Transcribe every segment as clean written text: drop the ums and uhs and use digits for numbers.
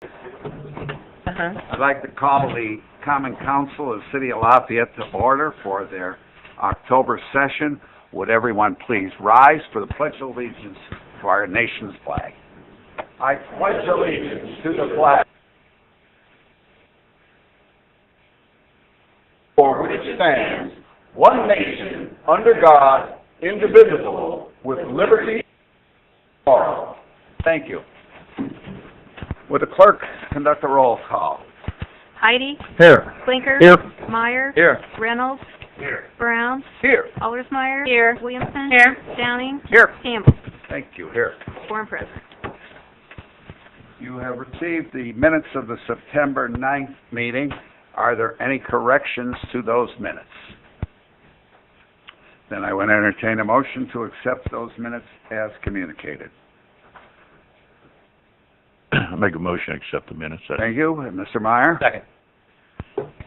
I'd like to call the Common Council of the City of Lafayette to order for their October session. Would everyone please rise for the Pledge of Allegiance to our nation's flag? I pledge allegiance to the flag for which it stands, one nation, under God, indivisible, with liberty for all. Thank you. Would the clerk conduct a roll call? Heidi? Here. Blinker? Here. Meyer? Here. Reynolds? Here. Brown? Here. Allersmeyer? Here. Williamson? Here. Downing? Here. Campbell? Thank you. Here. Quorum present. You have received the minutes of the September 9th meeting. Are there any corrections to those minutes? Then I would entertain a motion to accept those minutes as communicated. I'll make a motion to accept the minutes. Thank you. And Mr. Meyer? Second.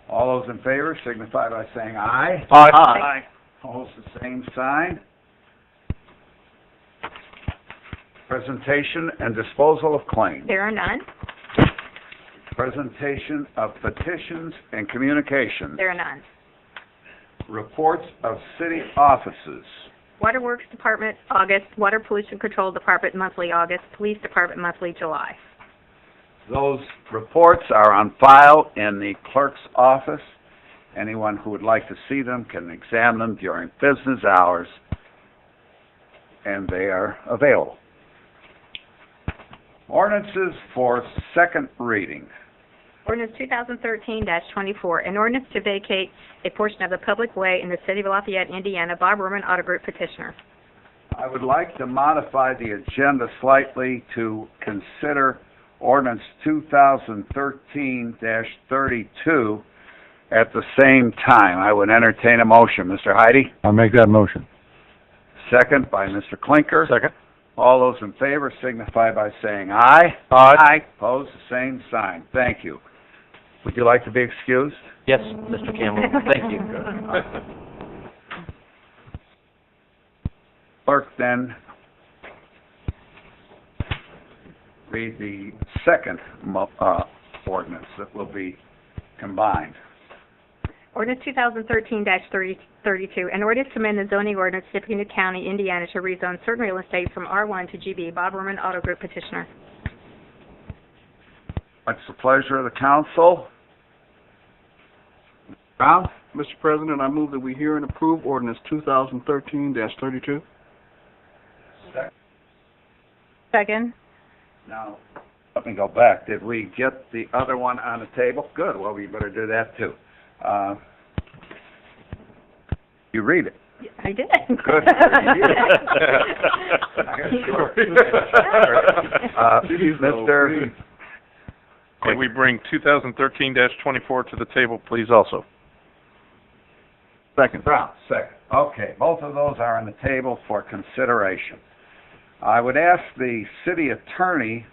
All those in favor signify by saying aye. Aye. Aye. Opposed, the same sign. Presentation and disposal of claims. There are none. Presentation of petitions and communications. There are none. Reports of city offices. Waterworks Department, August. Water Pollution Control Department, monthly August. Police Department, monthly July. Those reports are on file in the clerk's office. Anyone who would like to see them can examine them during business hours, and they are available. Ordinances for second reading. Ordinance 2013-24, an ordinance to vacate a portion of the public way in the city of Lafayette, Indiana. Bob Roman, Auto Group petitioner. I would like to modify the agenda slightly to consider Ordinance 2013-32 at the same time. I would entertain a motion. Mr. Heidi? I'll make that motion. Second by Mr. Klinker. Second. All those in favor signify by saying aye. Aye. Opposed, the same sign. Thank you. Would you like to be excused? Yes, Mr. Campbell, thank you. Clerk, then read the second ordinance that will be combined. Ordinance 2013-32, an ordinance to amend the zoning ordinance of Tippecanoe County, Indiana to rezone certain real estate from R1 to GB. Bob Roman, Auto Group petitioner. What's the pleasure of the council? Brown? Mr. President, I move that we hear and approve ordinance 2013-32. Second. Now, let me go back. Did we get the other one on the table? Good. Well, we better do that, too. You read it. I did. Good. Mr. Can we bring 2013-24 to the table, please, also? Second. Brown, second. Okay, both of those are on the table for consideration. I would ask the city attorney,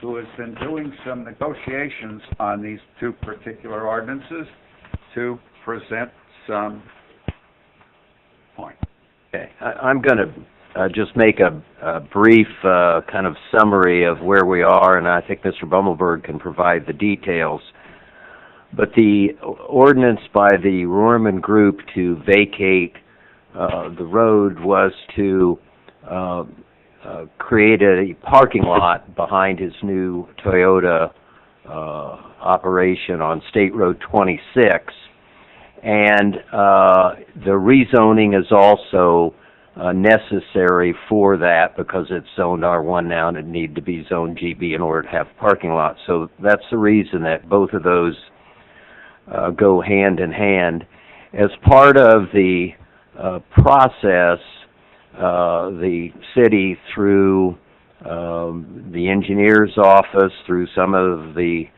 who has been doing some negotiations on these two particular ordinances, to present some point. Okay, I'm going to just make a brief kind of summary of where we are, and I think Mr. Bummelberg can provide the details. But the ordinance by the Rohrman Group to vacate the road was to create a parking lot behind his new Toyota operation on State Road 26. And the rezoning is also necessary for that because it's zoned R1 now and it needs to be zoned GB in order to have parking lots. So that's the reason that both of those go hand in hand. As part of the process, the city, through the engineer's office, through some of the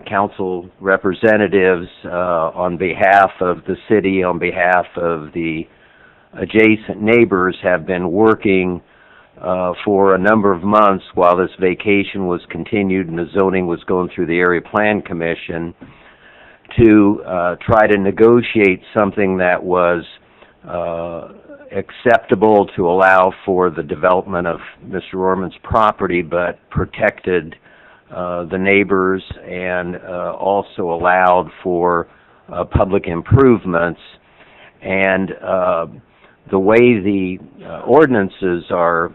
council representatives on behalf of the city, on behalf of the adjacent neighbors, have been working for a number of months while this vacation was continued and the zoning was going through the Area Plan Commission to try to negotiate something that was acceptable to allow for the development of Mr. Orman's property, but protected the neighbors and also allowed for public improvements. And the way the ordinances are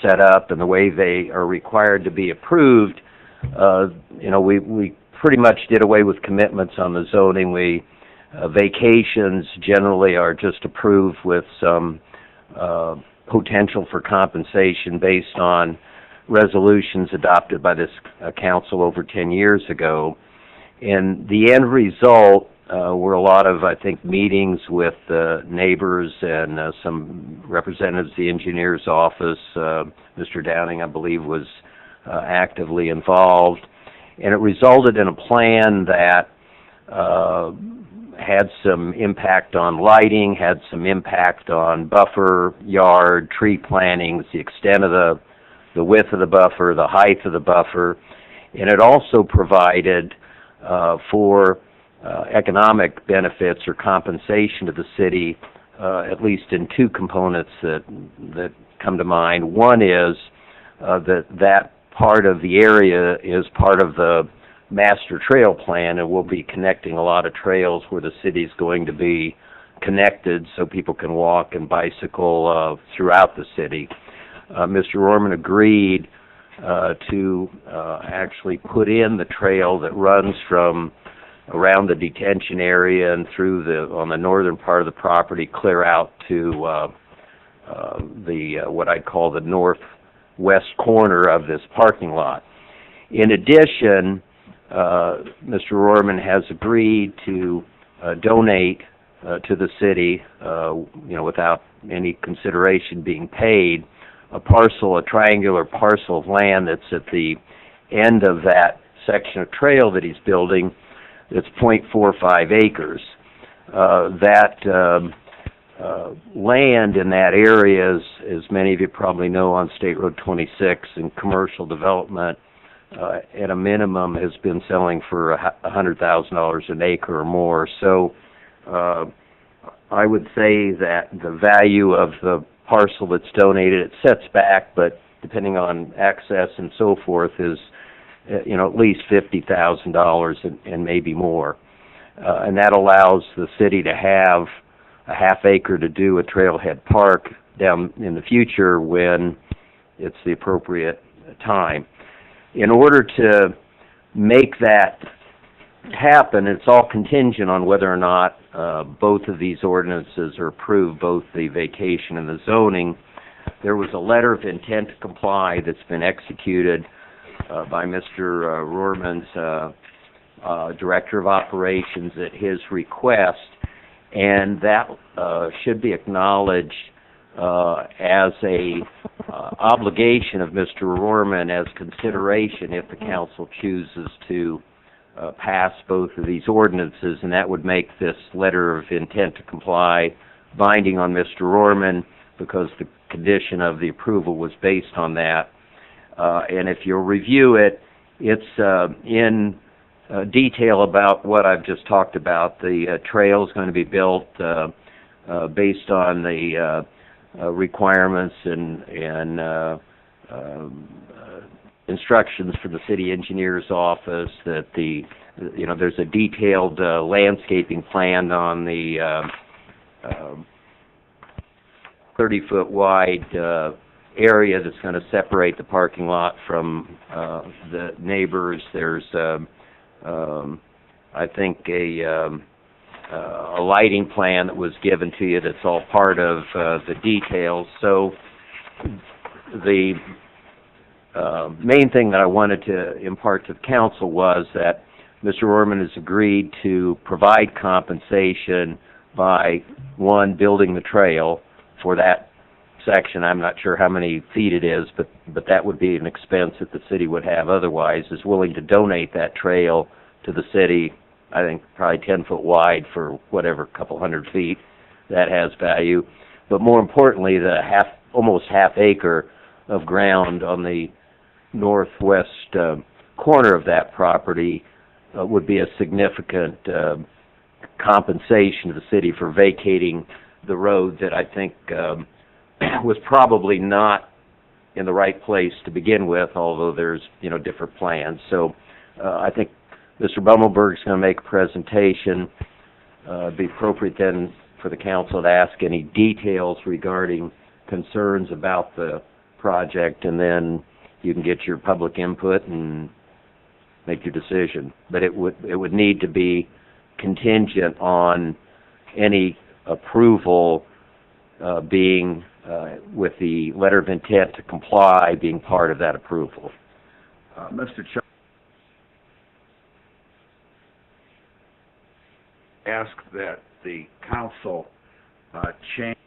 set up and the way they are required to be approved, we pretty much did away with commitments on the zoning. Vacations generally are just approved with some potential for compensation based on resolutions adopted by this council over 10 years ago. And the end result were a lot of, I think, meetings with neighbors and some representatives of the engineer's office. Mr. Downing, I believe, was actively involved. And it resulted in a plan that had some impact on lighting, had some impact on buffer yard, tree plantings, the extent of the width of the buffer, the height of the buffer, and it also provided for economic benefits or compensation to the city, at least in two components that come to mind. One is that part of the area is part of the master trail plan, and we'll be connecting a lot of trails where the city's going to be connected so people can walk and bicycle throughout the city. Mr. Orman agreed to actually put in the trail that runs from around the detention area and through on the northern part of the property, clear out to what I'd call the northwest corner of this parking lot. In addition, Mr. Orman has agreed to donate to the city, without any consideration being paid, a triangular parcel of land that's at the end of that section of trail that he's building. It's 0.45 acres. That land in that area, as many of you probably know, on State Road 26 in commercial development, at a minimum has been selling for $100,000 an acre or more. So I would say that the value of the parcel that's donated, it sets back, but depending on access and so forth, is at least $50,000 and maybe more. And that allows the city to have a half acre to do a trailhead park down in the future when it's the appropriate time. In order to make that happen, it's all contingent on whether or not both of these ordinances are approved, both the vacation and the zoning. There was a letter of intent to comply that's been executed by Mr. Rohrman's Director of Operations at his request, and that should be acknowledged as a obligation of Mr. Rohrman as consideration if the council chooses to pass both of these ordinances, and that would make this letter of intent to comply binding on Mr. Rohrman because the condition of the approval was based on that. And if you'll review it, it's in detail about what I've just talked about. The trail is going to be built based on the requirements and instructions from the city engineer's office, that there's a detailed landscaping plan on the 30-foot wide area that's going to separate the parking lot from the neighbors. There's I think a lighting plan that was given to you that's all part of the details. So the main thing that I wanted to impart to the council was that Mr. Orman has agreed to provide compensation by, one, building the trail for that section. I'm not sure how many feet it is, but that would be an expense that the city would have otherwise. Is willing to donate that trail to the city, I think probably 10 foot wide for whatever, couple hundred feet. That has value. But more importantly, the almost half acre of ground on the northwest corner of that property would be a significant compensation to the city for vacating the road that I think was probably not in the right place to begin with, although there's, different plans. So I think Mr. Bumbleberg's going to make a presentation. It'd be appropriate then for the council to ask any details regarding concerns about the project, and then you can get your public input and make your decision. But it would need to be contingent on any approval being with the letter of intent to comply being part of that approval. Mr. Chairman, ask that the council change,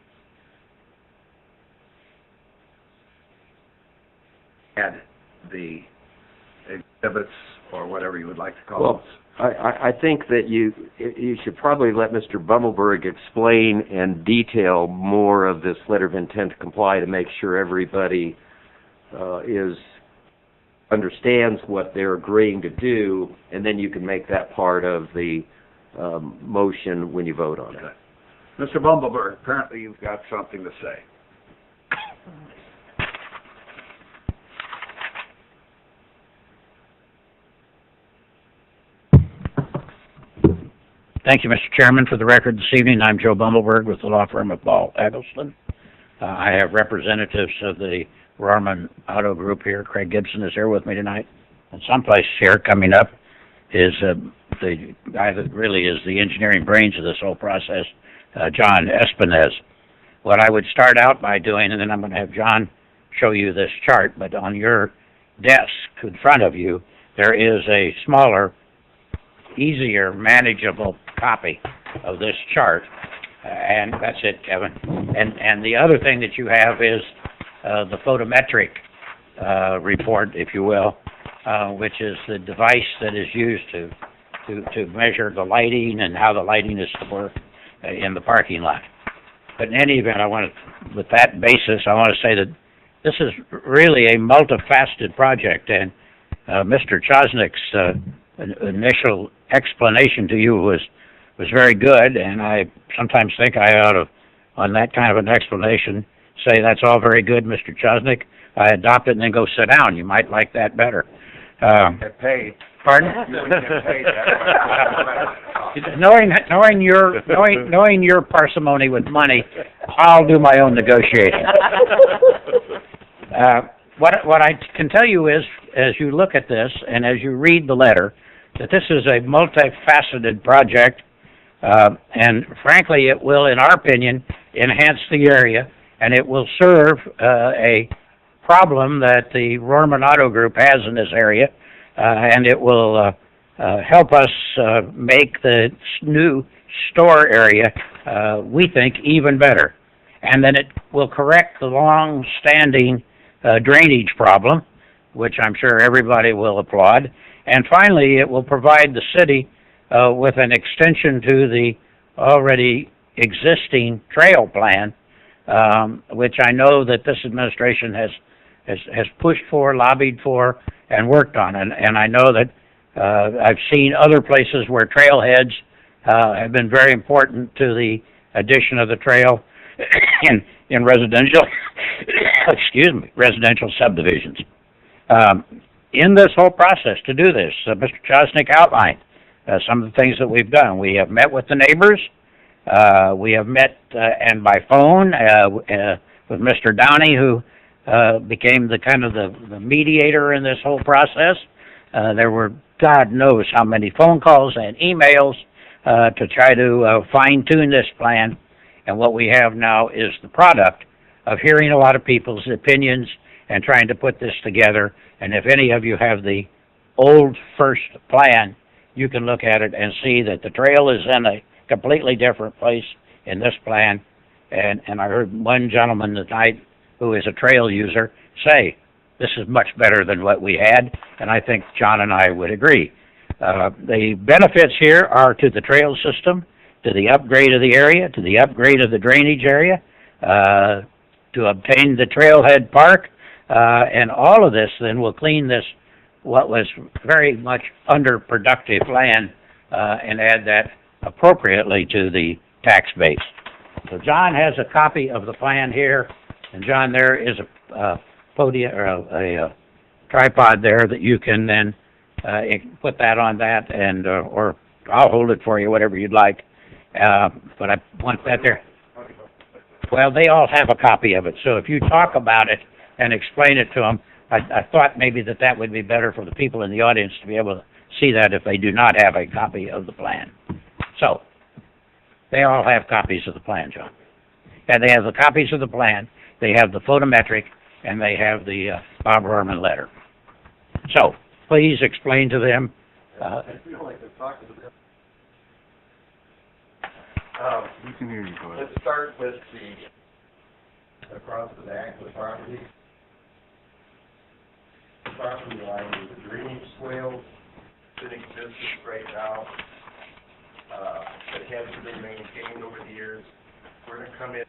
add the exhibits or whatever you would like to call them. I think that you should probably let Mr. Bumbleberg explain and detail more of this letter of intent to comply to make sure everybody understands what they're agreeing to do, and then you can make that part of the motion when you vote on it. Mr. Bumbleberg, apparently you've got something to say. Thank you, Mr. Chairman. For the record this evening, I'm Joe Bumbleberg with the law firm of Ball Eggleston. I have representatives of the Rorman Auto Group here. Craig Gibson is here with me tonight. And someplace here coming up is the guy that really is the engineering brains of this whole process, John Espinez. What I would start out by doing, and then I'm going to have John show you this chart, but on your desk in front of you, there is a smaller, easier, manageable copy of this chart, and that's it, Kevin. And the other thing that you have is the photometric report, if you will, which is the device that is used to measure the lighting and how the lighting is to work in the parking lot. But in any event, with that basis, I want to say that this is really a multifaceted project, and Mr. Chosnick's initial explanation to you was very good, and I sometimes think I ought to, on that kind of an explanation, say that's all very good, Mr. Chosnick. I adopt it and then go sit down. You might like that better. Get paid. Pardon? You would get paid that. Knowing your parsimony with money, I'll do my own negotiating. What I can tell you is, as you look at this and as you read the letter, that this is a multifaceted project, and frankly, it will, in our opinion, enhance the area, and it will serve a problem that the Rorman Auto Group has in this area, and it will help us make the new store area, we think, even better. And then it will correct the long-standing drainage problem, which I'm sure everybody will applaud. And finally, it will provide the city with an extension to the already existing trail plan, which I know that this administration has pushed for, lobbied for, and worked on. And I know that I've seen other places where trailheads have been very important to the addition of the trail in residential, residential subdivisions. In this whole process to do this, Mr. Chosnick outlined some of the things that we've done. We have met with the neighbors. We have met and by phone with Mr. Downey, who became the mediator in this whole process. There were God knows how many phone calls and emails to try to fine-tune this plan. And what we have now is the product of hearing a lot of people's opinions and trying to put this together. And if any of you have the old first plan, you can look at it and see that the trail is in a completely different place in this plan. And I heard one gentleman tonight who is a trail user say, this is much better than what we had, and I think John and I would agree. The benefits here are to the trail system, to the upgrade of the area, to the upgrade of the drainage area, to obtain the trailhead park, and all of this then will clean this, what was very much underproductive land, and add that appropriately to the tax base. So John has a copy of the plan here, and John, there is a podium or a tripod there that you can then put that on that, and or I'll hold it for you, whatever you'd like. But I want that there. Well, they all have a copy of it, so if you talk about it and explain it to them, I thought maybe that would be better for the people in the audience to be able to see that if they do not have a copy of the plan. So, they all have copies of the plan, John. And they have the copies of the plan, they have the photometric, and they have the Bob Rorman letter. So, please explain to them. I feel like I've talked to them. We can hear you, go ahead. Let's start with the across the back of the property. The property line is the drainage swale that exists right now, that hasn't been maintained over the years. We're gonna come in.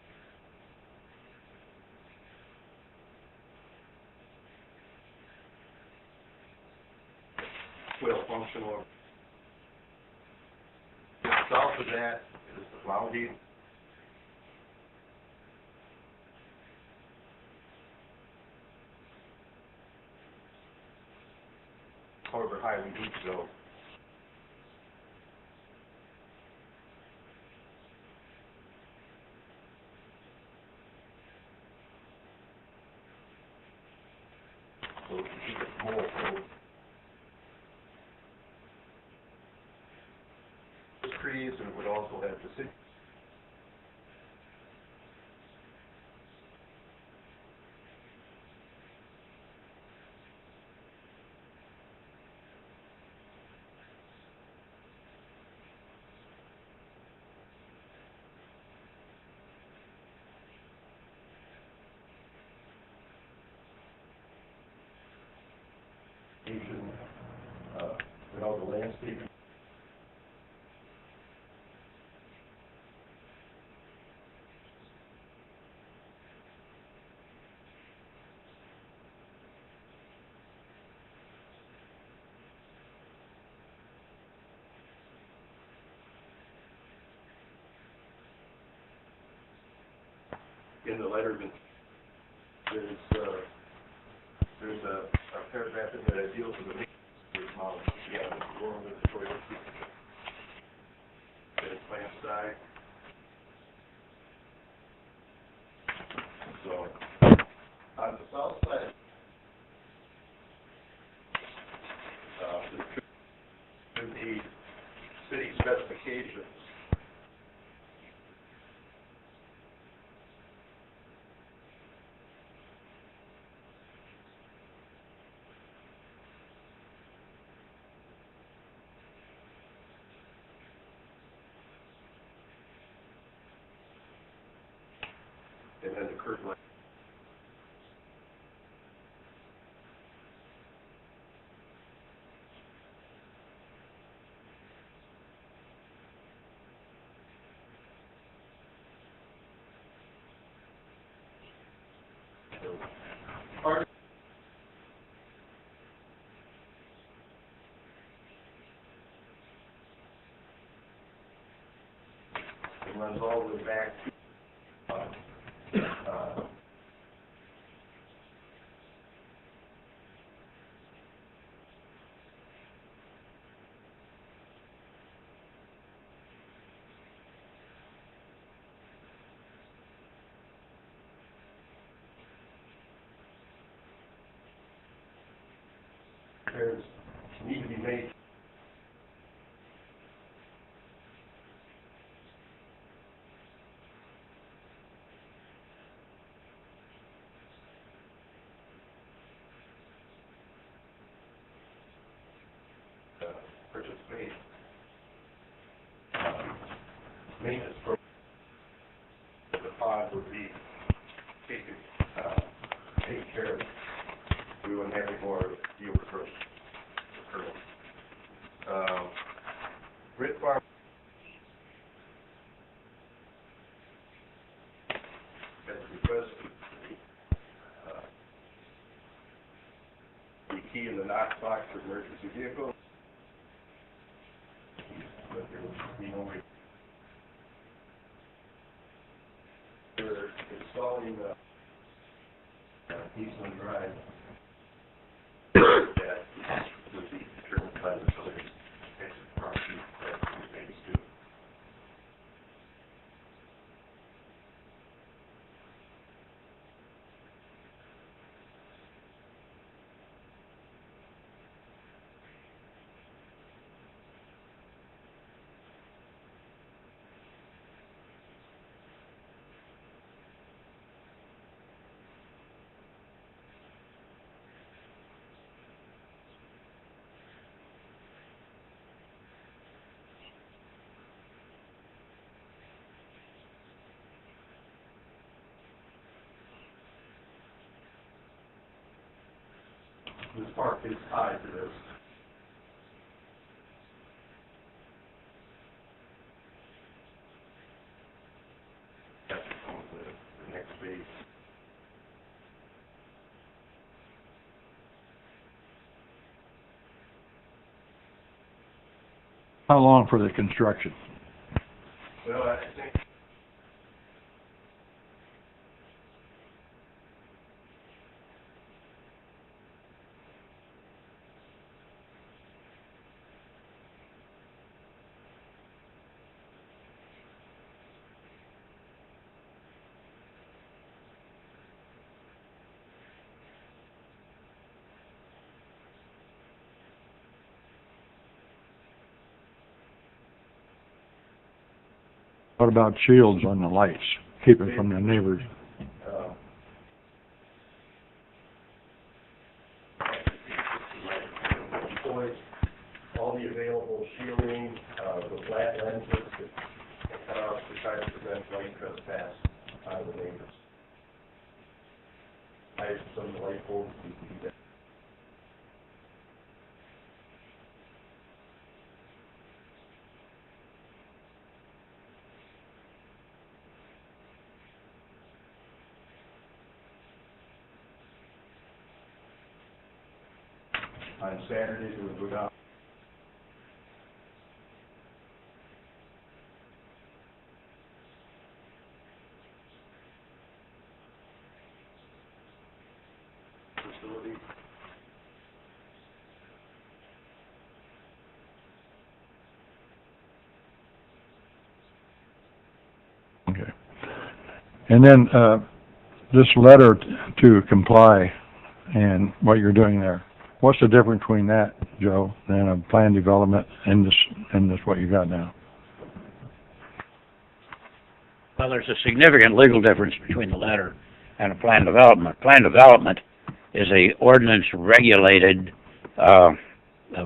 Swale functional. South of that is the mountain. However high we need to go. So to keep it more trees, and it would also have the city. With all the landscaping. In the letter, there's a paragraph in there that deals with the maintenance model. Yeah, the Gorham is the toilet. The plant side. So, on the south side, the city specifications. And then the curb line. Part of it runs all the way back to repairs need to be made. Participate. Maintenance program. The pod would be taken care of. We wouldn't have any more deal recurring. Grid farm. That's request. The key in the Knox box for emergency vehicle. But there would be no way. They're installing Eastland Drive. That would be determined by the builders. Exit property that pertains to. This park is tied to this. That's the next phase. How long for the construction? Well, I think What about shields on the lights, keep it from the neighbors? deploy all the available shielding, the flat lenses that cut off to try to prevent light trespass on the neighbors. I have some light poles to do that. On Saturdays, it would go down. Facility. Okay. And then, this letter to comply and what you're doing there, what's the difference between that, Joe, than a plan development and this what you got now? Well, there's a significant legal difference between the letter and a plan development. Plan development is a ordinance-regulated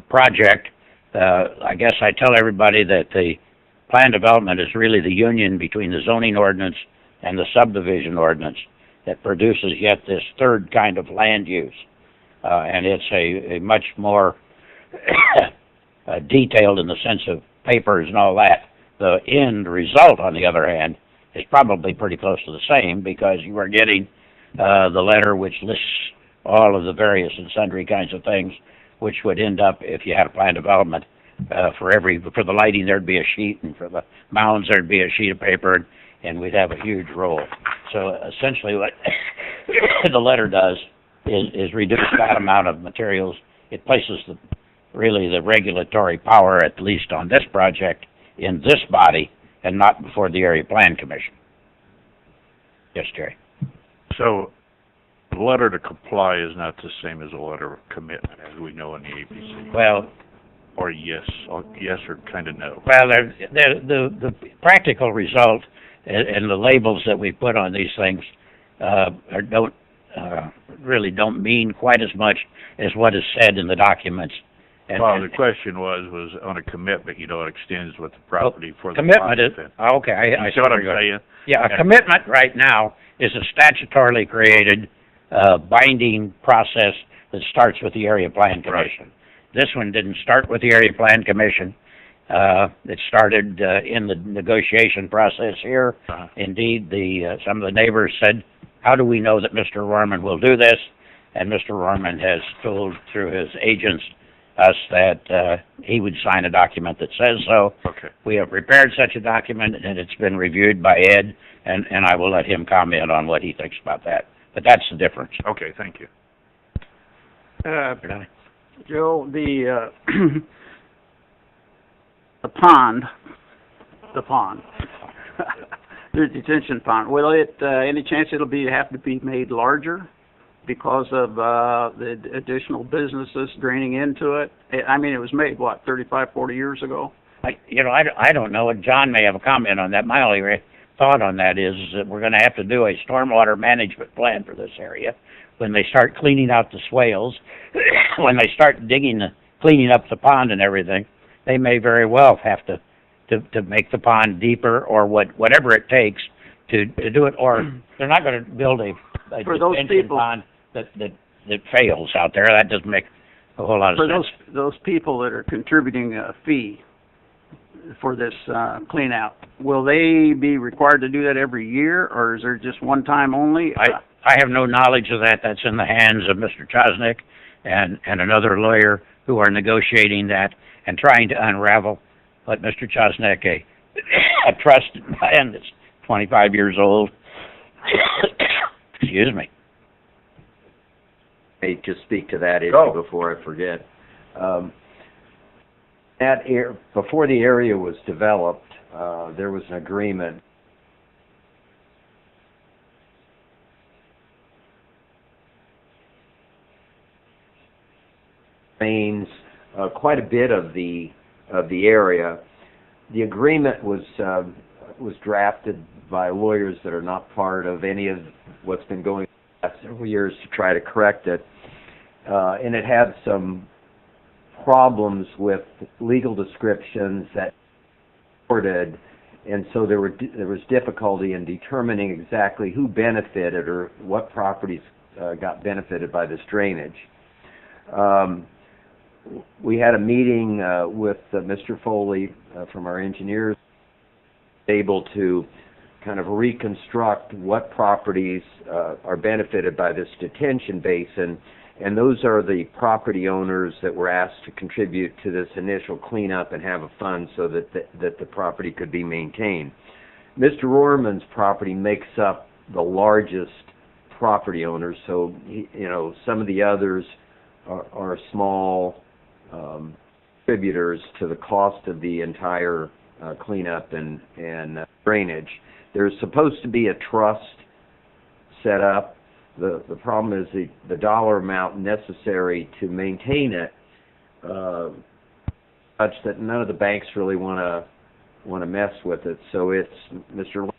project. I guess I tell everybody that the plan development is really the union between the zoning ordinance and the subdivision ordinance that produces yet this third kind of land use. And it's a much more detailed in the sense of papers and all that. The end result, on the other hand, is probably pretty close to the same because you are getting the letter which lists all of the various and sundry kinds of things which would end up, if you had a plan development, for the lighting there'd be a sheet, and for the mounds there'd be a sheet of paper, and we'd have a huge roll. So essentially what the letter does is reduce that amount of materials. It places really the regulatory power, at least on this project, in this body and not before the Area Plan Commission. Yes, Jerry. So, a letter to comply is not the same as a letter of commitment, as we know in the APC. Well, Or yes or kind of no. well, the practical result and the labels that we put on these things really don't mean quite as much as what is said in the documents. Well, the question was on a commitment, it extends with the property for the commitment is, profit. okay, I see what I'm saying? Yeah, a commitment right now is a statutorily created binding process that starts with the Area Plan Commission. Right. This one didn't start with the Area Plan Commission. It started in the negotiation process here. Uh-huh. Indeed, some of the neighbors said, how do we know that Mr. Rorman will do this? And Mr. Rorman has told through his agents us that he would sign a document that says so. Okay. We have prepared such a document, and it's been reviewed by Ed, and I will let him comment on what he thinks about that. But that's the difference. Okay, thank you. Joe, the the pond, the detention pond. Will it any chance it'll have to be made larger because of the additional businesses draining into it? I mean, it was made what 35, 40 years ago. I don't know. John may have a comment on that. My only thought on that is that we're going to have to do a stormwater management plan for this area. When they start cleaning out the swales, when they start cleaning up the pond and everything, they may very well have to make the pond deeper or whatever it takes to do it. Or they're not going to build a detention pond that fails out there. That doesn't make a whole lot of sense. For those people that are contributing a fee for this clean out, will they be required to do that every year, or is there just one time only? I have no knowledge of that. That's in the hands of Mr. Chosnick and another lawyer who are negotiating that and trying to unravel what Mr. Chosnick, a trusted man that's 25 years old, excuse me. Hey, just speak to that issue before I forget. Before the area was developed, there was an agreement quite a bit of the area. The agreement was drafted by lawyers that are not part of any of what's been going on the last several years to try to correct it, and it had some problems with legal descriptions that supported, and so there was difficulty in determining exactly who benefited or what properties got benefited by this drainage. We had a meeting with Mr. Foley from our engineers, able to kind of reconstruct what properties are benefited by this detention basin, and those are the property owners that were asked to contribute to this initial cleanup and have a fund so that the property could be maintained. Mr. Rohrman's property makes up the largest property owners, so some of the others are small contributors to the cost of the entire cleanup and drainage. There's supposed to be a trust set up. The problem is the dollar amount necessary to maintain it, such that none of the banks really want to mess with it. So it's Mr.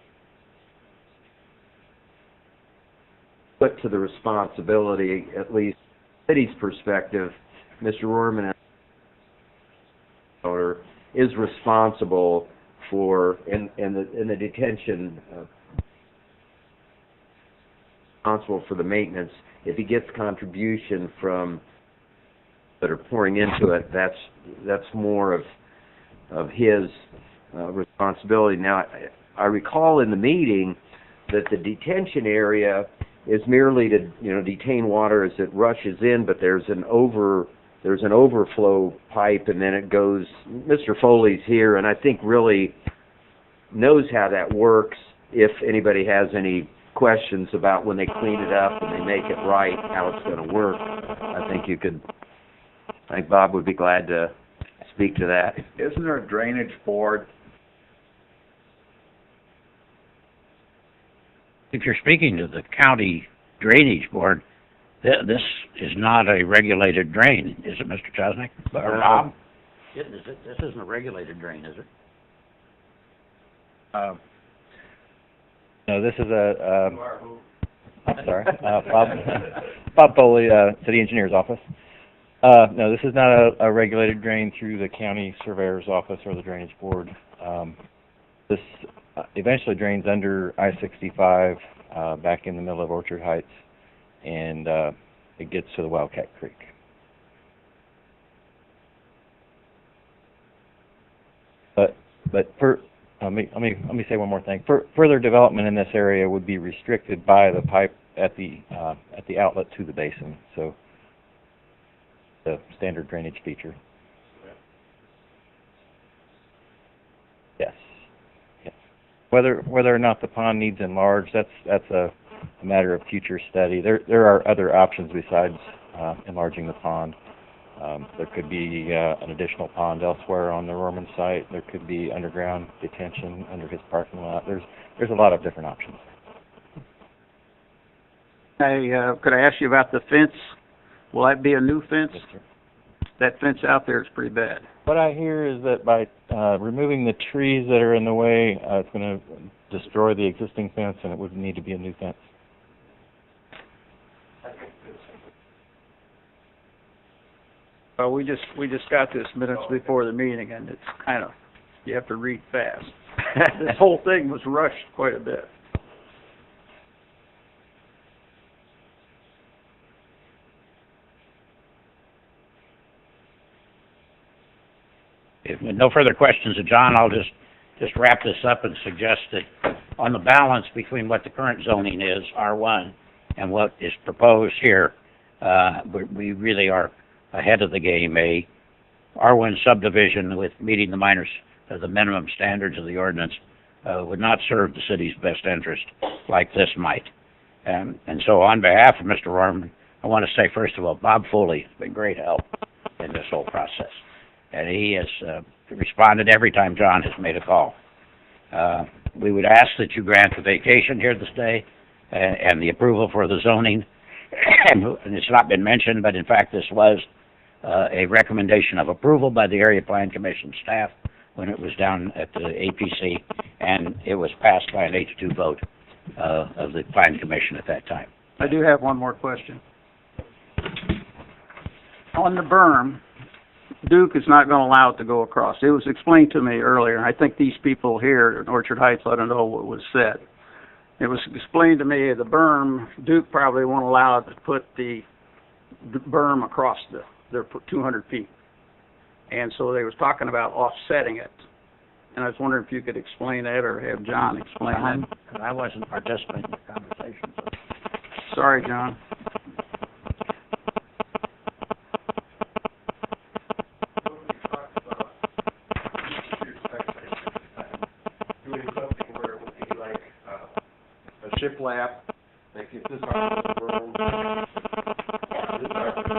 put to the responsibility, at least from the city's perspective. Mr. Rohrman is responsible for in the detention. Responsible for the maintenance. If he gets contribution from that are pouring into it, that's more of his responsibility. Now, I recall in the meeting that the detention area is merely to detain water as it rushes in, but there's an overflow pipe, and then it goes. Mr. Foley's here, and I think really knows how that works. If anybody has any questions about when they clean it up and they make it right, how it's going to work, I think Bob would be glad to speak to that. Isn't there a drainage board? If you're speaking to the county drainage board, this is not a regulated drain, is it, Mr. Chosnick? Or Bob? This isn't a regulated drain, is it? No, this is I'm sorry, Bob Foley, City Engineer's Office. No, this is not a regulated drain through the county surveyor's office or the drainage board. This eventually drains under I-65 back in the middle of Orchard Heights, and it gets to the Wildcat Creek. But let me say one more thing. Further development in this area would be restricted by the pipe at the outlet to the basin. So the standard drainage feature. Yes. Yes. Whether or not the pond needs enlarged, that's a a matter of future study. There are other options besides enlarging the pond. There could be an additional pond elsewhere on the Rorman site. There could be underground detention under his parking lot. There's a lot of different options. Could I ask you about the fence? Will that be a new fence? Yes, sir. That fence out there is pretty bad. What I hear is that by removing the trees that are in the way, it's going to destroy the existing fence, and it would need to be a new fence. Well, we just got this minutes before the meeting, and it's kind of, you have to read fast. This whole thing was rushed quite a bit. If no further questions of John, I'll just wrap this up and suggest that on the balance between what the current zoning is, R1, and what is proposed here, we really are ahead of the game. A R1 subdivision with meeting the minimum standards of the ordinance would not serve the city's best interest like this might. And so on behalf of Mr. Rorman, I want to say, first of all, Bob Foley has been great help in this whole process. And he has responded every time John has made a call. We would ask that you grant the vacation here this day and the approval for the zoning. And it's not been mentioned, but in fact this was a recommendation of approval by the Area Plan Commission staff when it was down at the APC, and it was passed by an 8-2 vote of the Plan Commission at that time. I do have one more question. On the berm, Duke is not going to allow it to go across. It was explained to me earlier, and I think these people here in Orchard Heights ought to know what was said. It was explained to me the berm, Duke probably won't allow it to put the berm across their 200 feet. And so they was talking about offsetting it. And I was wondering if you could explain that or have John explain that. I wasn't participating in the conversation. So. Sorry, John. Shiplap, like if this article is room, this article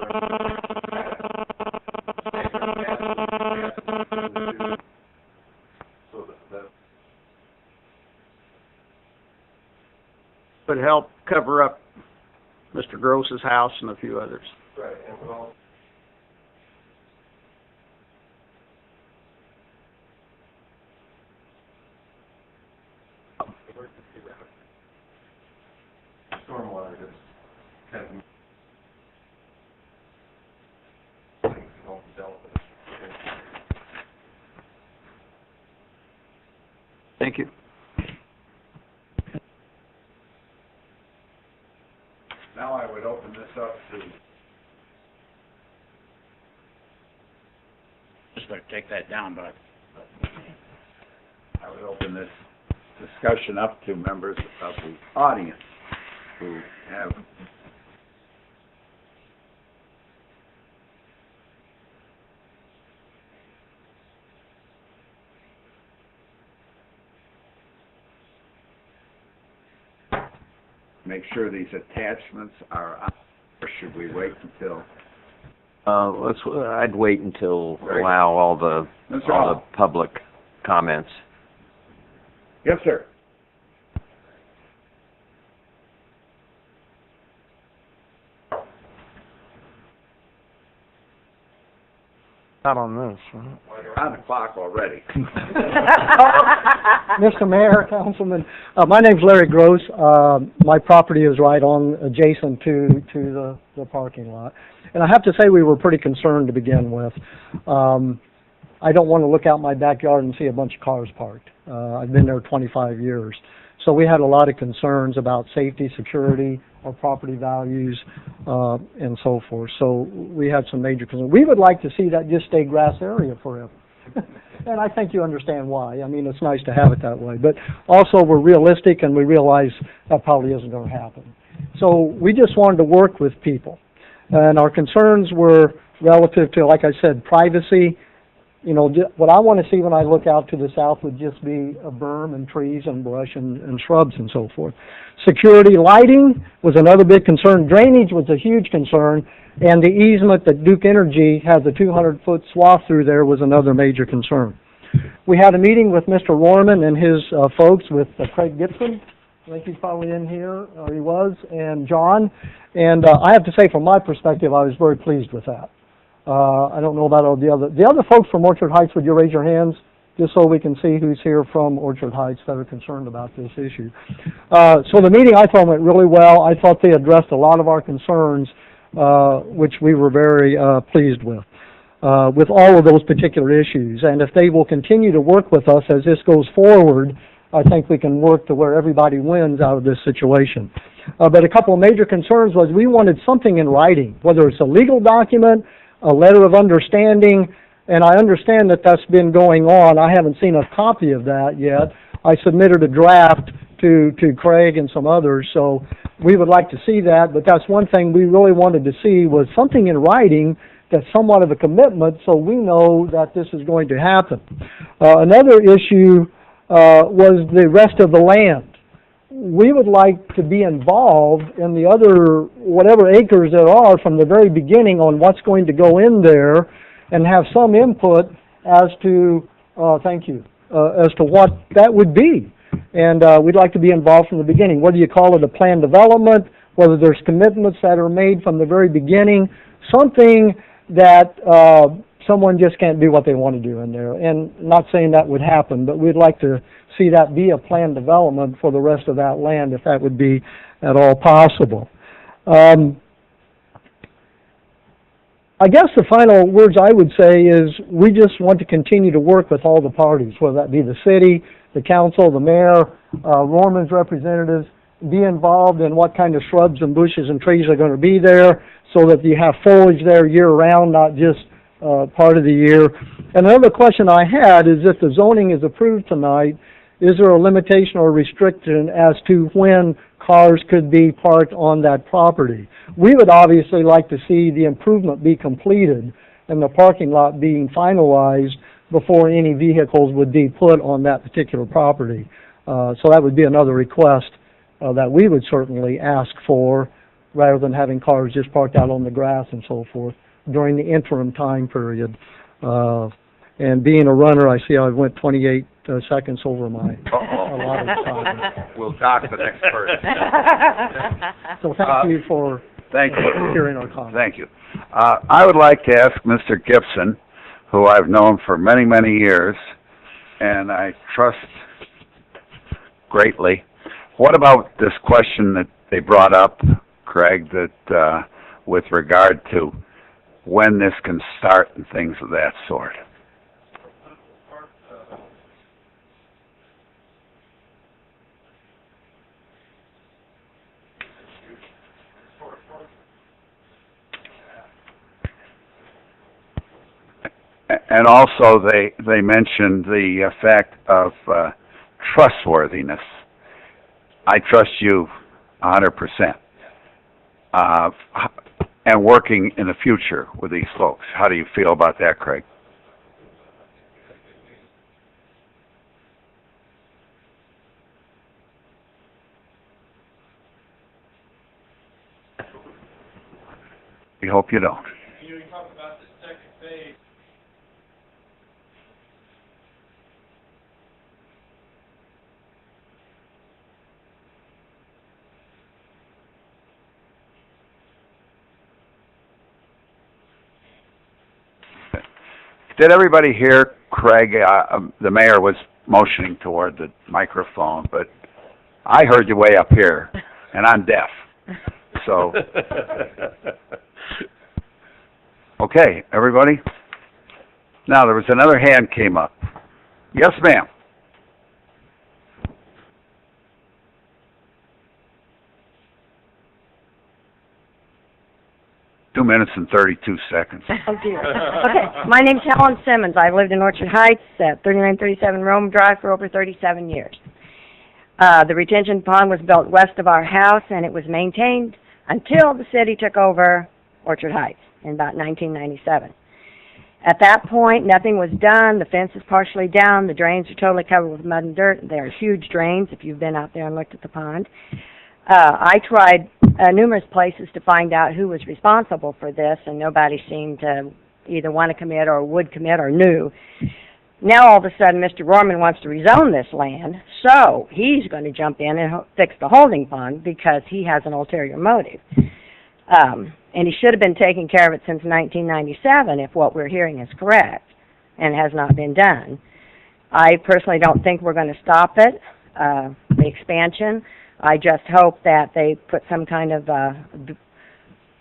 so that Would help cover up Mr. Gross's house and a few others. right, and well, stormwater is kind of dealt with. Thank you. Now I would open this up to, Just going to take that down, but I would open this discussion up to members of the audience who have make sure these attachments are on, or should we wait until? I'd wait until allow all the public comments. Yes, sir. Not on this, right? We're on the clock already. Mr. Mayor, Councilman, my name's Larry Gross. My property is right on adjacent to the parking lot. And I have to say we were pretty concerned to begin with. I don't want to look out my backyard and see a bunch of cars parked. I've been there 25 years. So we had a lot of concerns about safety, security, our property values, and so forth. So we had some major concerns. We would like to see that just stay grass area forever. And I think you understand why. I mean, it's nice to have it that way. But also we're realistic and we realize that probably isn't going to happen. So we just wanted to work with people. And our concerns were relative to, like I said, privacy, what I want to see when I look out to the south would just be a berm and trees and brush and shrubs and so forth. Security lighting was another big concern. Drainage was a huge concern, and the easement that Duke Energy has a 200-foot swath through there was another major concern. We had a meeting with Mr. Rorman and his folks, with Craig Gibson. I think he's probably in here, or he was, and John. And I have to say, from my perspective, I was very pleased with that. I don't know about all the other folks from Orchard Heights. Would you raise your hands, just so we can see who's here from Orchard Heights that are concerned about this issue? So the meeting, I thought, went really well. I thought they addressed a lot of our concerns, which we were very pleased with all of those particular issues. And if they will continue to work with us as this goes forward, I think we can work to where everybody wins out of this situation. But a couple of major concerns was we wanted something in writing, whether it's a legal document, a letter of understanding, and I understand that that's been going on. I haven't seen a copy of that yet. I submitted a draft to Craig and some others, so we would like to see that, but that's one thing we really wanted to see, was something in writing that's somewhat of a commitment, so we know that this is going to happen. Another issue was the rest of the land. We would like to be involved in the other, whatever acres there are from the very beginning on what's going to go in there, and have some input as to, as to what that would be. And we'd like to be involved from the beginning, whether you call it a planned development, whether there's commitments that are made from the very beginning, something that someone just can't do what they want to do in there. And not saying that would happen, but we'd like to see that be a planned development for the rest of that land, if that would be at all possible. I guess the final words I would say is we just want to continue to work with all the parties, whether that be the city, the council, the mayor, Rorman's representatives, be involved in what kind of shrubs and bushes and trees are going to be there, so that you have foliage there year-round, not just part of the year. And another question I had is, if the zoning is approved tonight, is there a limitation or restriction as to when cars could be parked on that property? We would obviously like to see the improvement be completed and the parking lot being finalized before any vehicles would be put on that particular property. So that would be another request that we would certainly ask for, rather than having cars just parked out on the grass and so forth during the interim time period. And being a runner, I see I went 28 seconds over my allotted time. We'll dock the next person. So thank you for hearing our comments. Thank you. I would like to ask Mr. Gibson, who I've known for many, many years, and I trust greatly. What about this question that they brought up, Craig, that with regard to when this can start and things of that sort? And also they mentioned the fact of trustworthiness. I trust you 100%. And working in the future with these folks. How do you feel about that, Craig? We hope you don't. You talk about the second phase. Did everybody hear Craig? The mayor was motioning toward the microphone, but I heard you way up here, and I'm deaf. So, okay, everybody? Now, there was another hand came up. Yes, ma'am. Two minutes and 32 seconds. Oh, dear. Okay, my name's Helen Simmons. I've lived in Orchard Heights at 3937 Rome Drive for over 37 years. The retention pond was built west of our house, and it was maintained until the city took over Orchard Heights in about 1997. At that point, nothing was done. The fence is partially down. The drains are totally covered with mud and dirt. They are huge drains if you've been out there and looked at the pond. I tried numerous places to find out who was responsible for this, and nobody seemed to either want to commit or would commit or knew. Now all of a sudden Mr. Rorman wants to rezone this land, so he's going to jump in and fix the holding pond because he has an ulterior motive. And he should have been taking care of it since 1997 if what we're hearing is correct, and has not been done. I personally don't think we're going to stop it, the expansion. I just hope that they put some kind of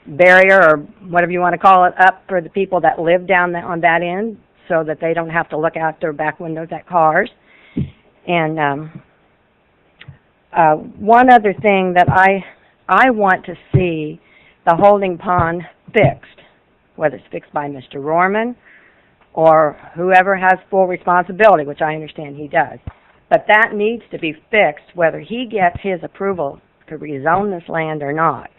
barrier or whatever you want to call it up for the people that live down on that end so that they don't have to look out their back windows at cars. And one other thing that I want to see the holding pond fixed, whether it's fixed by Mr. Rorman or whoever has full responsibility, which I understand he does. But that needs to be fixed whether he gets his approval to rezone this land or not.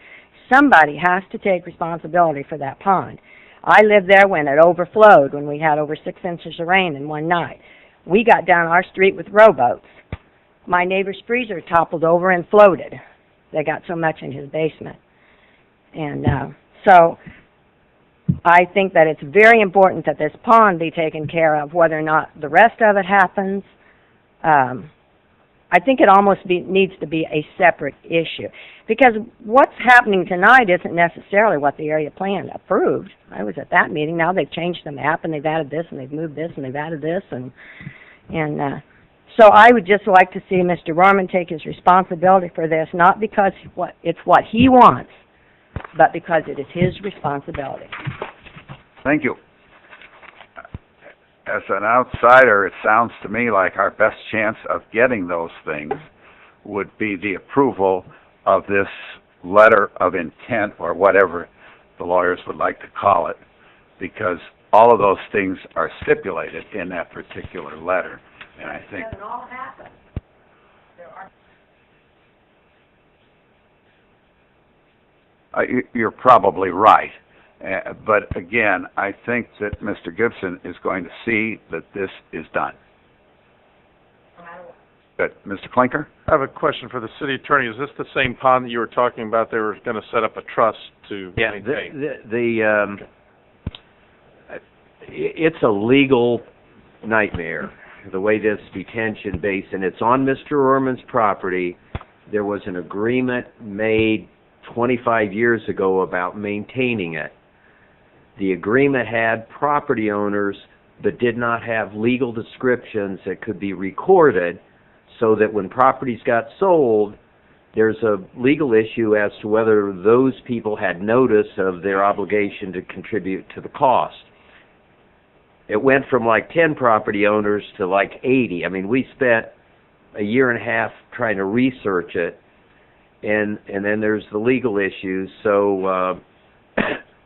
Somebody has to take responsibility for that pond. I lived there when it overflowed, when we had over 6 inches of rain in one night. We got down our street with rowboats. My neighbor's freezer toppled over and floated. They got so much in his basement. And so I think that it's very important that this pond be taken care of, whether or not the rest of it happens. I think it almost needs to be a separate issue, because what's happening tonight isn't necessarily what the area plan approved. I was at that meeting. Now they've changed the map and they've added this and they've moved this and they've added this, and so I would just like to see Mr. Rorman take his responsibility for this, not because it's what he wants, but because it is his responsibility. Thank you. As an outsider, it sounds to me like our best chance of getting those things would be the approval of this letter of intent, or whatever the lawyers would like to call it, because all of those things are stipulated in that particular letter. And I think... It doesn't all happen. You're probably right. But again, I think that Mr. Gibson is going to see that this is done. Good. Mr. Klinker? I have a question for the city attorney. Is this the same pond that you were talking about they were going to set up a trust to maintain? It's a legal nightmare, the way this detention basin, it's on Mr. Rorman's property. There was an agreement made 25 years ago about maintaining it. The agreement had property owners but did not have legal descriptions that could be recorded, so that when properties got sold, there's a legal issue as to whether those people had notice of their obligation to contribute to the cost. It went from like 10 property owners to like 80. I mean, we spent a year and a half trying to research it, and then there's the legal issues. So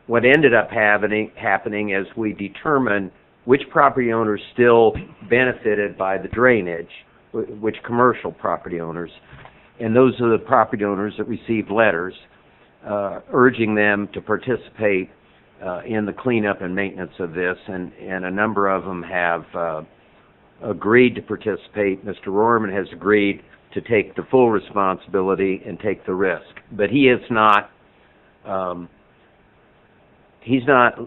what ended up happening is we determined which property owners still benefited by the drainage, which commercial property owners, and those are the property owners that received letters urging them to participate in the cleanup and maintenance of this, and a number of them have agreed to participate. Mr. Rorman has agreed to take the full responsibility and take the risk, but he is not. He's not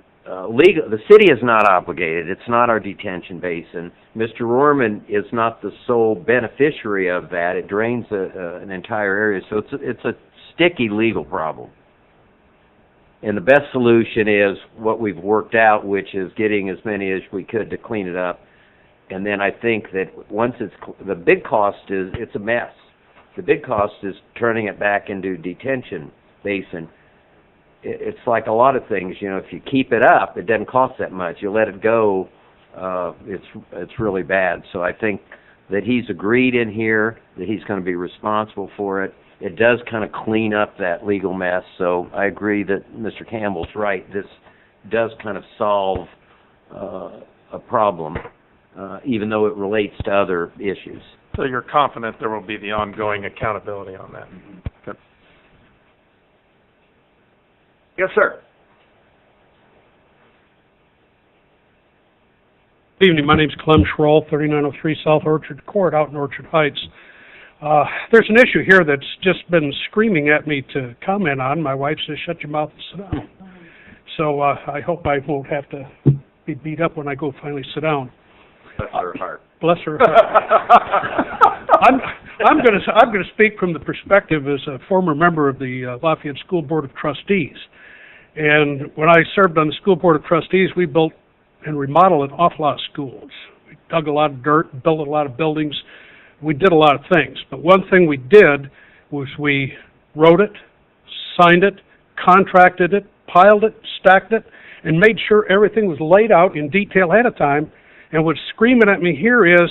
legal. The city is not obligated. It's not our detention basin. Mr. Rorman is not the sole beneficiary of that. It drains an entire area, so it's a sticky legal problem. And the best solution is what we've worked out, which is getting as many as we could to clean it up. And then I think that once the big cost is, it's a mess. The big cost is turning it back into detention basin. It's like a lot of things, you know, if you keep it up, it doesn't cost that much. You let it go, it's really bad. So I think that he's agreed in here that he's going to be responsible for it. It does kind of clean up that legal mess, so I agree that Mr. Campbell's right. This does kind of solve a problem, even though it relates to other issues. So you're confident there will be the ongoing accountability on that? Good. Yes, sir. Good evening, my name's Clem Schroll, 3903 South Orchard Court out in Orchard Heights. There's an issue here that's just been screaming at me to comment on. My wife says, shut your mouth and sit down. So I hope I won't have to be beat up when I go finally sit down. Bless her heart. Bless her heart. I'm going to speak from the perspective as a former member of the Lafayette School Board of Trustees. And when I served on the School Board of Trustees, we built and remodeled an awful lot of schools. We dug a lot of dirt, built a lot of buildings. We did a lot of things. But one thing we did was we wrote it, signed it, contracted it, piled it, stacked it, and made sure everything was laid out in detail ahead of time. And what's screaming at me here is,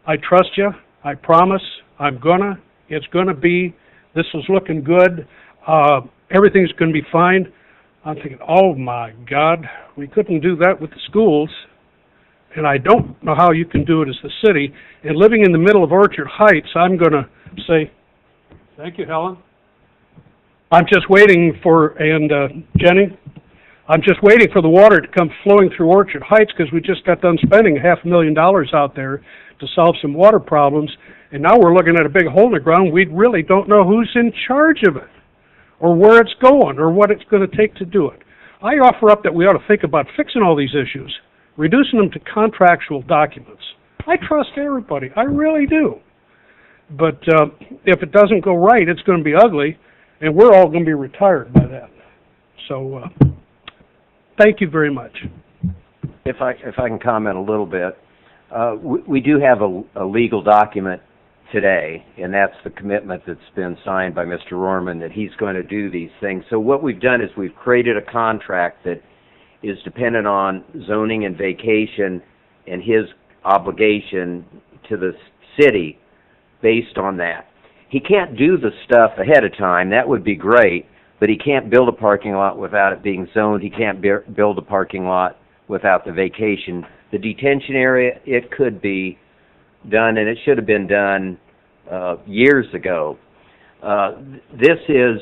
I trust you, I promise, it's gonna be, this is looking good, everything's gonna be fine. I'm thinking, oh my God, we couldn't do that with the schools, and I don't know how you can do it as the city. And living in the middle of Orchard Heights, I'm gonna say, thank you, Helen. I'm just waiting for, and Jenny, I'm just waiting for the water to come flowing through Orchard Heights because we just got done spending $500,000 out there to solve some water problems, and now we're looking at a big hole in the ground. We really don't know who's in charge of it, or where it's going, or what it's going to take to do it. I offer up that we ought to think about fixing all these issues, reducing them to contractual documents. I trust everybody, I really do. But if it doesn't go right, it's going to be ugly, and we're all going to be retired by that. So, thank you very much. If I can comment a little bit, we do have a legal document today, and that's the commitment that's been signed by Mr. Rohrman that he's going to do these things. So what we've done is we've created a contract that is dependent on zoning and vacation and his obligation to the city based on that. He can't do the stuff ahead of time. That would be great, but he can't build a parking lot without it being zoned. He can't build a parking lot without the vacation. The detention area, it could be done, and it should have been done years ago. This is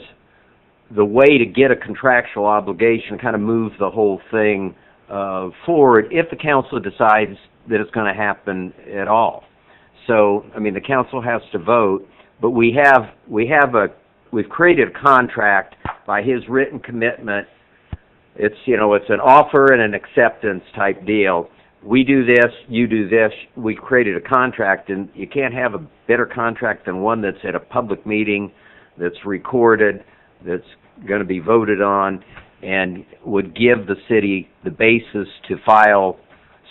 the way to get a contractual obligation, kind of move the whole thing forward if the council decides that it's going to happen at all. So, I mean, the council has to vote, but we've created a contract by his written commitment. It's, it's an offer and an acceptance type deal. We do this, you do this. We created a contract, and you can't have a better contract than one that's at a public meeting, that's recorded, that's going to be voted on, and would give the city the basis to file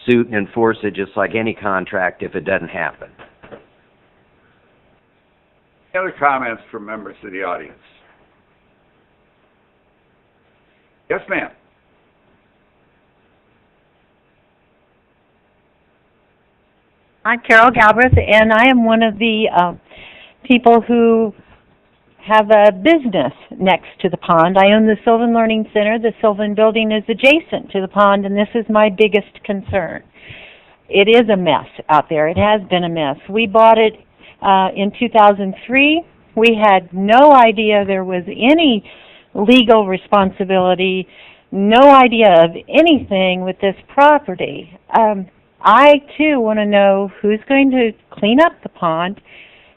suit and enforce it just like any contract if it doesn't happen. Any other comments from members of the audience? Yes, ma'am. I'm Carol Galbraith, and I am one of the people who have a business next to the pond. I own the Sylvan Learning Center. The Sylvan building is adjacent to the pond, and this is my biggest concern. It is a mess out there. It has been a mess. We bought it in 2003. We had no idea there was any legal responsibility, no idea of anything with this property. I, too, want to know who's going to clean up the pond.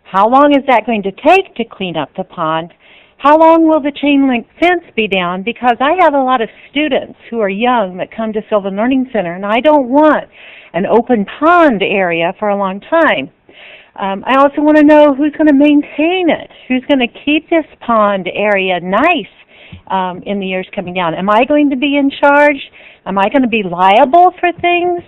How long is that going to take to clean up the pond? How long will the chain link fence be down? Because I have a lot of students who are young that come to Sylvan Learning Center, and I don't want an open pond area for a long time. I also want to know who's going to maintain it, who's going to keep this pond area nice in the years coming down. Am I going to be in charge? Am I going to be liable for things?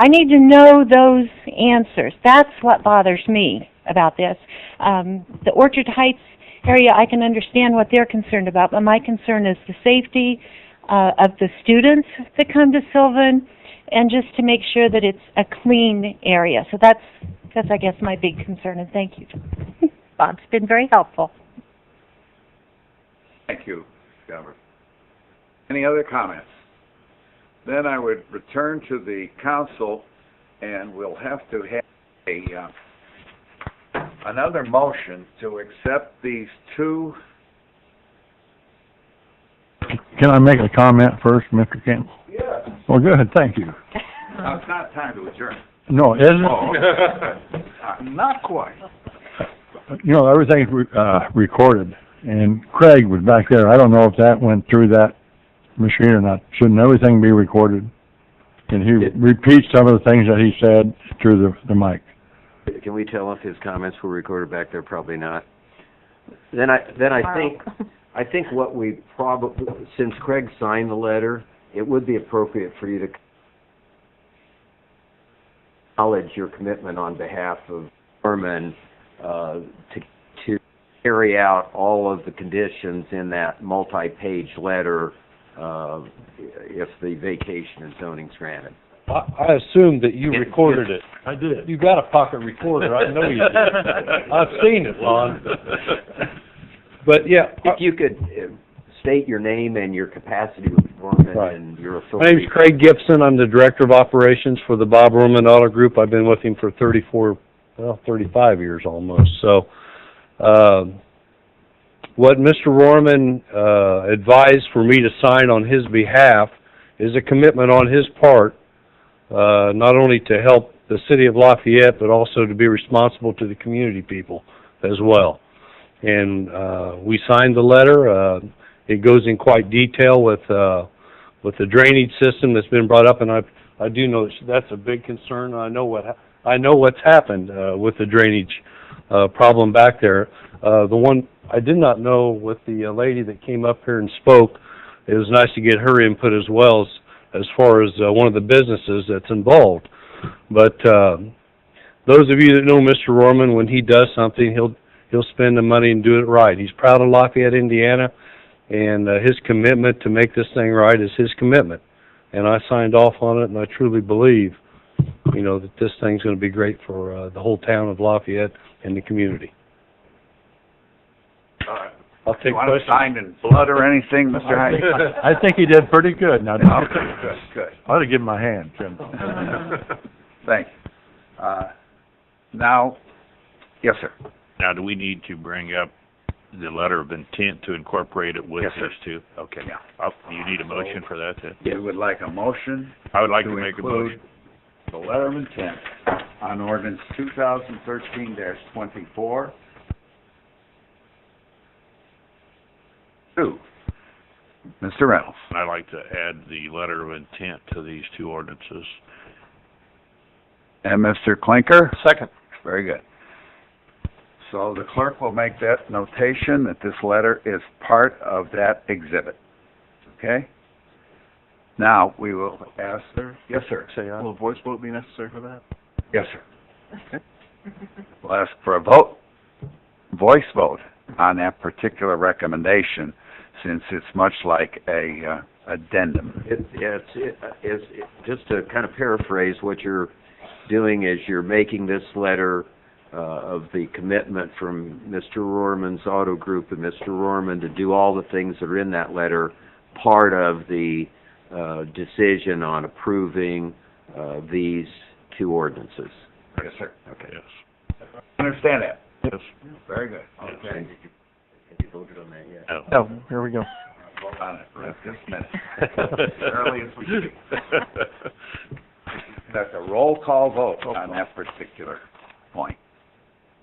I need to know those answers. That's what bothers me about this. The Orchard Heights area, I can understand what they're concerned about, but my concern is the safety of the students that come to Sylvan, and just to make sure that it's a clean area. So that's I guess, my big concern, and thank you. Bob's been very helpful. Thank you, Governor. Any other comments? Then I would return to the council, and we'll have to have another motion to accept these two. Can I make a comment first, Mr. Campbell? Yes. Well, good, thank you. Now, it's not time to adjourn. No, isn't Oh, it? Not quite. You know, everything's recorded, and Craig was back there. I don't know if that went through that machine or not. Shouldn't everything be recorded? Can he repeat some of the things that he said through the mic? Can we tell if his comments were recorded back there? Probably not. Then I think what we probably, since Craig signed the letter, it would be appropriate for you to acknowledge your commitment on behalf of Norman to carry out all of the conditions in that multi-page letter if the vacation and zoning's granted. I assumed that you recorded it. I did. You got a pocket recorder. I know you did. I've seen it, Lon. But yeah, If you could state your name and your capacity with Norman Right. and your my authority. name's Craig Gibson. I'm the Director of Operations for the Bob Roman Auto Group. I've been with him for 35 years almost. So, what Mr. Rorman advised for me to sign on his behalf is a commitment on his part, not only to help the city of Lafayette, but also to be responsible to the community people as well. And we signed the letter. It goes in quite detail with the drainage system that's been brought up, and I do know that's a big concern. I know what's happened with the drainage problem back there. The one I did not know with the lady that came up here and spoke, it was nice to get her input as well as far as one of the businesses that's involved. But those of you that know Mr. Rorman, when he does something, he'll spend the money and do it right. He's proud of Lafayette, Indiana, and his commitment to make this thing right is his commitment. And I signed off on it, and I truly believe, you know, that this thing's going to be great for the whole town of Lafayette and the community. I'll take You want questions. it signed in blood or anything, Mr. Hyde? I think he did pretty good. Now, Okay, good. I ought to give him a hand, Jim. Thank you. Now, yes, sir. Now, do we need to bring up the letter of intent to incorporate it with Yes, sir. this too? Okay. Yeah. You need a motion for that then? You would like a motion I would like to to make a include motion. the letter of intent on ordinance 2013-24. 2. Mr. Reynolds. I'd like to add the letter of intent to these two ordinances. And Mr. Clinker? Second. Very good. So the clerk will make that notation that this letter is part of that exhibit. Okay? Now, we will ask... Sir? Yes, sir. Will a voice vote be necessary for that? Yes, sir. We'll ask for a voice vote on that particular recommendation, since it's much like a addendum. Just to kind of paraphrase, what you're doing is you're making this letter of the commitment from Mr. Rorman's Auto Group and Mr. Rorman to do all the things that are in that letter part of the decision on approving these two ordinances. Yes, sir. Okay. Yes. Understand that? Yes. Very good. Okay. Have you voted on that yet? No. Oh, here we go. Vote on it right this minute. Early as we speak. That's a roll call vote on that particular point.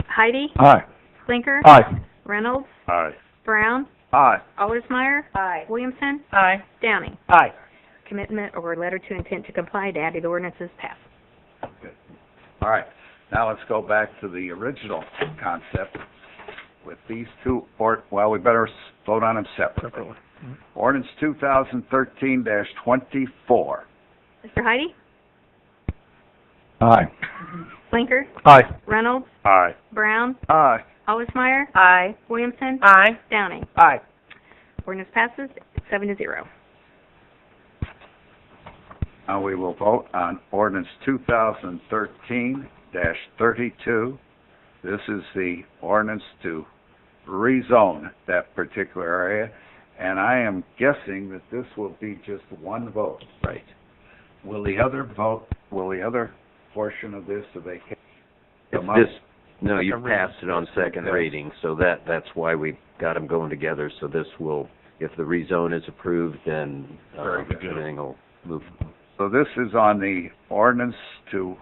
Heidi? Aye. Clinker? Aye. Reynolds? Aye. Brown? Aye. Allersmeyer? Aye. Williamson? Aye. Downing? Aye. Commitment or letter to intent to comply to added ordinances passed. All right. Now let's go back to the original concept with these two, we better vote on them separately. Ordinance 2013-24. Mr. Heidi? Aye. Clinker? Aye. Reynolds? Aye. Brown? Aye. Allersmeyer? Aye. Williamson? Aye. Downing? Aye. Ordinance passes 7-0. Now we will vote on ordinance 2013-32. This is the ordinance to rezone that particular area, and I am guessing that this will be just one vote. Right. Will the other portion of this, the vacation, No, you passed it on second reading, so that's why we got them going together. So this will, if the rezone is approved, then Very good. everything will move. So this is on the ordinance to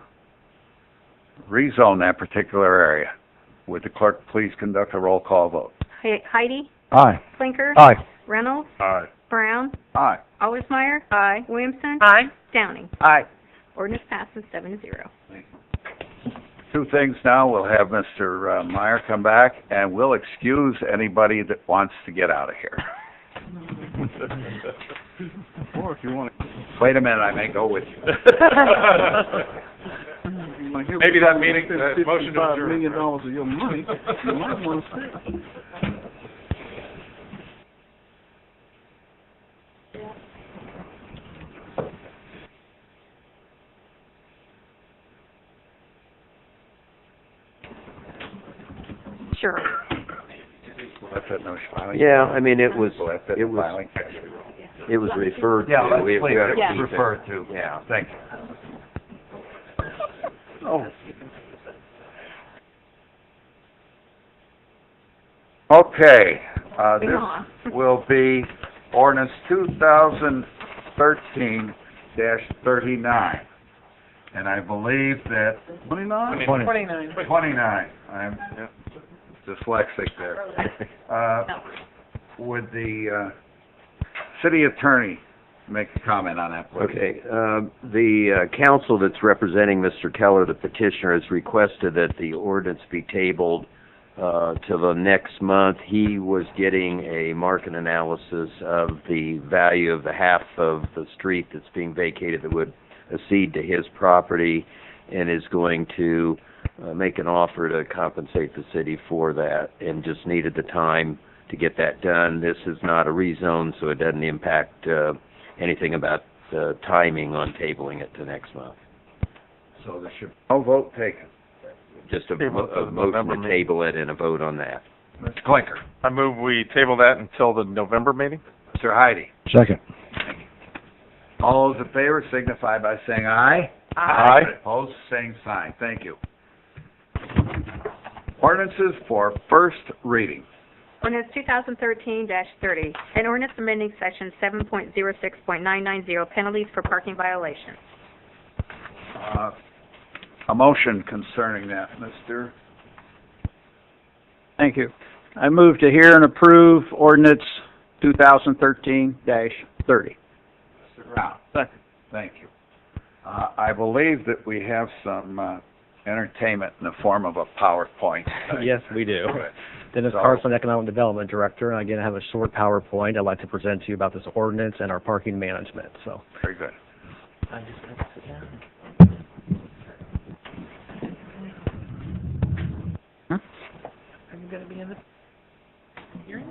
rezone that particular area. Would the clerk please conduct a roll call vote? Heidi? Aye. Clinker? Aye. Reynolds? Aye. Brown? Aye. Allersmeyer? Aye. Williamson? Aye. Downing? Aye. Ordinance passes 7-0. Two things now. We'll have Mr. Meyer come back, and we'll excuse anybody that wants to get out of here. Or if you want to. Wait a minute, I may go with you. Maybe that meeting, motion to $55 adjourn. million of your money, you might want to stay. Sure. Yeah, I mean, it was referred to. Yeah, let's We leave gotta it keep referred to. Yeah. Thank you. Oh. Okay, this will be ordinance 2013-39. And I believe that... 29? 29. I'm dyslexic there. Would the city attorney make a comment on that, please? Okay, the council that's representing Mr. Keller, the petitioner, has requested that the ordinance be tabled till the next month. He was getting a market analysis of the value of the half of the street that's being vacated that would accede to his property, and is going to make an offer to compensate the city for that, and just needed the time to get that done. This is not a rezone, so it doesn't impact anything about the timing on tabling it to next month. So there should be no vote taken. Just a motion to table it and a vote on that. Mr. Clinker. I move we table that until the November meeting. Mr. Heidi. Second. All those in favor signify by saying aye. Aye. Opposed, same sign. Thank you. Ordinances for first reading. Ordinance 2013-30, an ordinance amending section 7.06.990, penalties for parking violations. A motion concerning that, Mr. Thank you. I move to hear and approve ordinance 2013-30. Mr. Brown. Second. Thank you. I believe that we have some entertainment in the form of a PowerPoint. Yes, we do. Good. Dennis So- Carson, Economic Development Director, and again, I have a short PowerPoint I'd like to present to you about this ordinance and our parking management, so. Very good. I just have to sit down. Huh? Are you going to be in the... You're in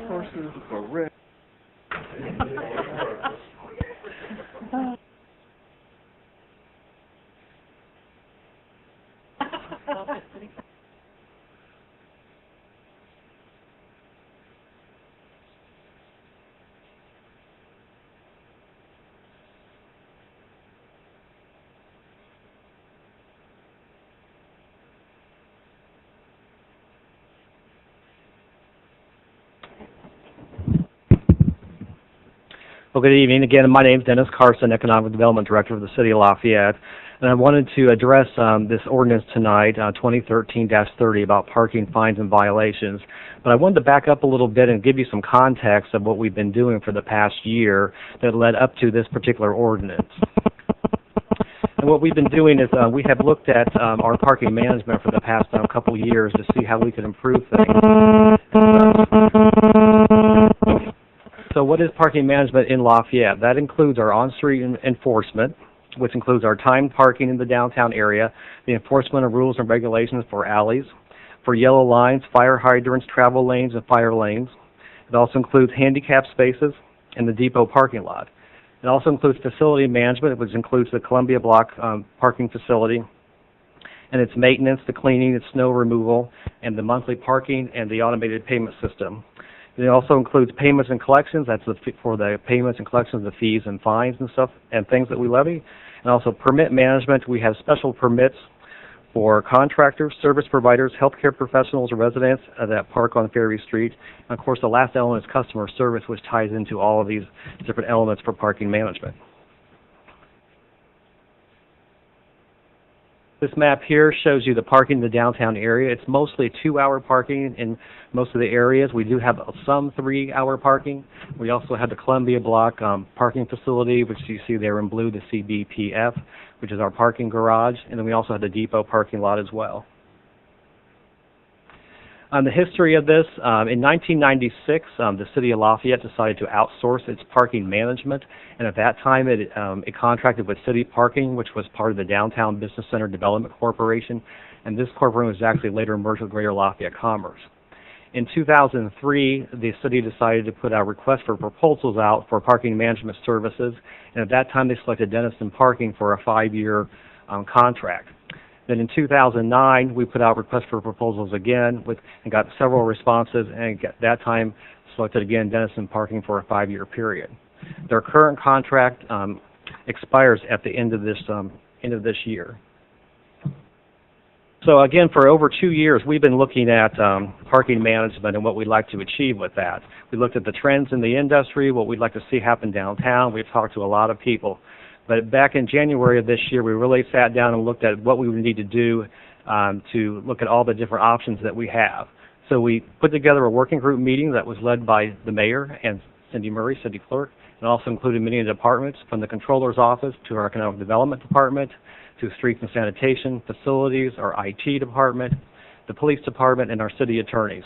Horses are red. Well, good evening. Again, my name is Dennis Carson, Economic Development Director of the City of Lafayette, and I wanted to address this ordinance tonight, 2013-30, about parking fines and violations. But I wanted to back up a little bit and give you some context of what we've been doing for the past year that led up to this particular ordinance. And what we've been doing is we have looked at our parking management for the past couple of years to see how we could improve things. So what is parking management in Lafayette? That includes our on-street enforcement, which includes our timed parking in the downtown area, the enforcement of rules and regulations for alleys, for yellow lines, fire hydrants, travel lanes, and fire lanes. It also includes handicap spaces and the depot parking lot. It also includes facility management, which includes the Columbia Block parking facility, and its maintenance, the cleaning, its snow removal, and the monthly parking and the automated payment system. It also includes payments and collections. That's for the payments and collections of the fees and fines and stuff and things that we levy. And also permit management. We have special permits for contractors, service providers, healthcare professionals, residents that park on Fairview Street. And of course, the last element is customer service, which ties into all of these different elements for parking management. This map here shows you the parking in the downtown area. It's mostly 2-hour parking in most of the areas. We do have some 3-hour parking. We also have the Columbia Block parking facility, which you see there in blue, the CBPF, which is our parking garage. And then we also have the depot parking lot as well. On the history of this, in 1996, the city of Lafayette decided to outsource its parking management, and at that time it contracted with City Parking, which was part of the Downtown Business Center Development Corporation, and this corporation was actually later merged with Greater Lafayette Commerce. In 2003, the city decided to put out requests for proposals out for parking management services, and at that time they selected Denison Parking for a 5-year contract. Then in 2009, we put out requests for proposals again and got several responses, and at that time selected again Denison Parking for a 5-year period. Their current contract expires at the end of this year. So again, for over 2 years, we've been looking at parking management and what we'd like to achieve with that. We looked at the trends in the industry, what we'd like to see happen downtown. We've talked to a lot of people. But back in January of this year, we really sat down and looked at what we would need to do to look at all the different options that we have. So we put together a working group meeting that was led by the mayor and Cindy Murray, city clerk, and also included many departments from the controller's office to our economic development department, to streets and sanitation, facilities, our IT department, the police department, and our city attorneys.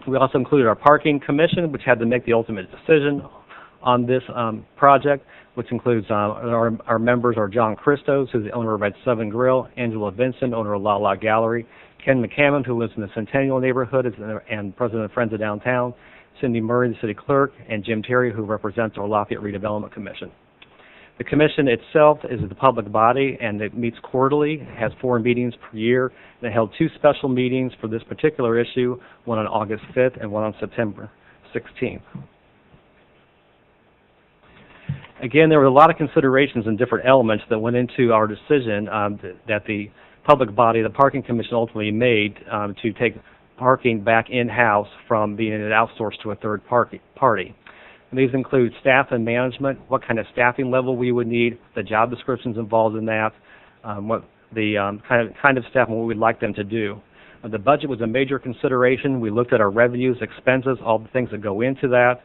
We also included our parking commission, which had to make the ultimate decision on this project, which includes our members are John Christos, who's the owner of Red 7 Grill, Angela Vincent, owner of La La Gallery, Ken McCammon, who lives in the Centennial neighborhood and president of Friends of Downtown, Cindy Murray, the city clerk, and Jim Terry, who represents our Lafayette Redevelopment Commission. The commission itself is the public body, and it meets quarterly. It has 4 meetings per year. They held 2 special meetings for this particular issue, one on August 5th and one on September 16th. Again, there were a lot of considerations and different elements that went into our decision that the public body, the parking commission, ultimately made to take parking back in-house from being outsourced to a third party. And these include staff and management, what kind of staffing level we would need, the job descriptions involved in that, what the kind of staff and what we'd like them to do. The budget was a major consideration. We looked at our revenues, expenses, all the things that go into that.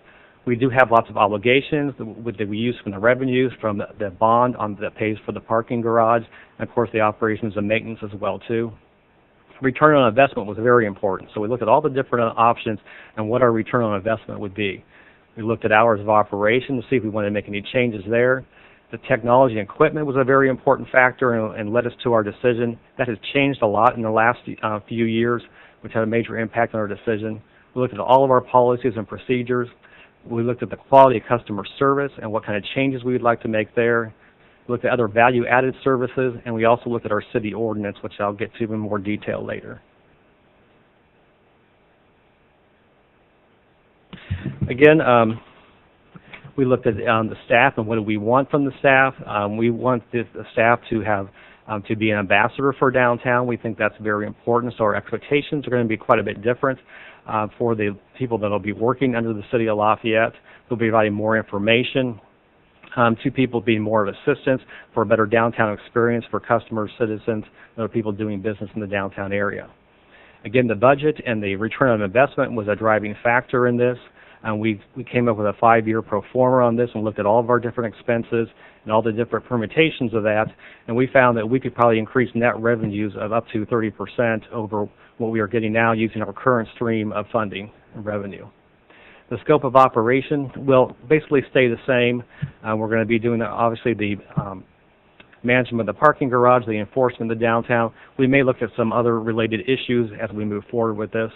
We do have lots of obligations that we use from the revenues, from the bond that pays for the parking garage, and of course the operations and maintenance as well too. Return on investment was very important, so we looked at all the different options and what our return on investment would be. We looked at hours of operation to see if we wanted to make any changes there. The technology and equipment was a very important factor and led us to our decision. That has changed a lot in the last few years, which had a major impact on our decision. We looked at all of our policies and procedures. We looked at the quality of customer service and what kind of changes we would like to make there. We looked at other value-added services, and we also looked at our city ordinance, which I'll get to in more detail later. Again, we looked at the staff and what do we want from the staff. We want the staff to have to be an ambassador for downtown. We think that's very important, so our expectations are going to be quite a bit different for the people that will be working under the city of Lafayette. They'll be providing more information to people, being more of assistance for a better downtown experience for customers, citizens, and other people doing business in the downtown area. Again, the budget and the return on investment was a driving factor in this. We came up with a 5-year pro forma on this and looked at all of our different expenses and all the different permutations of that, and we found that we could probably increase net revenues of up to 30% over what we are getting now using our current stream of funding and revenue. The scope of operation will basically stay the same. We're going to be doing, obviously, the management of the parking garage, the enforcement of the downtown. We may look at some other related issues as we move forward with this.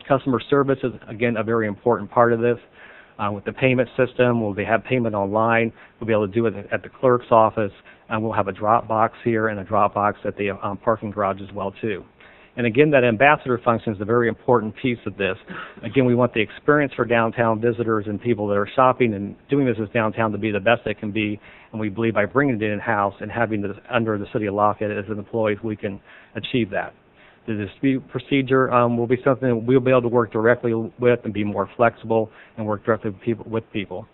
Customer service is, again, a very important part of this. With the payment system, we'll have payment online. We'll be able to do it at the clerk's office, and we'll have a drop box here and a drop box at the parking garage as well, too. And again, that ambassador function is a very important piece of this. Again, we want the experience for downtown visitors and people that are shopping and doing business downtown to be the best it can be. And we believe by bringing it in-house and having it under the City of Lafayette as an employee, we can achieve that. The dispute procedure will be something that we'll be able to work directly with and be more flexible and work directly with people.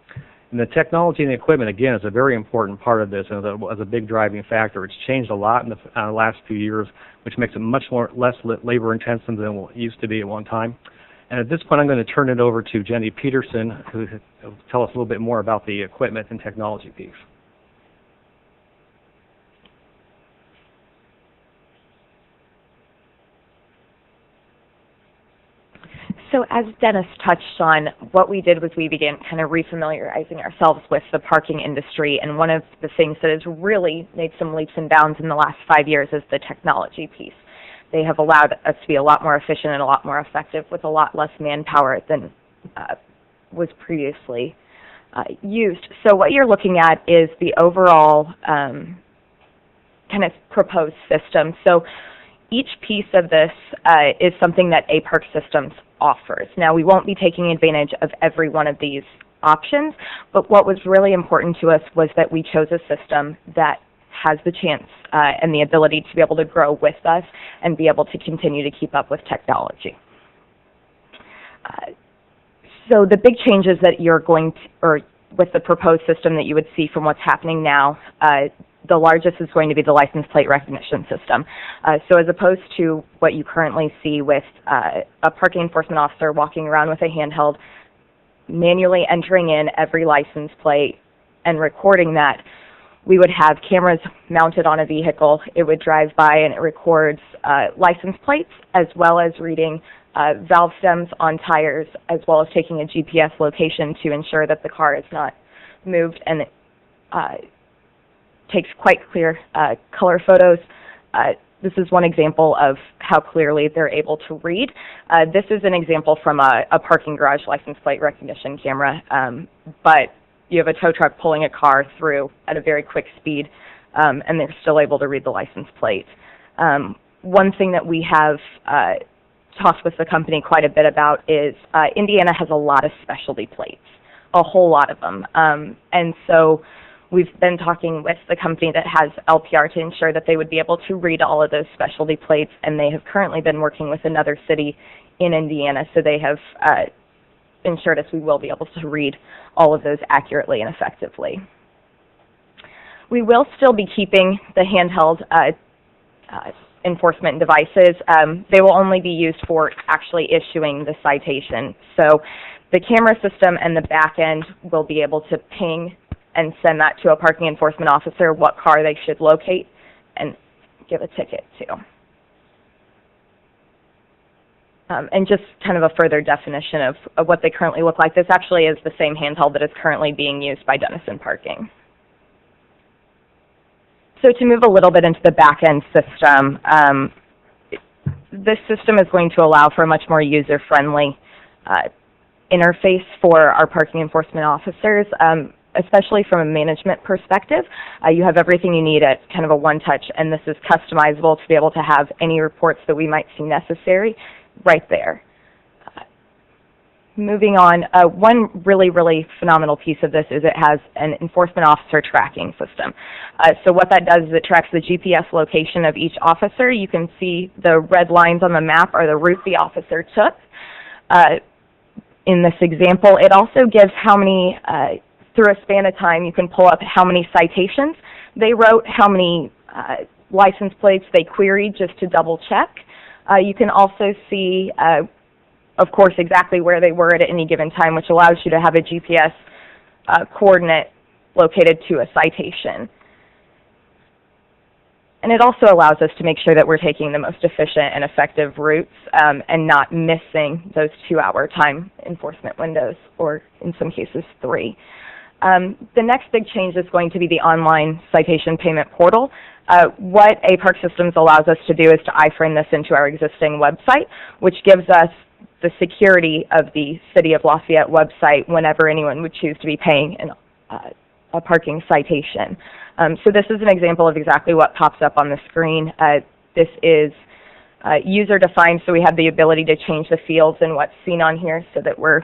And the technology and the equipment, again, is a very important part of this and as a big driving factor. It's changed a lot in the last few years, which makes it much less labor intensive than it used to be at one time. And at this point, I'm going to turn it over to Jenny Peterson, who will tell us a little bit more about the equipment and technology piece. So as Dennis touched on, what we did was we began kind of refamiliarizing ourselves with the parking industry, and one of the things that has really made some leaps and bounds in the last 5 years is the technology piece. They have allowed us to be a lot more efficient and a lot more effective with a lot less manpower than was previously used. So what you're looking at is the overall kind of proposed system. So each piece of this is something that Park Systems offers. Now, we won't be taking advantage of every one of these options, but what was really important to us was that we chose a system that has the chance and the ability to be able to grow with us and be able to continue to keep up with technology. So the big changes that you're going to, or with the proposed system that you would see from what's happening now, the largest is going to be the license plate recognition system. So as opposed to what you currently see with a parking enforcement officer walking around with a handheld, manually entering in every license plate and recording that, we would have cameras mounted on a vehicle. It would drive by and it records license plates as well as reading valve stems on tires, as well as taking a GPS location to ensure that the car is not moved, and takes quite clear color photos. This is one example of how clearly they're able to read. This is an example from a parking garage license plate recognition camera, but you have a tow truck pulling a car through at a very quick speed, and they're still able to read the license plate. One thing that we have talked with the company quite a bit about is Indiana has a lot of specialty plates, a whole lot of them, and so we've been talking with the company that has LPR to ensure that they would be able to read all of those specialty plates, and they have currently been working with another city in Indiana, so they have ensured us we will be able to read all of those accurately and effectively. We will still be keeping the handheld enforcement devices. They will only be used for actually issuing the citation. So the camera system and the back end will be able to ping and send that to a parking enforcement officer what car they should locate and give a ticket to. And just kind of a further definition of what they currently look like. This actually is the same handheld that is currently being used by Denison Parking. So to move a little bit into the back-end system, this system is going to allow for a much more user-friendly interface for our parking enforcement officers, especially from a management perspective. You have everything you need at kind of a one-touch, and this is customizable to be able to have any reports that we might see necessary right there. Moving on, one really phenomenal piece of this is it has an enforcement officer tracking system. So what that does is it tracks the GPS location of each officer. You can see the red lines on the map are the route the officer took. In this example, it also gives how many, through a span of time, you can pull up how many citations they wrote, how many license plates they queried just to double check. You can also see of course, exactly where they were at any given time, which allows you to have a GPS coordinate located to a citation. And it also allows us to make sure that we're taking the most efficient and effective routes and not missing those 2-hour time enforcement windows, or in some cases 3. The next big change is going to be the online citation payment portal. What Park Systems allows us to do is to iframe this into our existing website, which gives us the security of the City of Lafayette website whenever anyone would choose to be paying a parking citation. So this is an example of exactly what pops up on the screen. This is user-defined, so we have the ability to change the fields in what's seen on here so that we're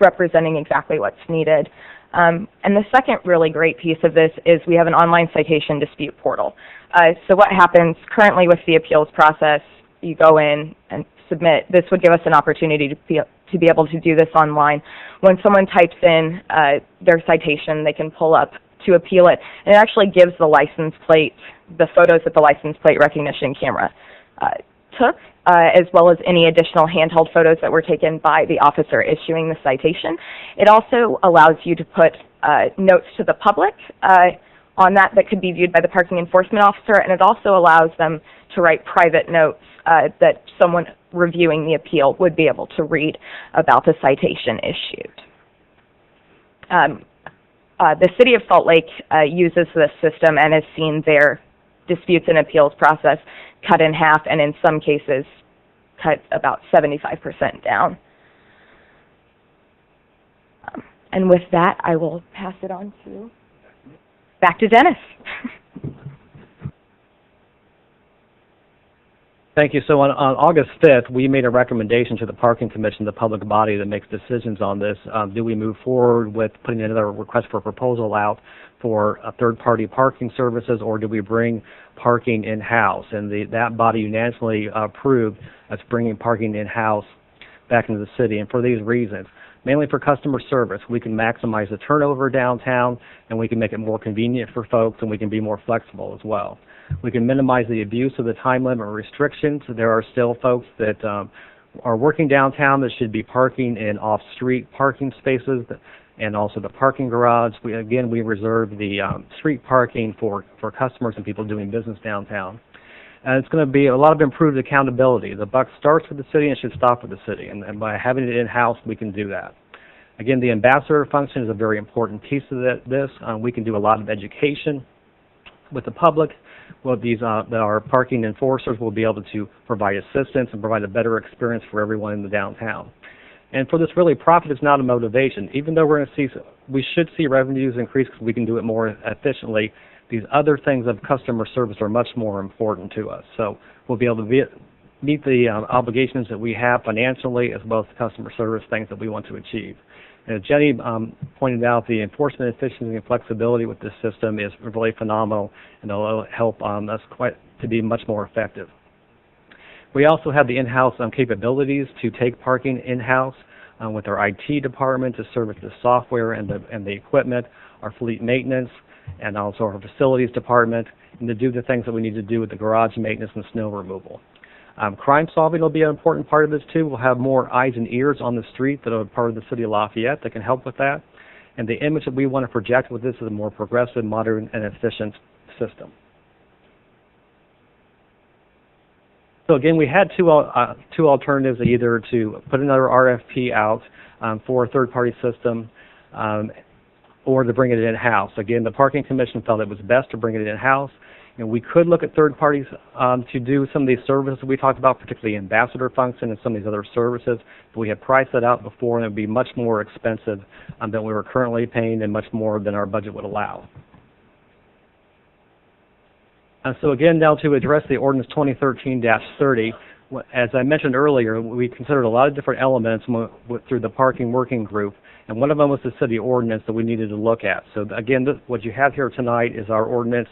representing exactly what's needed. And the second really great piece of this is we have an online citation dispute portal. So what happens currently with the appeals process, you go in and submit. This would give us an opportunity to be able to do this online. When someone types in their citation, they can pull up to appeal it, and it actually gives the license plate, the photos that the license plate recognition camera took, as well as any additional handheld photos that were taken by the officer issuing the citation. It also allows you to put notes to the public on that could be viewed by the parking enforcement officer, and it also allows them to write private notes that someone reviewing the appeal would be able to read about the citation issued. The City of Salt Lake uses this system and has seen their disputes and appeals process cut in half, and in some cases cut about 75% down. And with that, I will pass it on back to Dennis. Thank you. So on August 5th, we made a recommendation to the Parking Commission, the public body that makes decisions on this. Do we move forward with putting another request for proposal out for third-party parking services, or do we bring parking in-house? And that body unanimously approved us bringing parking in-house back into the city, and for these reasons. Mainly for customer service. We can maximize the turnover downtown, and we can make it more convenient for folks, and we can be more flexible as well. We can minimize the abuse of the time limit restrictions. There are still folks that are working downtown that should be parking in off-street parking spaces, and also the parking garage. We reserve the street parking for customers and people doing business downtown. And it's going to be a lot of improved accountability. The buck starts with the city and should stop with the city, and by having it in-house, we can do that. Again, the ambassador function is a very important piece of this. We can do a lot of education with the public. Well, our parking enforcers will be able to provide assistance and provide a better experience for everyone in the downtown. And for this, really, profit is not a motivation. Even though we should see revenues increase because we can do it more efficiently, these other things of customer service are much more important to us. So we'll be able to meet the obligations that we have financially, as well as the customer service things that we want to achieve. And as Jenny pointed out, the enforcement efficiency and flexibility with this system is really phenomenal, and it'll help us to be much more effective. We also have the in-house capabilities to take parking in-house with our IT department to service the software and the equipment, our fleet maintenance, and also our facilities department, and to do the things that we need to do with the garage maintenance and snow removal. Crime solving will be an important part of this too. We'll have more eyes and ears on the street that are part of the City of Lafayette that can help with that. And the image that we want to project with this is a more progressive, modern, and efficient system. So again, we had two alternatives, either to put another RFP out for a third-party system or to bring it in-house. Again, the Parking Commission felt it was best to bring it in-house. And we could look at third parties to do some of these services we talked about, particularly ambassador function and some of these other services. But we had priced that out before, and it would be much more expensive than we were currently paying and much more than our budget would allow. So again, now to address the ordinance 2013-30, as I mentioned earlier, we considered a lot of different elements through the parking working group, and one of them was the city ordinance that we needed to look at. So again, what you have here tonight is our ordinance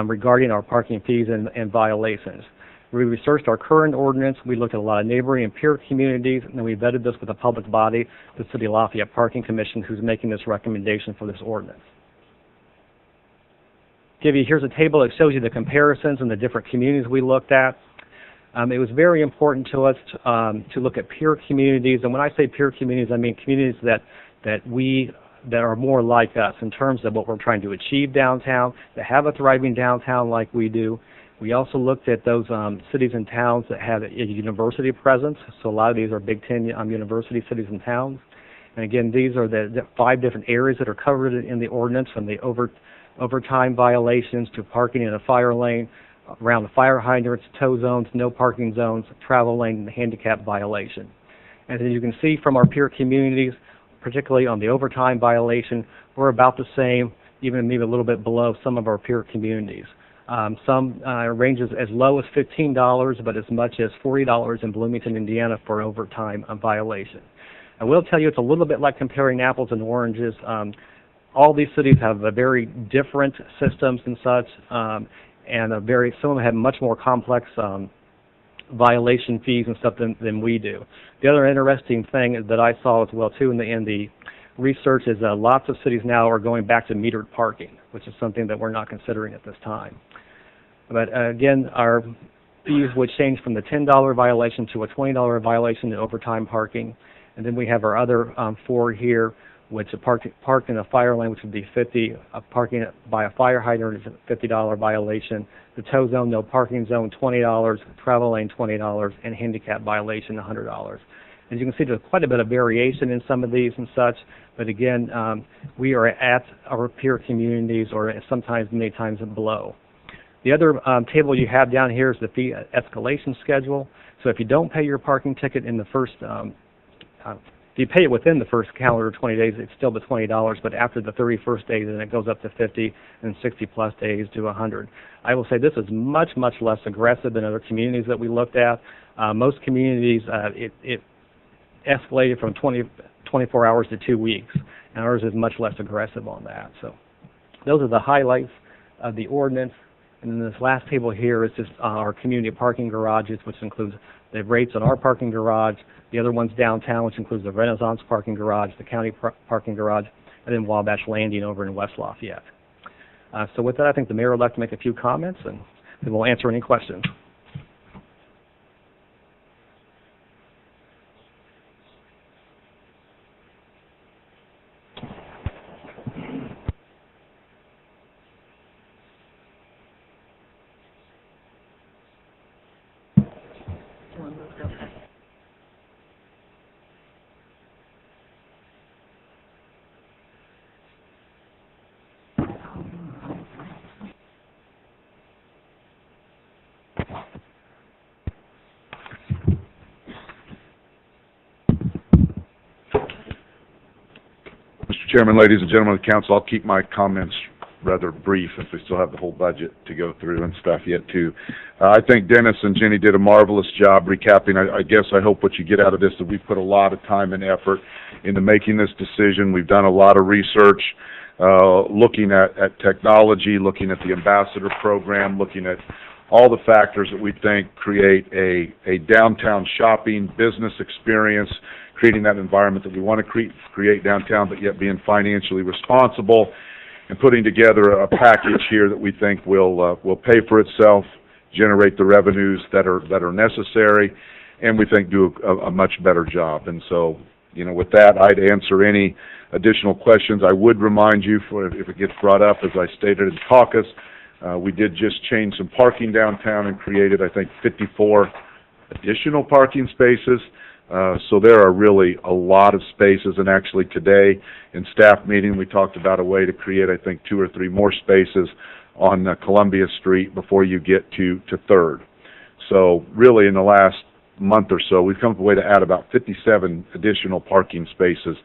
regarding our parking fees and violations. We researched our current ordinance, we looked at a lot of neighboring and peer communities, and then we vetted this with a public body, the City of Lafayette Parking Commission, who's making this recommendation for this ordinance. Here's a table that shows you the comparisons in the different communities we looked at. It was very important to us to look at peer communities, and when I say peer communities, I mean communities that are more like us in terms of what we're trying to achieve downtown, that have a thriving downtown like we do. We also looked at those cities and towns that have a university presence, so a lot of these are Big Ten university cities and towns. And again, these are the 5 different areas that are covered in the ordinance, from the overtime violations to parking in a fire lane, around the fire hydrants, tow zones, no parking zones, travel lane, and handicap violation. And as you can see from our peer communities, particularly on the overtime violation, we're about the same, even maybe a little bit below some of our peer communities. Some ranges as low as $15, but as much as $40 in Bloomington, Indiana for overtime violation. I will tell you it's a little bit like comparing apples and oranges. All these cities have very different systems and such, and some of them have much more complex violation fees and stuff than we do. The other interesting thing that I saw as well too in the research is lots of cities now are going back to metered parking, which is something that we're not considering at this time. But again, our fees would change from the $10 violation to a $20 violation in overtime parking. And then we have our other 4 here, which parked in a fire lane, which would be $50. Parking by a fire hydrant is a $50 violation. The tow zone, no parking zone, $20. Travel lane, $20. And handicap violation, $100. As you can see, there's quite a bit of variation in some of these and such. But again, we are at our peer communities, or sometimes many times below. The other table you have down here is the fee escalation schedule. So if you don't pay your parking ticket in the first if you pay it within the first calendar 20 days, it's still the $20, but after the 31st day, then it goes up to $50, and 60-plus days to $100. I will say this is much, much less aggressive than other communities that we looked at. Most communities, it escalated from 24 hours to 2 weeks, and ours is much less aggressive on that. So those are the highlights of the ordinance. And then this last table here is just our community parking garages, which includes the rates on our parking garage, the other one's downtown, which includes the Renaissance parking garage, the county parking garage, and then Wabash Landing over in West Lafayette. So with that, I think the mayor would like to make a few comments, and then we'll answer any questions. Chairman, ladies and gentlemen of the council, I'll keep my comments rather brief if we still have the whole budget to go through and stuff yet too. I think Dennis and Jenny did a marvelous job recapping. I hope what you get out of this is that we've put a lot of time and effort into making this decision. We've done a lot of research, looking at technology, looking at the ambassador program, looking at all the factors that we think create a downtown shopping business experience, creating that environment that we want to create downtown, but yet being financially responsible, and putting together a package here that we think will pay for itself, generate the revenues that are necessary, and we think do a much better job. And so, with that, I'd answer any additional questions. I would remind you, if it gets brought up, as I stated in caucus, we did just change some parking downtown and created, I think, 54 additional parking spaces. So there are really a lot of spaces, and actually today in staff meeting we talked about a way to create, I think, 2 or 3 more spaces on Columbia Street before you get to 3rd. So really in the last month or so we've come up with a way to add about 57 additional parking spaces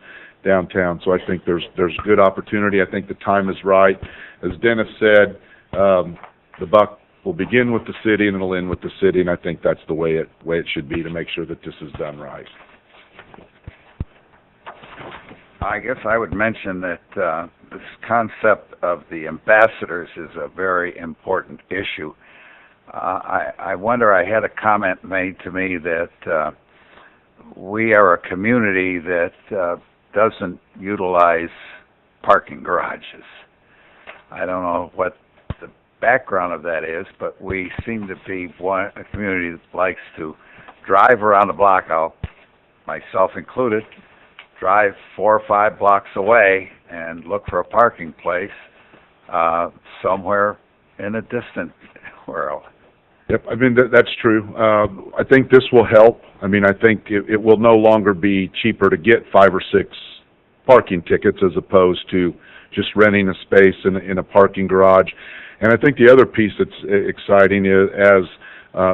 downtown. So I think there's good opportunity. I think the time is right. As Dennis said, the buck will begin with the city and it'll end with the city, and I think that's the way it should be to make sure that this is done right. I guess I would mention that this concept of the ambassadors is a very important issue. I wonder, I had a comment made to me that we are a community that doesn't utilize parking garages. I don't know what the background of that is, but we seem to be a community that likes to drive around the block, myself included, drive 4 or 5 blocks away and look for a parking place somewhere in a distant world. Yep, I mean, that's true. I think this will help. I mean, I think it will no longer be cheaper to get 5 or 6 parking tickets as opposed to just renting a space in a parking garage. And I think the other piece that's exciting is, as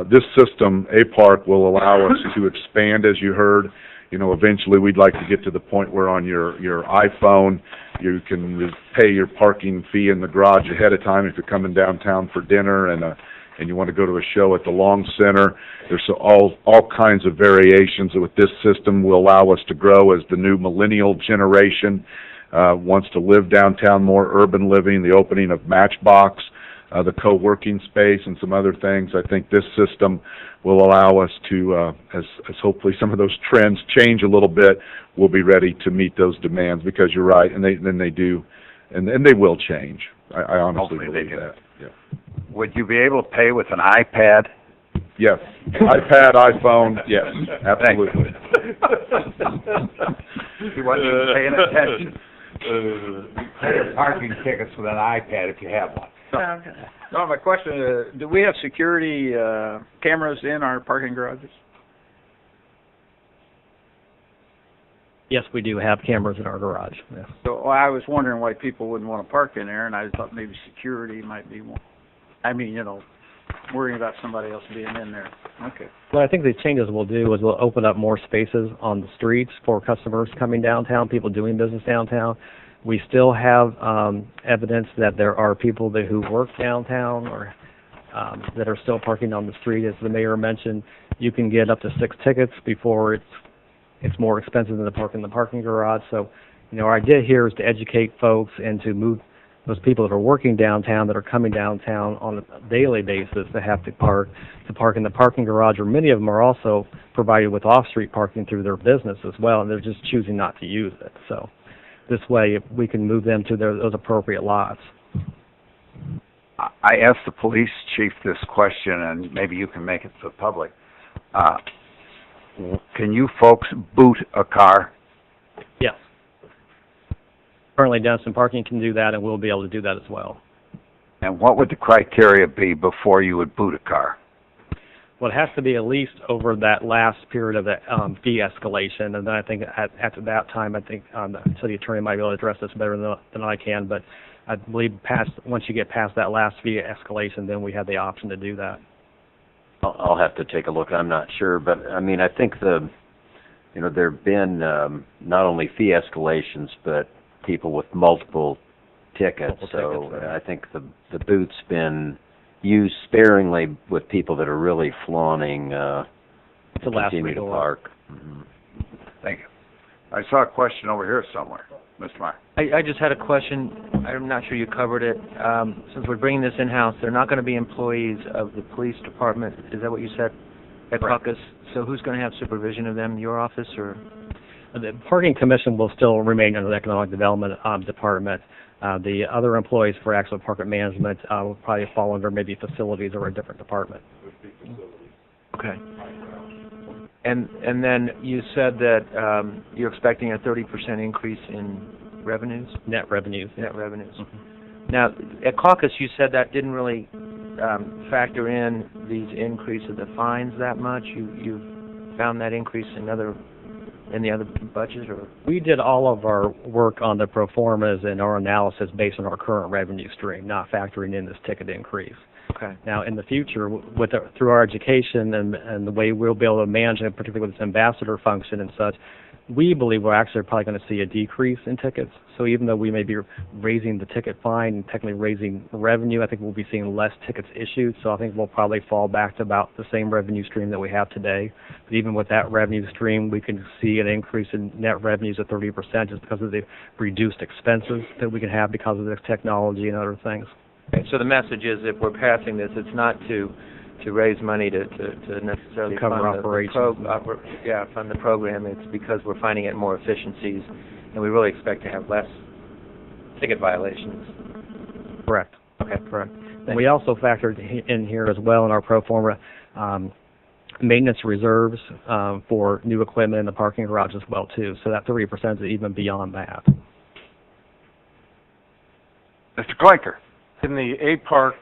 this system, A-Park, will allow us to expand, as you heard. Eventually we'd like to get to the point where on your iPhone You can pay your parking fee in the garage ahead of time if you're coming downtown for dinner and you want to go to a show at the Long Center. There's all kinds of variations with this system will allow us to grow as the new millennial generation wants to live downtown, more urban living, the opening of Matchbox, the co-working space, and some other things. I think this system will allow us to, as hopefully some of those trends change a little bit, we'll be ready to meet those demands, because you're right, and they do, and they will change. I honestly believe that. Yeah. Would you be able to pay with an iPad? Yes. iPad, iPhone, yes, absolutely. He wasn't paying attention. Pay your parking tickets with an iPad if you have one. No, my question is, do we have security cameras in our parking garages? Yes, we do have cameras in our garage. Yeah. So I was wondering why people wouldn't want to park in there, and I thought maybe security might be more. I mean, worrying about somebody else being in there. Okay. Well, I think the changes we'll do is we'll open up more spaces on the streets for customers coming downtown, people doing business downtown. We still have evidence that there are people who work downtown or that are still parking on the street. As the mayor mentioned, you can get up to 6 tickets before it's more expensive than the park in the parking garage. So, our idea here is to educate folks and to move those people that are working downtown, that are coming downtown on a daily basis, that have to park in the parking garage, or many of them are also provided with off-street parking through their business as well, and they're just choosing not to use it. So this way we can move them to those appropriate lots. I asked the police chief this question, and maybe you can make it to the public. Can you folks boot a car? Yes. Currently, Denison Parking can do that, and we'll be able to do that as well. And what would the criteria be before you would boot a car? Well, it has to be at least over that last period of the fee escalation, and then I think at that time, I think the city attorney might be able to address this better than I can, but I believe once you get past that last fee escalation, then we have the option to do that. I'll have to take a look. I'm not sure, but I mean, I think there have been not only fee escalations, but people with multiple tickets. I think the boot's been used sparingly with people that are really flaunting continue to park. Mm-hmm. Thank you. I saw a question over here somewhere. Mr. Meyer. I just had a question. I'm not sure you covered it. Since we're bringing this in-house, they're not going to be employees of the police department. Is that what you said at caucus? So who's going to have supervision of them? Your office or? The parking commission will still remain under the economic development department. The other employees for actual parking management will probably fall under maybe facilities or a different department. Okay. And then you said that you're expecting a 30% increase in revenues? Net revenues. Net revenues. Mm-hmm. Now, at caucus, you said that didn't really factor in these increases of the fines that much. You found that increase in the other budgets, or? We did all of our work on the pro formas and our analysis based on our current revenue stream, not factoring in this ticket increase. Okay. Now, in the future, through our education and the way we'll be able to manage it, particularly with this ambassador function and such, we believe we're actually probably going to see a decrease in tickets. So even though we may be raising the ticket fine and technically raising revenue, I think we'll be seeing less tickets issued. So I think we'll probably fall back to about the same revenue stream that we have today. But even with that revenue stream, we can see an increase in net revenues of 30% just because of the reduced expenses that we can have because of this technology and other things. Okay, so the message is, if we're passing this, it's not to raise money to necessarily cover fund operations. Fund the program. It's because we're finding it more efficiencies, and we really expect to have less ticket violations. Correct. Okay, correct. And we also factored in here as well in our pro forma maintenance reserves for new equipment in the parking garage as well too. So that 30% is even beyond that. Mr. Clinker. In the A-Park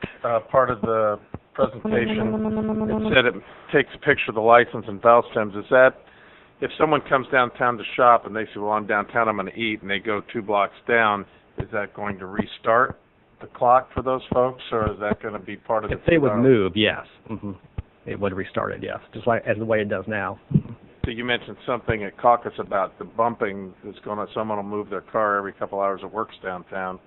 part of the presentation, it said it takes a picture of the license and valve stems. Is that, if someone comes downtown to shop and they say, well, I'm downtown, I'm going to eat, and they go 2 blocks down, is that going to restart the clock for those folks, or is that going to be part of If they would move, yes. Mm-hmm. It would restart it, yes, just like as the way it does now. So you mentioned something at caucus about the bumping that's someone will move their car every couple hours of works downtown.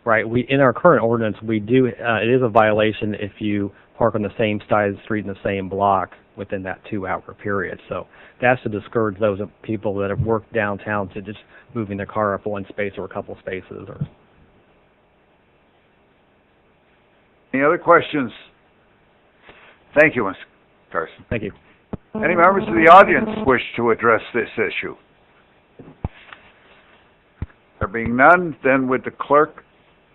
Right. In our current ordinance, we do, it is a violation if you park on the same side of the street in the same block within that 2-hour period. So that's to discourage those people that have worked downtown to just moving their car up one space or a couple spaces. Or Any other questions? Thank you, Mr. Carson. Thank you. Any members of the audience wish to address this issue? There being none, then would the clerk,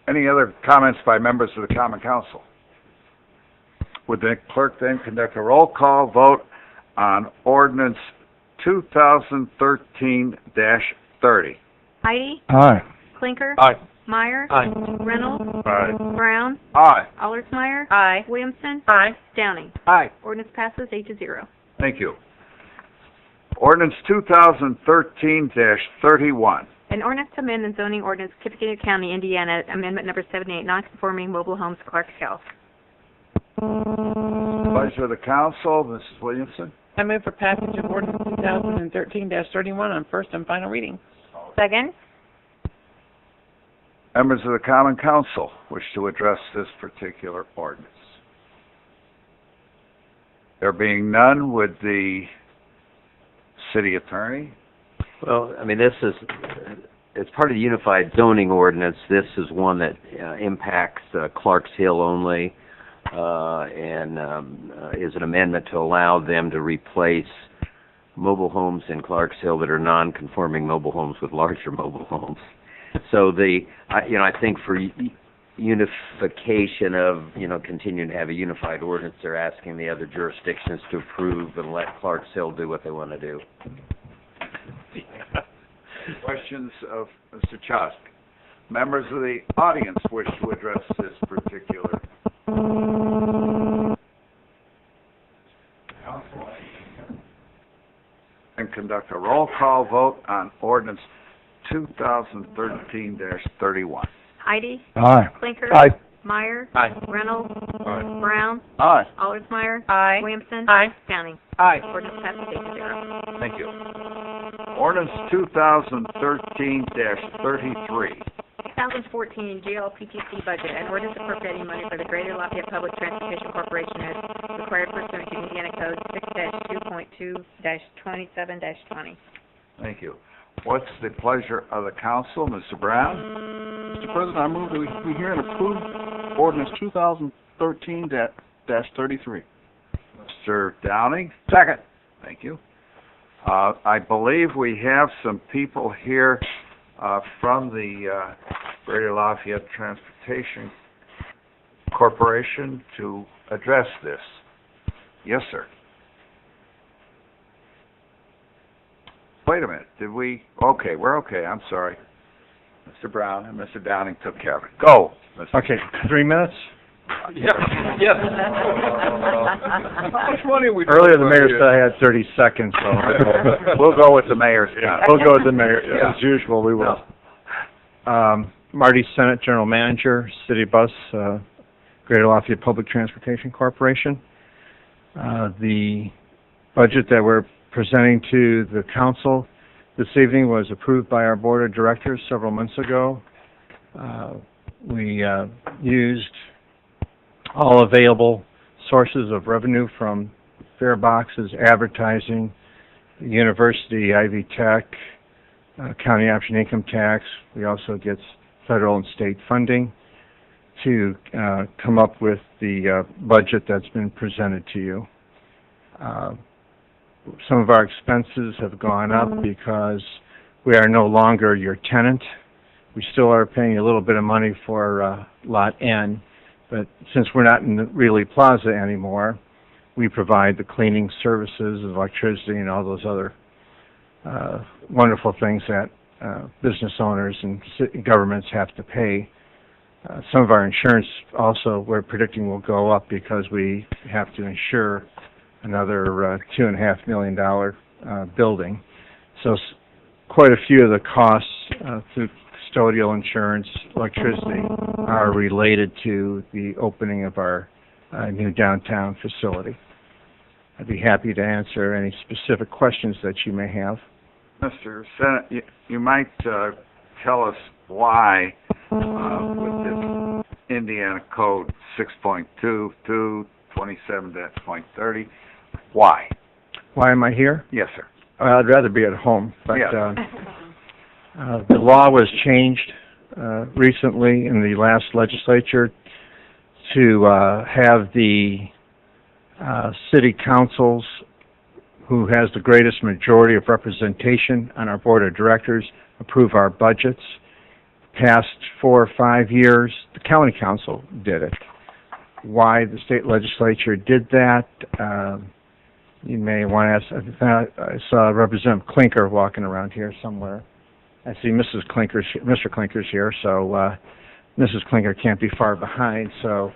any other comments by members of the Common Council? Would the clerk then conduct a roll call vote on ordinance 2013-30? Heidi? Aye. Clinker? Aye. Meyer? Aye. Reynolds? Aye. Brown? Aye. Allersmeyer? Aye. Williamson? Aye. Downing? Aye. Ordinance passes 8-0. Thank you. Ordinance 2013-31. An ordinance to amend the zoning ordinance, Tippecanoe County, Indiana, amendment number 78, non-conforming mobile homes, Clarksville. Pleasure of the council, Mrs. Williamson. I move for passage of ordinance 2013-31 on first and final reading. Second. Members of the Common Council wish to address this particular ordinance. There being none, would the city attorney? Well, I mean, it's part of the unified zoning ordinance. This is one that impacts Clarks Hill only, and is an amendment to allow them to replace mobile homes in Clarks Hill that are non-conforming mobile homes with larger mobile homes. So I think for unification of, continuing to have a unified ordinance, they're asking the other jurisdictions to approve and let Clarks Hill do what they want to do. Questions of Mr. Chosk. Members of the audience wish to address this particular council and conduct a roll call vote on ordinance 2013-31. Heidi? Aye. Clinker? Aye. Meyer? Aye. Reynolds? Aye. Brown? Aye. Allersmeyer? Aye. Williamson? Aye. Downing? Aye. Ordinance passes 8-0. Thank you. Ordinance 2013-33. 2014 GLPTC budget, an ordinance appropriating money for the Greater Lafayette Public Transportation Corporation as required pursuant to Indiana Code 6-2.2-27-20. Thank you. What's the pleasure of the council, Mr. Brown? Mr. President, I move that we hear and approve ordinance 2013-33. Mr. Downing? Second. Thank you. I believe we have some people here from the Greater Lafayette Transportation Corporation to address this. Yes, sir. Wait a minute. Okay, we're okay. I'm sorry. Mr. Brown and Mr. Downing took care of it. Go, Mr. Okay, 3 minutes? Yes. Yes. How much money are we Earlier the mayor said I had 30 seconds, so We'll go with the mayor's comment. we'll go with the mayor. Yeah. As usual, we will. Marty Sennett, General Manager, City Bus, Greater Lafayette Public Transportation Corporation. The budget that we're presenting to the council this evening was approved by our board of directors several months ago. We used all available sources of revenue from fare boxes, advertising, the university, Ivy Tech, county option income tax. We also get federal and state funding to come up with the budget that's been presented to you. Some of our expenses have gone up because we are no longer your tenant. We still are paying a little bit of money for Lot N, but since we're not in the Greeley Plaza anymore, we provide the cleaning services, electricity, and all those other wonderful things that business owners and governments have to pay. Some of our insurance also we're predicting will go up because we have to insure another $2.5 million building. So quite a few of the costs through custodial insurance, electricity, are related to the opening of our new downtown facility. I'd be happy to answer any specific questions that you may have. Mr. Senate, you might tell us why, with this Indiana Code 6.22, 27-.30, why? Why am I here? Yes, sir. I'd rather be at home, but Yeah. the law was changed recently in the last legislature to have the city councils, who has the greatest majority of representation on our board of directors, approve our budgets. Past 4 or 5 years, the county council did it. Why the state legislature did that, you may want to ask. I saw Representative Clinker walking around here somewhere. I see Mr. Clinker's here, so Mrs. Clinker can't be far behind. So,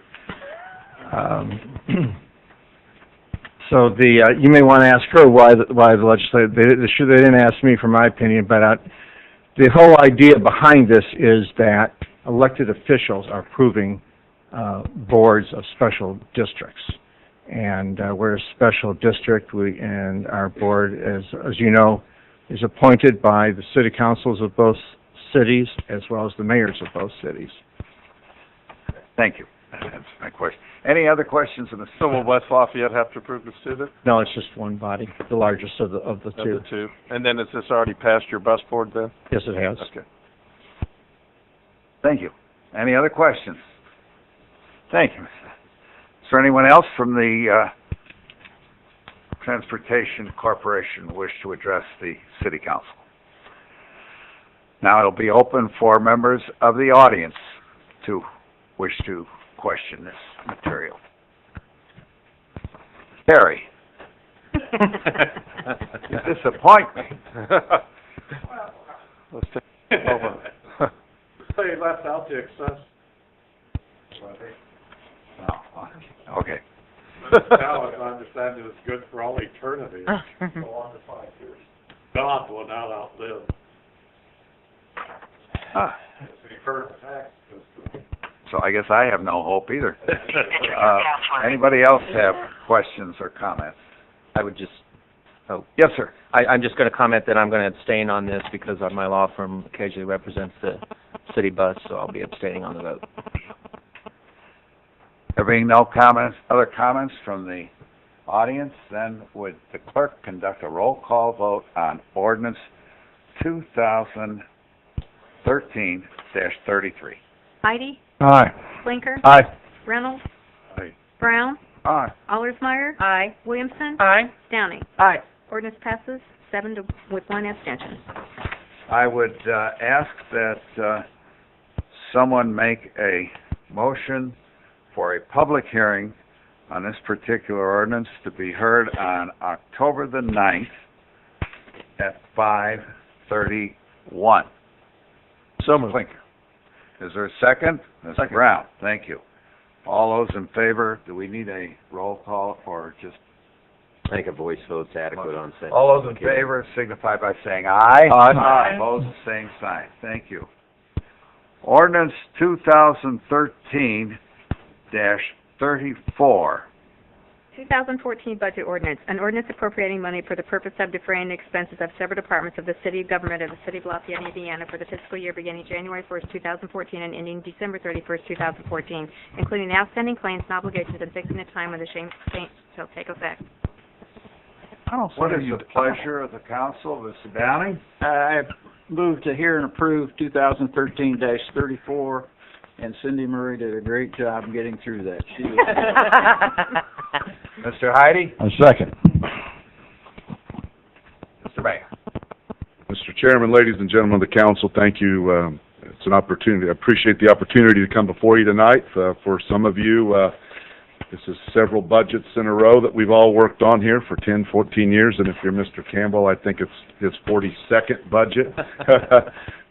you may want to ask her why the legislature. They didn't ask me for my opinion, but the whole idea behind this is that elected officials are approving boards of special districts. And we're a special district, and our board, as you know, is appointed by the city councils of both cities as well as the mayors of both cities. Thank you. That's my question. Any other questions in the... So will West Lafayette have to approve this too, then? No, it's just one body, the largest of the two. Of the two. And then has this already passed your bus board then? Yes, it has. Okay. Thank you. Any other questions? Thank you. Is there anyone else from the Transportation Corporation who wish to address the City Council? Now it'll be open for members of the audience to wish to question this material. Terry. You disappoint me. Let's take it over. So you left out the excess. Oh, okay. Now, as I understand it, it's good for all eternity. Go on to 5 years. God will not outlive. So I guess I have no hope either. Anybody else have questions or comments? I would just, Yes, sir. I'm just going to comment that I'm going to abstain on this because my law firm occasionally represents the city bus, so I'll be abstaining on the vote. There being no comments, other comments from the audience, then would the clerk conduct a roll call vote on ordinance 2013-33? Heidi? Aye. Blinker? Aye. Reynolds? Aye. Brown? Aye. Allersmeyer? Aye. Williamson? Aye. Downing? Aye. Ordinance passes 7 with 1 abstention. I would ask that someone make a motion for a public hearing on this particular ordinance to be heard on October the 9th at 5:31. So moved. Is there a second? Mr. Brown, thank you. All those in favor, do we need a roll call or just... I think a voice vote's adequate on second. All those in favor signify by saying aye. Aye. Aye. Opposed, same sign. Thank you. Ordinance 2013-34. 2014 budget ordinance, an ordinance appropriating money for the purpose of defraying the expenses of several departments of the city government of the city of Lafayette, Indiana for the fiscal year beginning January 1st, 2014 and ending December 31st, 2014, including the outstanding claims and obligations and fixing the time when the same shall take effect. What is the pleasure of the council, Mr. Downing? I move to hear and approve 2013-34, and Cindy Murray did a great job getting through that. She was Mr. Heidi? A second. Mr. Mayor? Mr. Chairman, ladies and gentlemen of the council, thank you. It's an opportunity. I appreciate the opportunity to come before you tonight. For some of you, this is several budgets in a row that we've all worked on here for 10, 14 years, and if you're Mr. Campbell, I think it's his 42nd budget.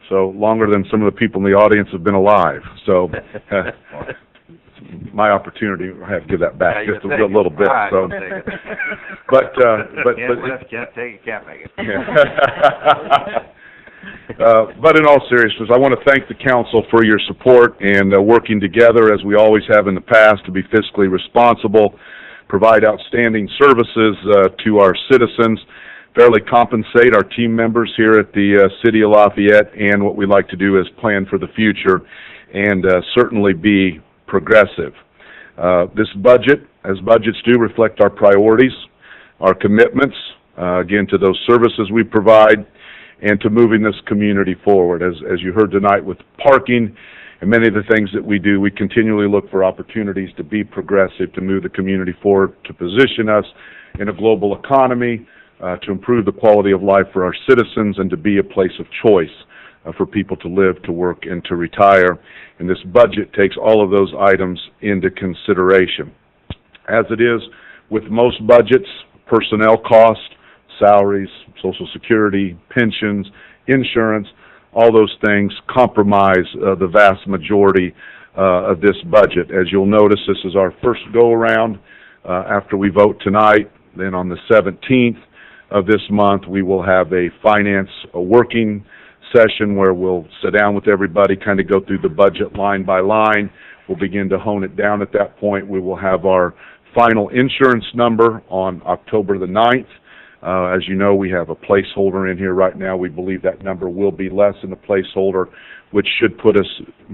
So longer than some of the people in the audience have been alive. So my opportunity, I have to give that back just a little bit. So, but can't take it, can't make it. But in all seriousness, I want to thank the council for your support and working together, as we always have in the past, to be fiscally responsible, provide outstanding services to our citizens, fairly compensate our team members here at the City of Lafayette, and what we like to do is plan for the future and certainly be progressive. This budget, as budgets do, reflect our priorities, our commitments, again, to those services we provide, and to moving this community forward. As you heard tonight with parking and many of the things that we do, we continually look for opportunities to be progressive, to move the community forward, to position us in a global economy, to improve the quality of life for our citizens, and to be a place of choice for people to live, to work, and to retire. And this budget takes all of those items into consideration. As it is with most budgets, personnel costs, salaries, Social Security, pensions, insurance, all those things compromise the vast majority of this budget. As you'll notice, this is our first go-around after we vote tonight. Then on the 17th of this month, we will have a working session where we'll sit down with everybody, kind of go through the budget line by line. We'll begin to hone it down at that point. We will have our final insurance number on October the 9th. As you know, we have a placeholder in here right now. We believe that number will be less than the placeholder, which should put us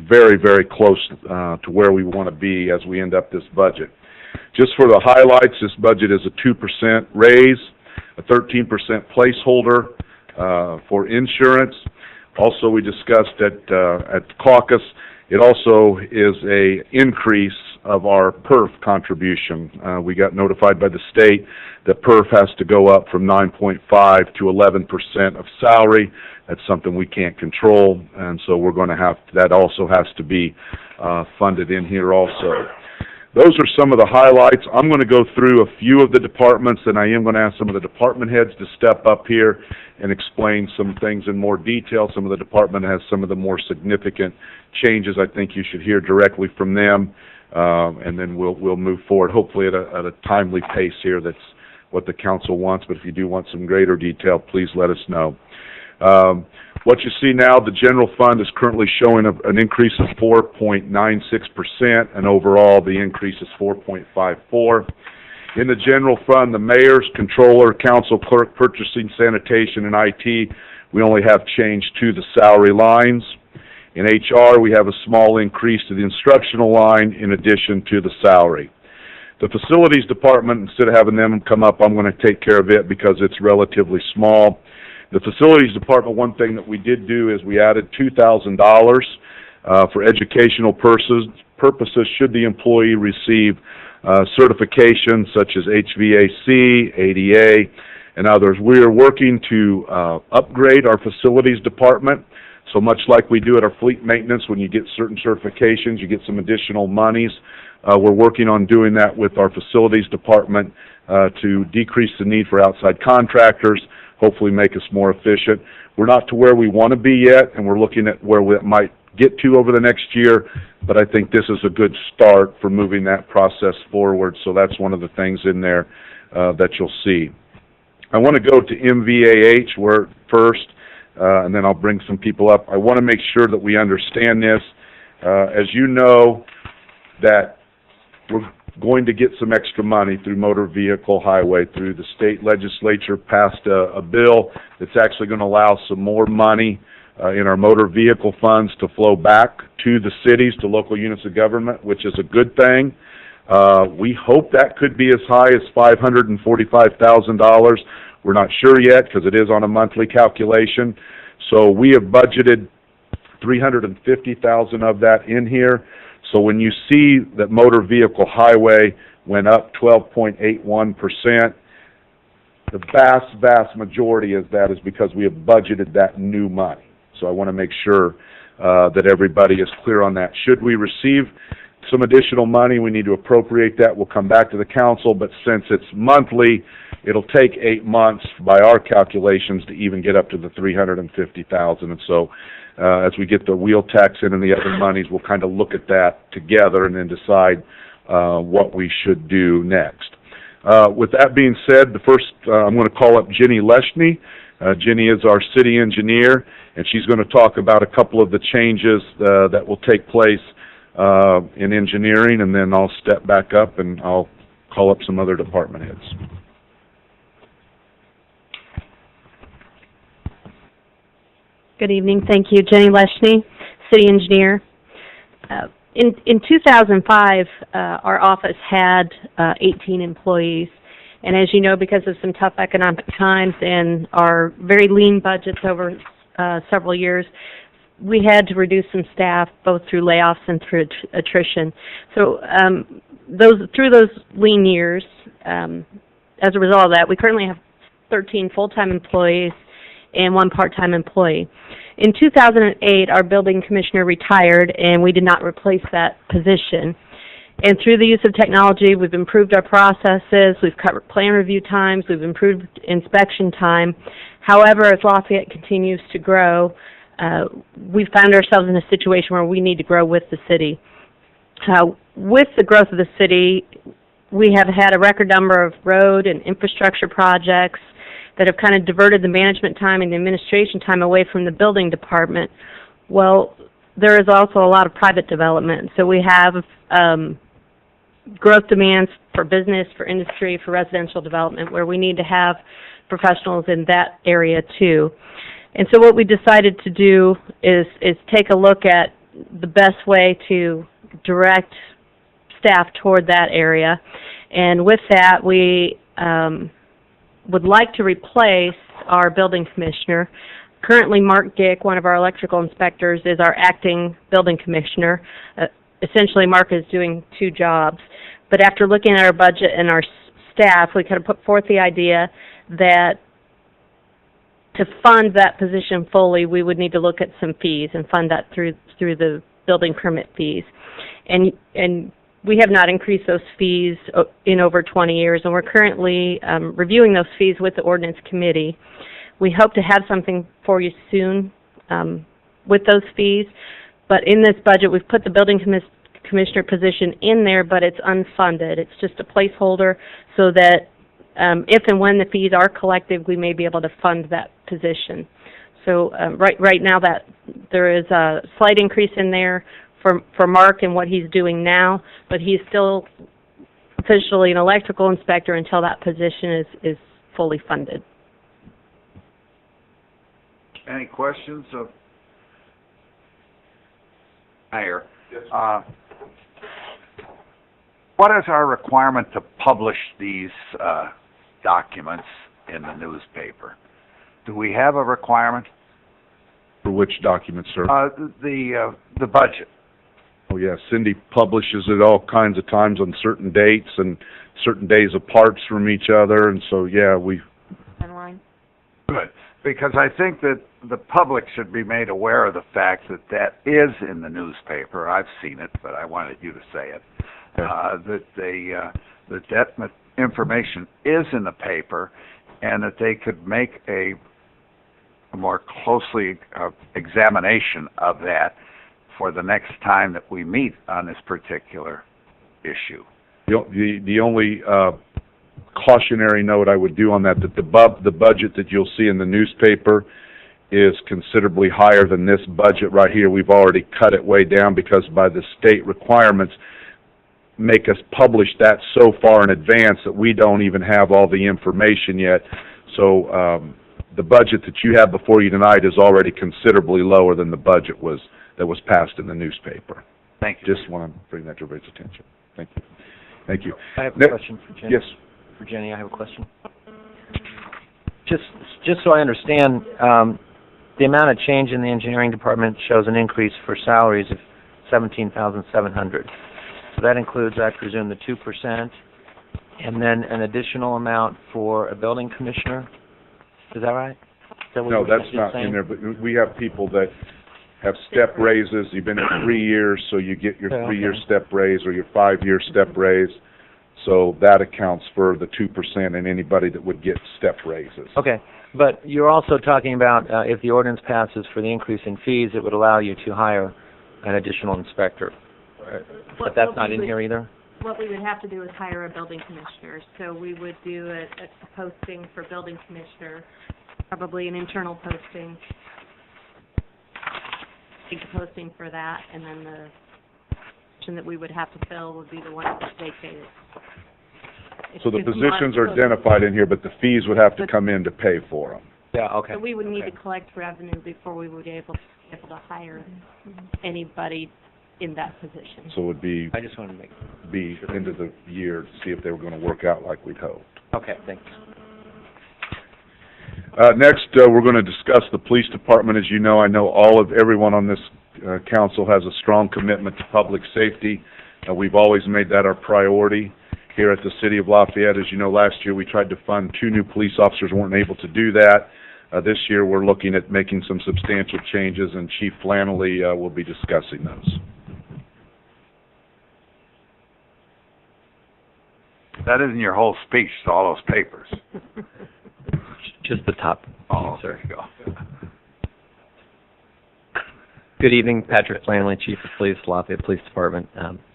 very, very close to where we want to be as we end up this budget. Just for the highlights, this budget is a 2% raise, a 13% placeholder for insurance. Also, we discussed at caucus, it also is a increase of our PERF contribution. We got notified by the state that PERF has to go up from 9.5 to 11% of salary. That's something we can't control, and so we're going to have, that also has to be funded in here also. Those are some of the highlights. I'm going to go through a few of the departments, and I am going to ask some of the department heads to step up here and explain some things in more detail. Some of the department has some of the more significant changes. I think you should hear directly from them, and then we'll move forward, hopefully at a timely pace here. That's what the council wants, but if you do want some greater detail, please let us know. What you see now, the general fund is currently showing an increase of 4.96%, and overall the increase is 4.54%. In the general fund, the mayor's, controller, council clerk, purchasing, sanitation, and IT, we only have change to the salary lines. In HR, we have a small increase to the instructional line in addition to the salary. The facilities department, instead of having them come up, I'm going to take care of it because it's relatively small. The facilities department, one thing that we did do is we added $2,000 for educational purposes should the employee receive certifications such as HVAC, ADA, and others. We are working to upgrade our facilities department. So much like we do at our fleet maintenance, when you get certain certifications, you get some additional monies. We're working on doing that with our facilities department to decrease the need for outside contractors, hopefully make us more efficient. We're not to where we want to be yet, and we're looking at where we might get to over the next year, but I think this is a good start for moving that process forward, so that's one of the things in there that you'll see. I want to go to MVAH first, and then I'll bring some people up. I want to make sure that we understand this. As you know, that we're going to get some extra money through motor vehicle highway, through the state legislature passed a bill that's actually going to allow some more money in our motor vehicle funds to flow back to the cities, to local units of government, which is a good thing. We hope that could be as high as $545,000. We're not sure yet because it is on a monthly calculation. So we have budgeted $350,000 of that in here. So when you see that motor vehicle highway went up 12.81%, the vast majority of that is because we have budgeted that new money. So I want to make sure that everybody is clear on that. Should we receive some additional money, we need to appropriate that. We'll come back to the council, but since it's monthly, it'll take 8 months by our calculations to even get up to the $350,000. And so as we get the wheel tax in and the other monies, we'll kind of look at that together and then decide what we should do next. With that being said, the first, I'm going to call up Jenny Leschny. Jenny is our city engineer, and she's going to talk about a couple of the changes that will take place in engineering, and then I'll step back up and I'll call up some other department heads. Good evening. Thank you. Jenny Leschney, City Engineer. In 2005, our office had 18 employees. And as you know, because of some tough economic times and our very lean budgets over several years, we had to reduce some staff both through layoffs and through attrition. So through those lean years, as a result of that, we currently have 13 full-time employees and 1 part-time employee. In 2008, our building commissioner retired, and we did not replace that position. And through the use of technology, we've improved our processes, we've cut plan review times, we've improved inspection time. However, as Lafayette continues to grow, we found ourselves in a situation where we need to grow with the city. With the growth of the city, we have had a record number of road and infrastructure projects that have kind of diverted the management time and the administration time away from the building department. Well, there is also a lot of private development. So we have growth demands for business, for industry, for residential development, where we need to have professionals in that area too. And so what we decided to do is take a look at the best way to direct staff toward that area. And with that, we would like to replace our building commissioner. Currently, Mark Gick, one of our electrical inspectors, is our acting building commissioner. Essentially, Mark is doing 2 jobs. But after looking at our budget and our staff, we kind of put forth the idea that to fund that position fully, we would need to look at some fees and fund that through the building permit fees. And we have not increased those fees in over 20 years, and we're currently reviewing those fees with the ordinance committee. We hope to have something for you soon with those fees, but in this budget, we've put the building commissioner position in there, but it's unfunded. It's just a placeholder so that if and when the fees are collected, we may be able to fund that position. So right now that there is a slight increase in there for Mark and what he's doing now, but he's still officially an electrical inspector until that position is fully funded. Any questions of Mayor? Yes. What is our requirement to publish these documents in the newspaper? Do we have a requirement? For which documents, sir? The budget. Oh, yeah, Cindy publishes it all kinds of times on certain dates and certain days apart from each other, and so, yeah, we... Online? Good, because I think that the public should be made aware of the fact that that is in the newspaper. I've seen it, but I wanted you to say it. That information is in the paper, and that they could make a more closely examination of that for the next time that we meet on this particular issue. The only cautionary note I would do on that the budget that you'll see in the newspaper is considerably higher than this budget right here. We've already cut it way down because by the state requirements make us publish that so far in advance that we don't even have all the information yet. So the budget that you have before you tonight is already considerably lower than the budget that was passed in the newspaper. Thank you. Just want to bring that to everybody's attention. Thank you. Thank you. I have a question for Jenny. Yes. For Jenny, I have a question. Just so I understand, the amount of change in the engineering department shows an increase for salaries of $17,700. So that includes, I presume, the 2%, and then an additional amount for a building commissioner. Is that right? No, that's not in there, but we have people that have step raises. You've been at 3 years, so you get your 3-year step raise or your 5-year step raise. So that accounts for the 2% and anybody that would get step raises. Okay, but you're also talking about if the ordinance passes for the increase in fees, it would allow you to hire an additional inspector. But that's not in here either? What we would have to do is hire a building commissioner. So we would do a posting for building commissioner, probably an internal posting, posting for that, and then the position that we would have to fill would be the one that's vacated. So the positions are identified in here, but the fees would have to come in to pay for them. Yeah, okay. So we would need to collect revenue before we would be able to hire anybody in that position. So it would be, I just wanted to make, be into the year to see if they were going to work out like we'd hoped. okay, thanks. Next, we're going to discuss the police department. As you know, I know everyone on this council has a strong commitment to public safety. We've always made that our priority here at the City of Lafayette. As you know, last year we tried to fund 2 new police officers, weren't able to do that. This year we're looking at making some substantial changes, and Chief Flannelly will be discussing those. That isn't your whole speech, it's all those papers. Just the top. Oh, sir. there you go. Good evening, Patrick Flannelly, Chief of Police, Lafayette Police Department.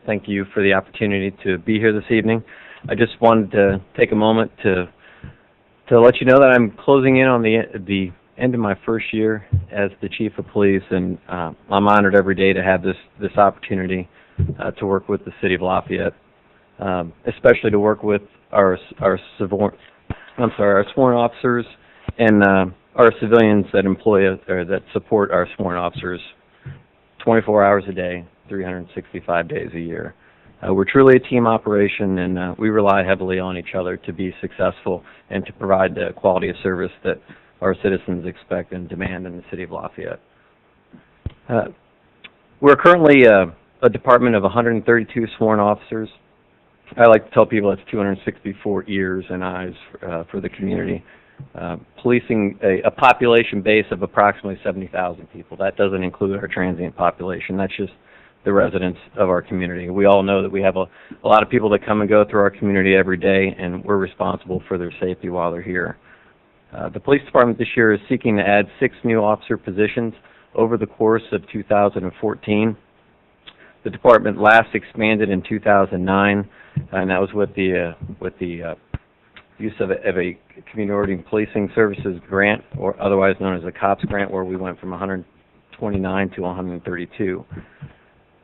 Thank you for the opportunity to be here this evening. I just wanted to take a moment to let you know that I'm closing in on the end of my first year as the Chief of Police, and I'm honored every day to have this opportunity to work with the City of Lafayette, especially to work with our sworn officers and our civilians that employ or that support our sworn officers 24 hours a day, 365 days a year. We're truly a team operation, and we rely heavily on each other to be successful and to provide the quality of service that our citizens expect and demand in the City of Lafayette. We're currently a department of 132 sworn officers. I like to tell people it's 264 ears and eyes for the community. Policing a population base of approximately 70,000 people. That doesn't include our transient population. That's just the residents of our community. We all know that we have a lot of people that come and go through our community every day, and we're responsible for their safety while they're here. The police department this year is seeking to add 6 new officer positions over the course of 2014. The department last expanded in 2009, and that was with the use of a community policing services grant, or otherwise known as a COPS grant, where we went from 129 to 132.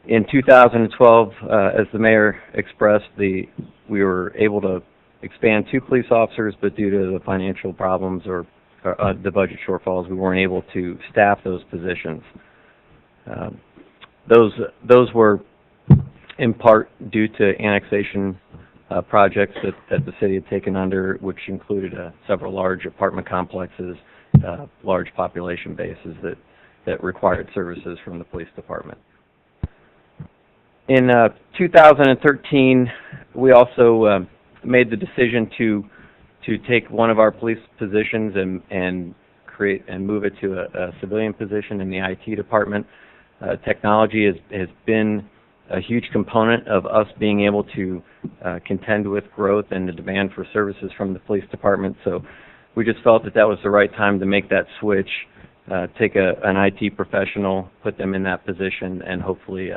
In 2012, as the mayor expressed, we were able to expand 2 police officers, but due to the financial problems or the budget shortfalls, we weren't able to staff those positions. Those were in part due to annexation projects that the city had taken under, which included several large apartment complexes, large population bases that required services from the police department. In 2013, we also made the decision to take one of our police positions and create and move it to a civilian position in the IT department. Technology has been a huge component of us being able to contend with growth and the demand for services from the police department. So we just felt that was the right time to make that switch, take an IT professional, put them in that position, and hopefully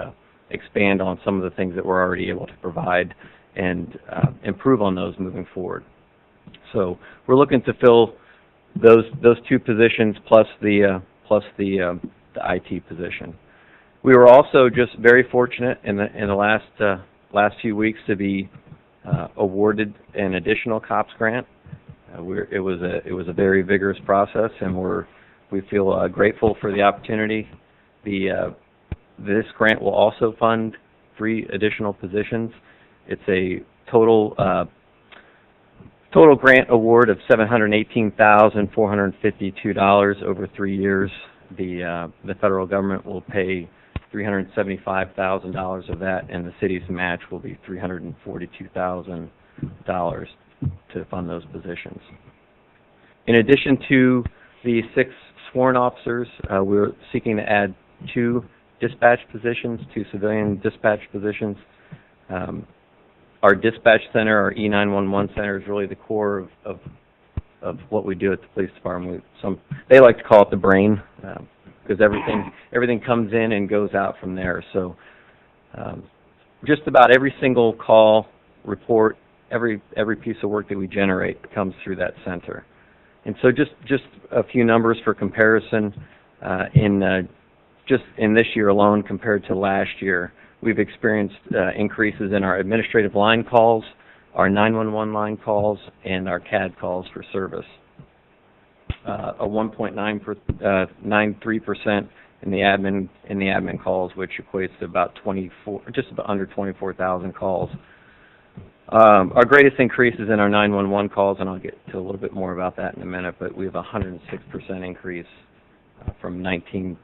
expand on some of the things that we're already able to provide and improve on those moving forward. So we're looking to fill those 2 positions plus the IT position. We were also just very fortunate in the last few weeks to be awarded an additional COPS grant. It was a very vigorous process, and we feel grateful for the opportunity. This grant will also fund 3 additional positions. It's a total grant award of $718,452 over 3 years. The federal government will pay $375,000 of that, and the city's match will be $342,000 to fund those positions. In addition to the 6 sworn officers, we're seeking to add 2 dispatch positions, 2 civilian dispatch positions. Our dispatch center, our E911 center, is really the core of what we do at the police department. They like to call it the brain, because everything comes in and goes out from there. So just about every single call, report, every piece of work that we generate comes through that center. And so just a few numbers for comparison. Just in this year alone compared to last year, we've experienced increases in our administrative line calls our 911 line calls and our CAD calls for service. A 1.93% in the admin calls, which equates to about just about under 24,000 calls. Our greatest increase is in our 911 calls, and I'll get to a little bit more about that in a minute, but we have a 106% increase from approximately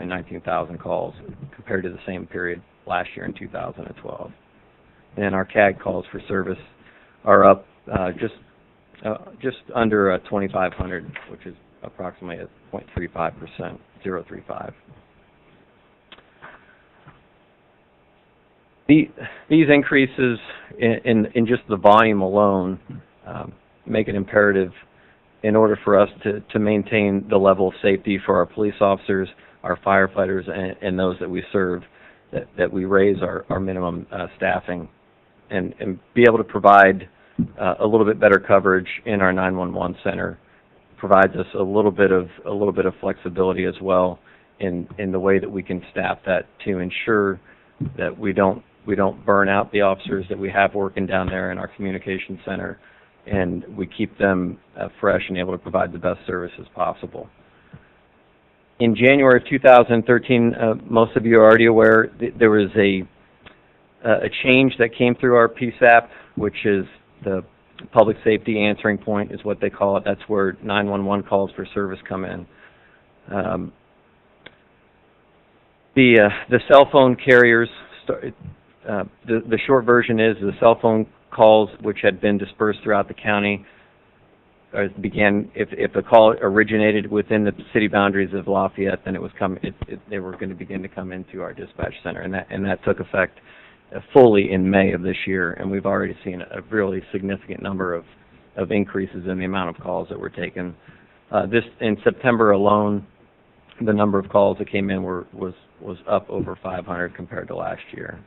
19,000 calls compared to the same period last year in 2012. And our CAD calls for service are up just under 2,500, which is approximately at 0.35%, 0.35. These increases in just the volume alone make it imperative in order for us to maintain the level of safety for our police officers, our firefighters, and those that we serve, that we raise our minimum staffing and be able to provide a little bit better coverage in our 911 center provides us a little bit of flexibility as well in the way that we can staff that to ensure that we don't burn out the officers that we have working down there in our communication center, and we keep them fresh and able to provide the best services possible. In January of 2013, most of you are already aware, there was a change that came through our PSAP, which is the public safety answering point is what they call it. That's where 911 calls for service come in. The cell phone carriers, the short version is the cell phone calls which had been dispersed throughout the county began, if a call originated within the city boundaries of Lafayette, then they were going to begin to come into our dispatch center, and that took effect fully in May of this year, and we've already seen a really significant number of increases in the amount of calls that were taken. In September alone, the number of calls that came in was up over 500 compared to last year.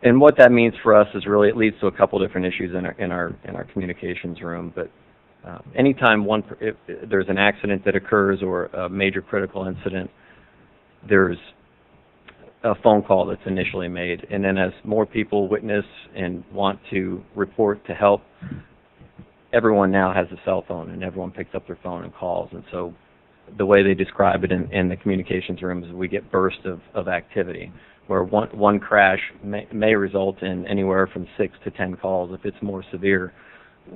And what that means for us is really it leads to a couple different issues in our communications room. But anytime if there's an accident that occurs or a major critical incident, there's a phone call that's initially made, and then as more people witness and want to report to help, everyone now has a cell phone, and everyone picks up their phone and calls. And so the way they describe it in the communications room is we get bursts of activity, where one crash may result in anywhere from 6 to 10 calls. If it's more severe,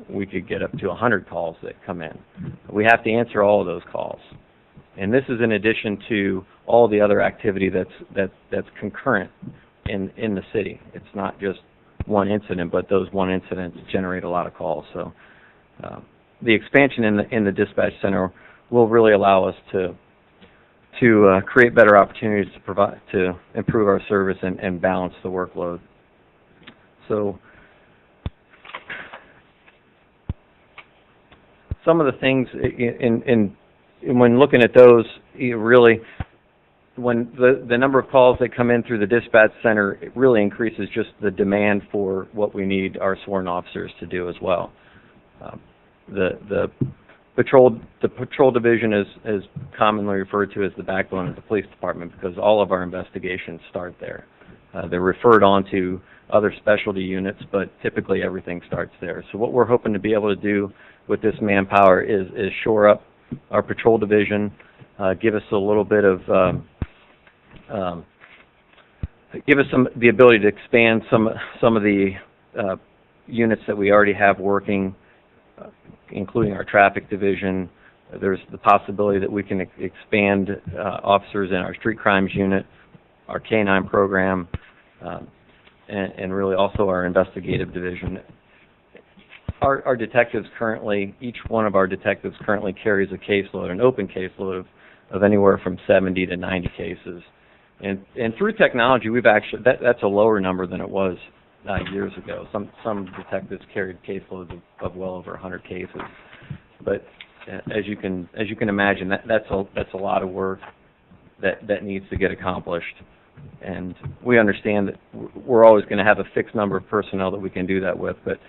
we could get up to 100 calls that come in. We have to answer all of those calls. And this is in addition to all the other activity that's concurrent in the city. It's not just one incident, but those one incidents generate a lot of calls. So the expansion in the dispatch center will really allow us to create better opportunities to improve our service and balance the workload. So some of the things when looking at those, really, when the number of calls that come in through the dispatch center, it really increases just the demand for what we need our sworn officers to do as well. The patrol division is commonly referred to as the backbone of the police department because all of our investigations start there. They're referred on to other specialty units, but typically everything starts there. So what we're hoping to be able to do with this manpower is shore up our patrol division, give us a little bit of the ability to expand some of the units that we already have working, including our traffic division. There's the possibility that we can expand officers in our street crimes unit, our K-9 program, and really also our investigative division. Our detectives currently, each one of our detectives currently carries a caseload, an open caseload of anywhere from 70 to 90 cases. And through technology, we've actually, that's a lower number than it was years ago. Some detectives carried caseloads of well over 100 cases. But as you can imagine, that's a lot of work that needs to get accomplished. And we understand that we're always going to have a fixed number of personnel that we can do that with, but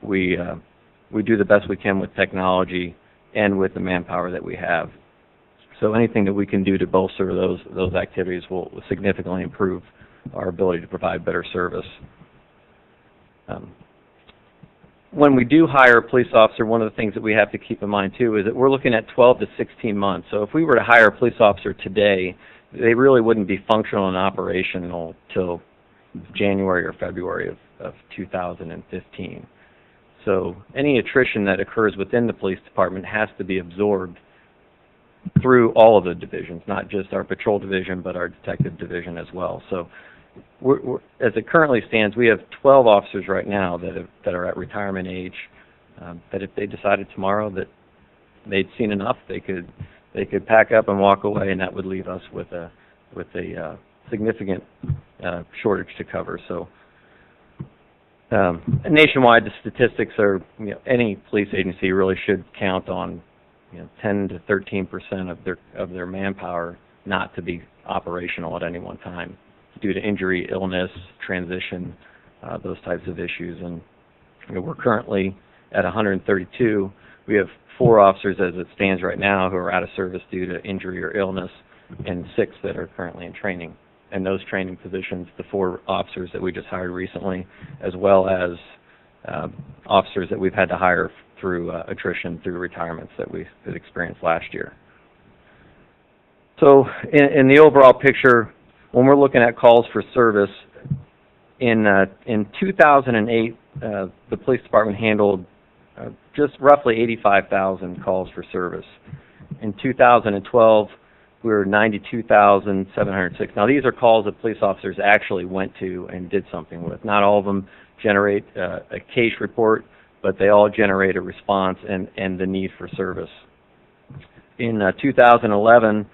we do the best we can with technology and with the manpower that we have. So anything that we can do to bolster those activities will significantly improve our ability to provide better service. When we do hire a police officer, one of the things that we have to keep in mind too is that we're looking at 12 to 16 months. So if we were to hire a police officer today, they really wouldn't be functional and operational till January or February of 2015. So any attrition that occurs within the police department has to be absorbed through all of the divisions, not just our patrol division, but our detective division as well. So as it currently stands, we have 12 officers right now that are at retirement age, that if they decided tomorrow that they'd seen enough, they could pack up and walk away, and that would leave us with a significant shortage to cover. So nationwide, the statistics are, any police agency really should count on 10 to 13% of their manpower not to be operational at any one time due to injury, illness, transition, those types of issues. And we're currently at 132. We have 4 officers as it stands right now who are out of service due to injury or illness, and 6 that are currently in training. And those training positions, the 4 officers that we just hired recently, as well as officers that we've had to hire through attrition, through retirements that we experienced last year. So in the overall picture, when we're looking at calls for service, in 2008, the police department handled just roughly 85,000 calls for service. In 2012, we were 92,706. Now, these are calls that police officers actually went to and did something with. Not all of them generate a case report, but they all generate a response and the need for service. In 2011,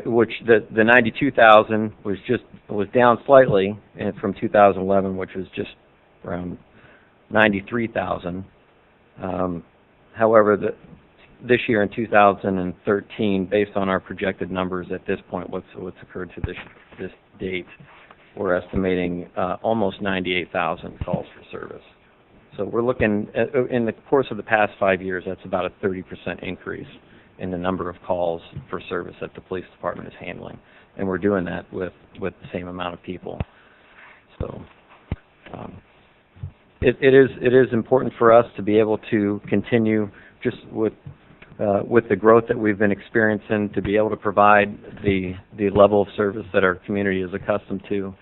which the 92,000 was down slightly from 2011, which was just around 93,000. However, this year in 2013, based on our projected numbers at this point, what's occurred to this date, we're estimating almost 98,000 calls for service. So we're looking at, in the course of the past 5 years, that's about a 30% increase in the number of calls for service that the police department is handling, and we're doing that with the same amount of people. So it is important for us to be able to continue just with the growth that we've been experiencing, to be able to provide the level of service that our community is accustomed to,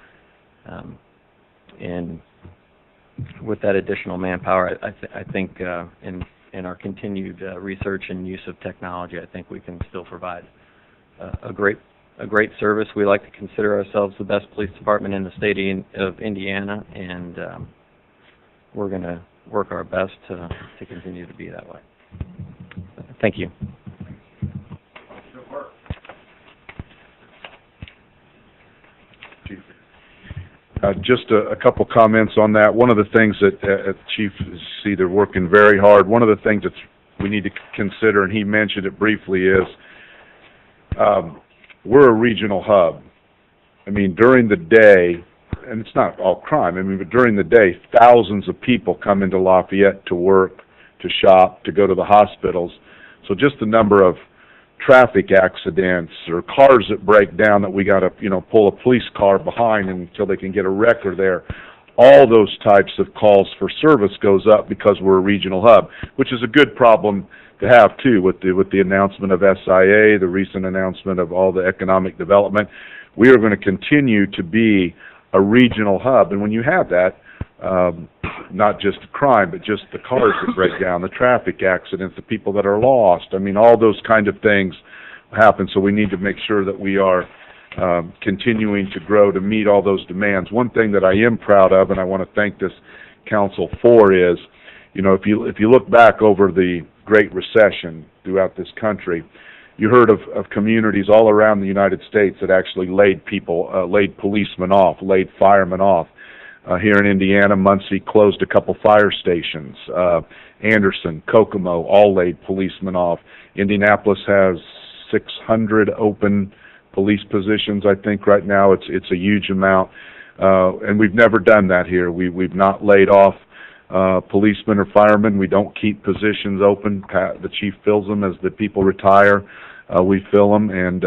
and with that additional manpower, I think in our continued research and use of technology, I think we can still provide a great service. We like to consider ourselves the best police department in the state of Indiana, and we're going to work our best to continue to be that way. Thank you. Just a couple comments on that. One of the things that Chief see they're working very hard. One of the things that we need to consider, and he mentioned it briefly, is we're a regional hub. I mean, during the day, and it's not all crime, I mean, but during the day, thousands of people come into Lafayette to work, to shop, to go to the hospitals. So just the number of traffic accidents or cars that break down that we got to, pull a police car behind until they can get a wrecker there. All those types of calls for service goes up because we're a regional hub, which is a good problem to have too with the announcement of SIA, the recent announcement of all the economic development. We are going to continue to be a regional hub, and when you have that, not just crime, but just the cars that break down, the traffic accidents, the people that are lost. I mean, all those kind of things happen, so we need to make sure that we are continuing to grow to meet all those demands. One thing that I am proud of, and I want to thank this council for, is, if you look back over the Great Recession throughout this country, you heard of communities all around the United States that actually laid policemen off, laid firemen off. Here in Indiana, Muncie closed a couple fire stations. Anderson, Kokomo, all laid policemen off. Indianapolis has 600 open police positions, I think, right now. It's a huge amount. And we've never done that here. We've not laid off policemen or firemen. We don't keep positions open. The chief fills them as the people retire. We fill them, and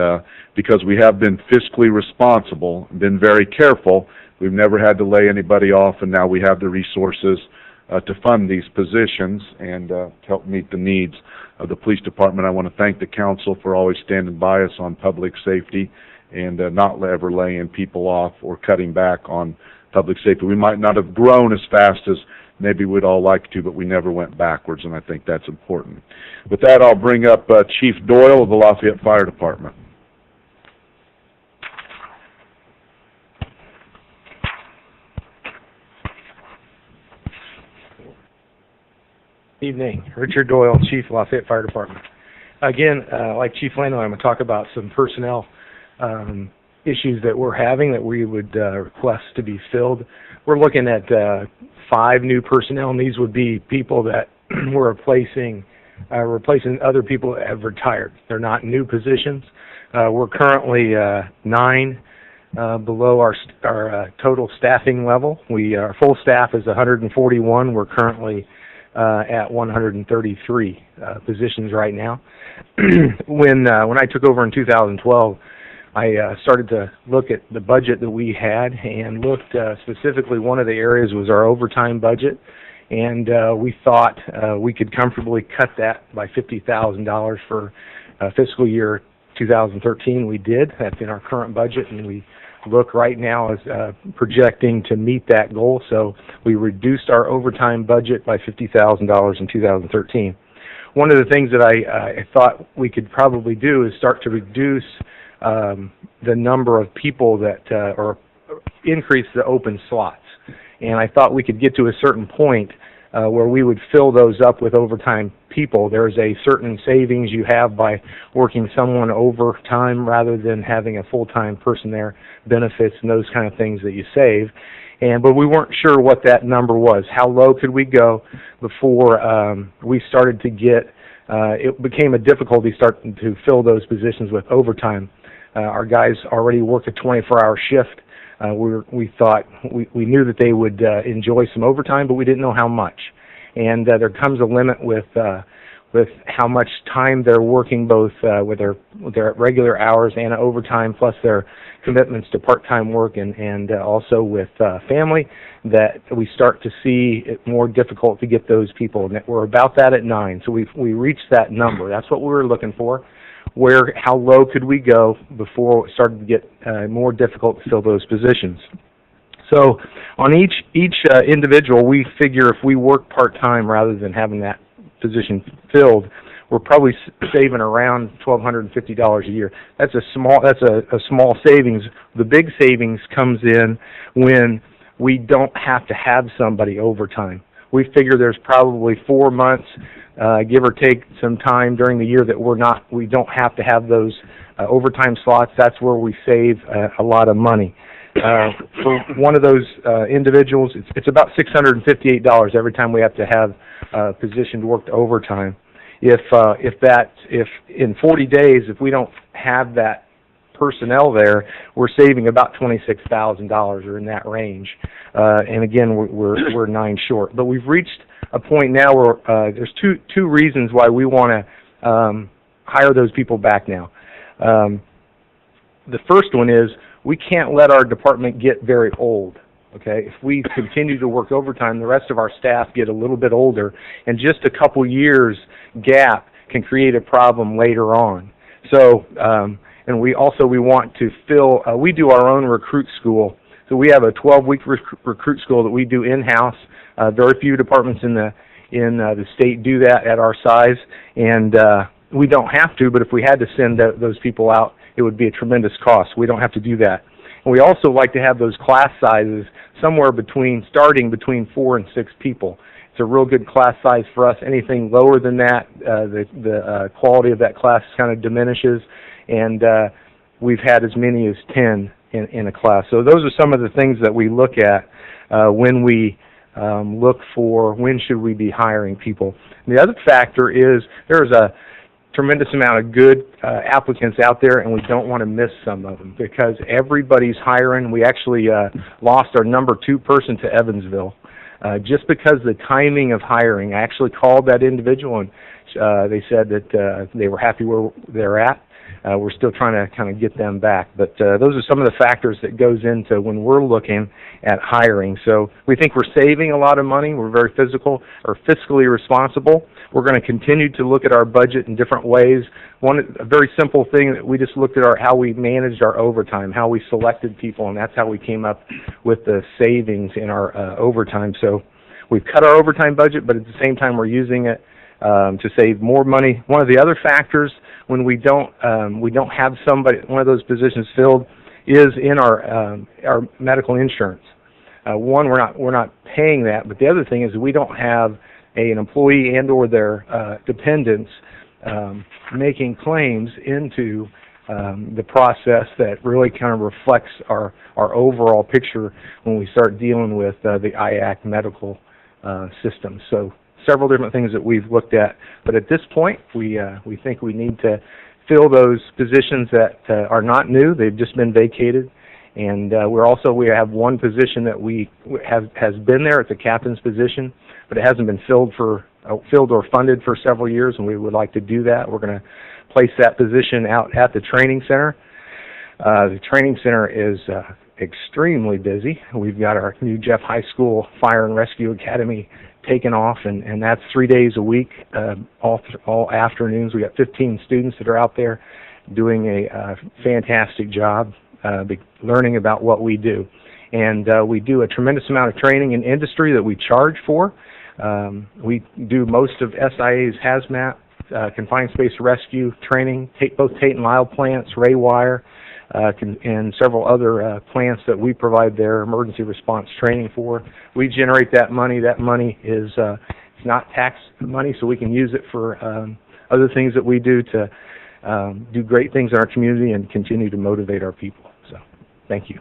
because we have been fiscally responsible, been very careful, We've never had to lay anybody off, and now we have the resources to fund these positions and to help meet the needs of the police department. I want to thank the council for always standing by us on public safety and not ever laying people off or cutting back on public safety. We might not have grown as fast as maybe we'd all like to, but we never went backwards, and I think that's important. With that, I'll bring up Chief Doyle of the Lafayette Fire Department. Evening. Richard Doyle, Chief, Lafayette Fire Department. Again, like Chief Lando, I'm going to talk about some personnel issues that we're having that we would request to be filled. We're looking at 5 new personnel, and these would be people that we're replacing other people that have retired. They're not new positions. We're currently 9 below our total staffing level. Our full staff is 141. We're currently at 133 positions right now. When I took over in 2012, I started to look at the budget that we had and looked specifically, one of the areas was our overtime budget, and we thought we could comfortably cut that by $50,000 for fiscal year 2013. We did. That's in our current budget, and we look right now as projecting to meet that goal. So we reduced our overtime budget by $50,000 in 2013. One of the things that I thought we could probably do is start to reduce the number of people that, or increase the open slots. And I thought we could get to a certain point where we would fill those up with overtime people. There's a certain savings you have by working someone overtime rather than having a full-time person there, benefits and those kind of things that you save. But we weren't sure what that number was. How low could we go before we started to get, it became a difficulty starting to fill those positions with overtime. Our guys already work a 24-hour shift. We thought, we knew that they would enjoy some overtime, but we didn't know how much. And there comes a limit with how much time they're working, both with their regular hours and overtime, plus their commitments to part-time work and also with family, that we start to see it more difficult to get those people. And we're about that at 9, so we reached that number. That's what we were looking for. How low could we go before it started to get more difficult to fill those positions? So on each individual, we figure if we work part-time rather than having that position filled, we're probably saving around $1,250 a year. That's a small savings. The big savings comes in when we don't have to have somebody overtime. We figure there's probably 4 months, give or take some time during the year that we don't have to have those overtime slots. That's where we save a lot of money. For one of those individuals, it's about $658 every time we have to have a position worked overtime. If in 40 days, if we don't have that personnel there, we're saving about $26,000 or in that range. And again, we're 9 short. But we've reached a point now where there's two reasons why we want to hire those people back now. The first one is we can't let our department get very old. Okay, if we continue to work overtime, the rest of our staff get a little bit older, and just a couple years gap can create a problem later on. So, and we want to fill. We do our own recruit school, so we have a 12-week recruit school that we do in-house. Very few departments in the state do that at our size, and we don't have to. But if we had to send those people out, it would be a tremendous cost. We don't have to do that. And we also like to have those class sizes somewhere starting between 4 and 6 people. It's a real good class size for us. Anything lower than that, the quality of that class kind of diminishes, and we've had as many as 10 in a class. So those are some of the things that we look at when we look for when should we be hiring people. And the other factor is there's a tremendous amount of good applicants out there, and we don't want to miss some of them because everybody's hiring. We actually lost our number 2 person to Evansville just because the timing of hiring. I actually called that individual, and they said that they were happy where they're at. we're still trying to kind of get them back. But those are some of the factors that goes into when we're looking at hiring. So we think we're saving a lot of money. We're very fiscally responsible. We're going to continue to look at our budget in different ways. A very simple thing that we just looked at how we managed our overtime, how we selected people, and that's how we came up with the savings in our overtime. So we've cut our overtime budget, but at the same time we're using it to save more money. One of the other factors when we don't have one of those positions filled is in our medical insurance. One, we're not paying that, but the other thing is we don't have an employee and or their dependents making claims into the process that really kind of reflects our overall picture when we start dealing with the IAC medical system. So several different things that we've looked at, but at this point we think we need to fill those positions that are not new. They've just been vacated, and we have one position that has been there. It's a captain's position, but it hasn't been filled or funded for several years, and we would like to do that. We're going to place that position out at the training center. The training center is extremely busy. We've got our new Jeff High School Fire and Rescue Academy taken off, and that's 3 days a week, all afternoons. We got 15 students that are out there doing a fantastic job learning about what we do. And we do a tremendous amount of training in industry that we charge for. We do most of SIA's hazmat, confined space rescue training, both Tate and Lyle plants, Ray Wire, and several other plants that we provide their emergency response training for. We generate that money. That money is it's not tax money, so we can use it for other things that we do to do great things in our community and continue to motivate our people. So, thank you.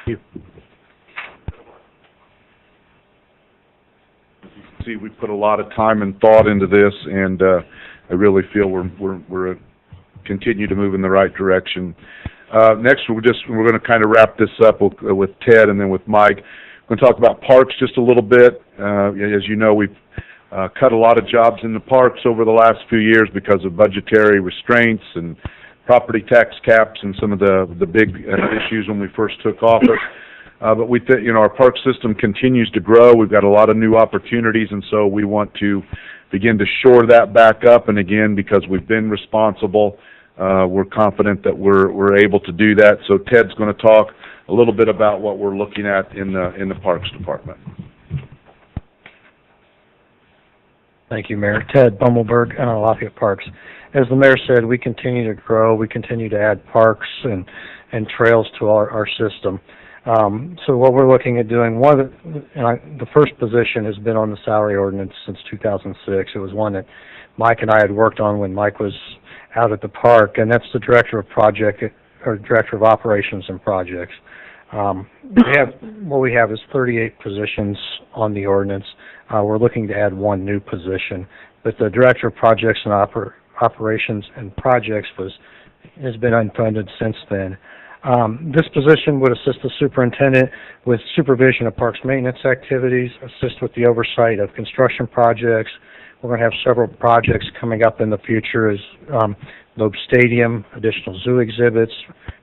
Thank you. See, we put a lot of time and thought into this, and I really feel we're continue to move in the right direction. Next, we're going to kind of wrap this up with Ted and then with Mike. We're going to talk about parks just a little bit. As you know, we've cut a lot of jobs in the parks over the last few years because of budgetary restraints and property tax caps and some of the big issues when we first took office. But we think, our park system continues to grow. We've got a lot of new opportunities, and so we want to begin to shore that back up. And again, because we've been responsible, we're confident that we're able to do that. So Ted's going to talk a little bit about what we're looking at in the Parks Department. Thank you, Mayor. Ted Bumbleberg, Lafayette Parks. As the mayor said, we continue to grow. We continue to add parks and trails to our system. So what we're looking at doing, the first position has been on the salary ordinance since 2006. It was one that Mike and I had worked on when Mike was out at the park, and that's the director of operations and projects. What we have is 38 positions on the ordinance. We're looking to add one new position, but the director of projects and operations and projects has been unfunded since then. This position would assist the superintendent with supervision of parks maintenance activities, assist with the oversight of construction projects. We're going to have several projects coming up in the future as Loeb Stadium, additional zoo exhibits,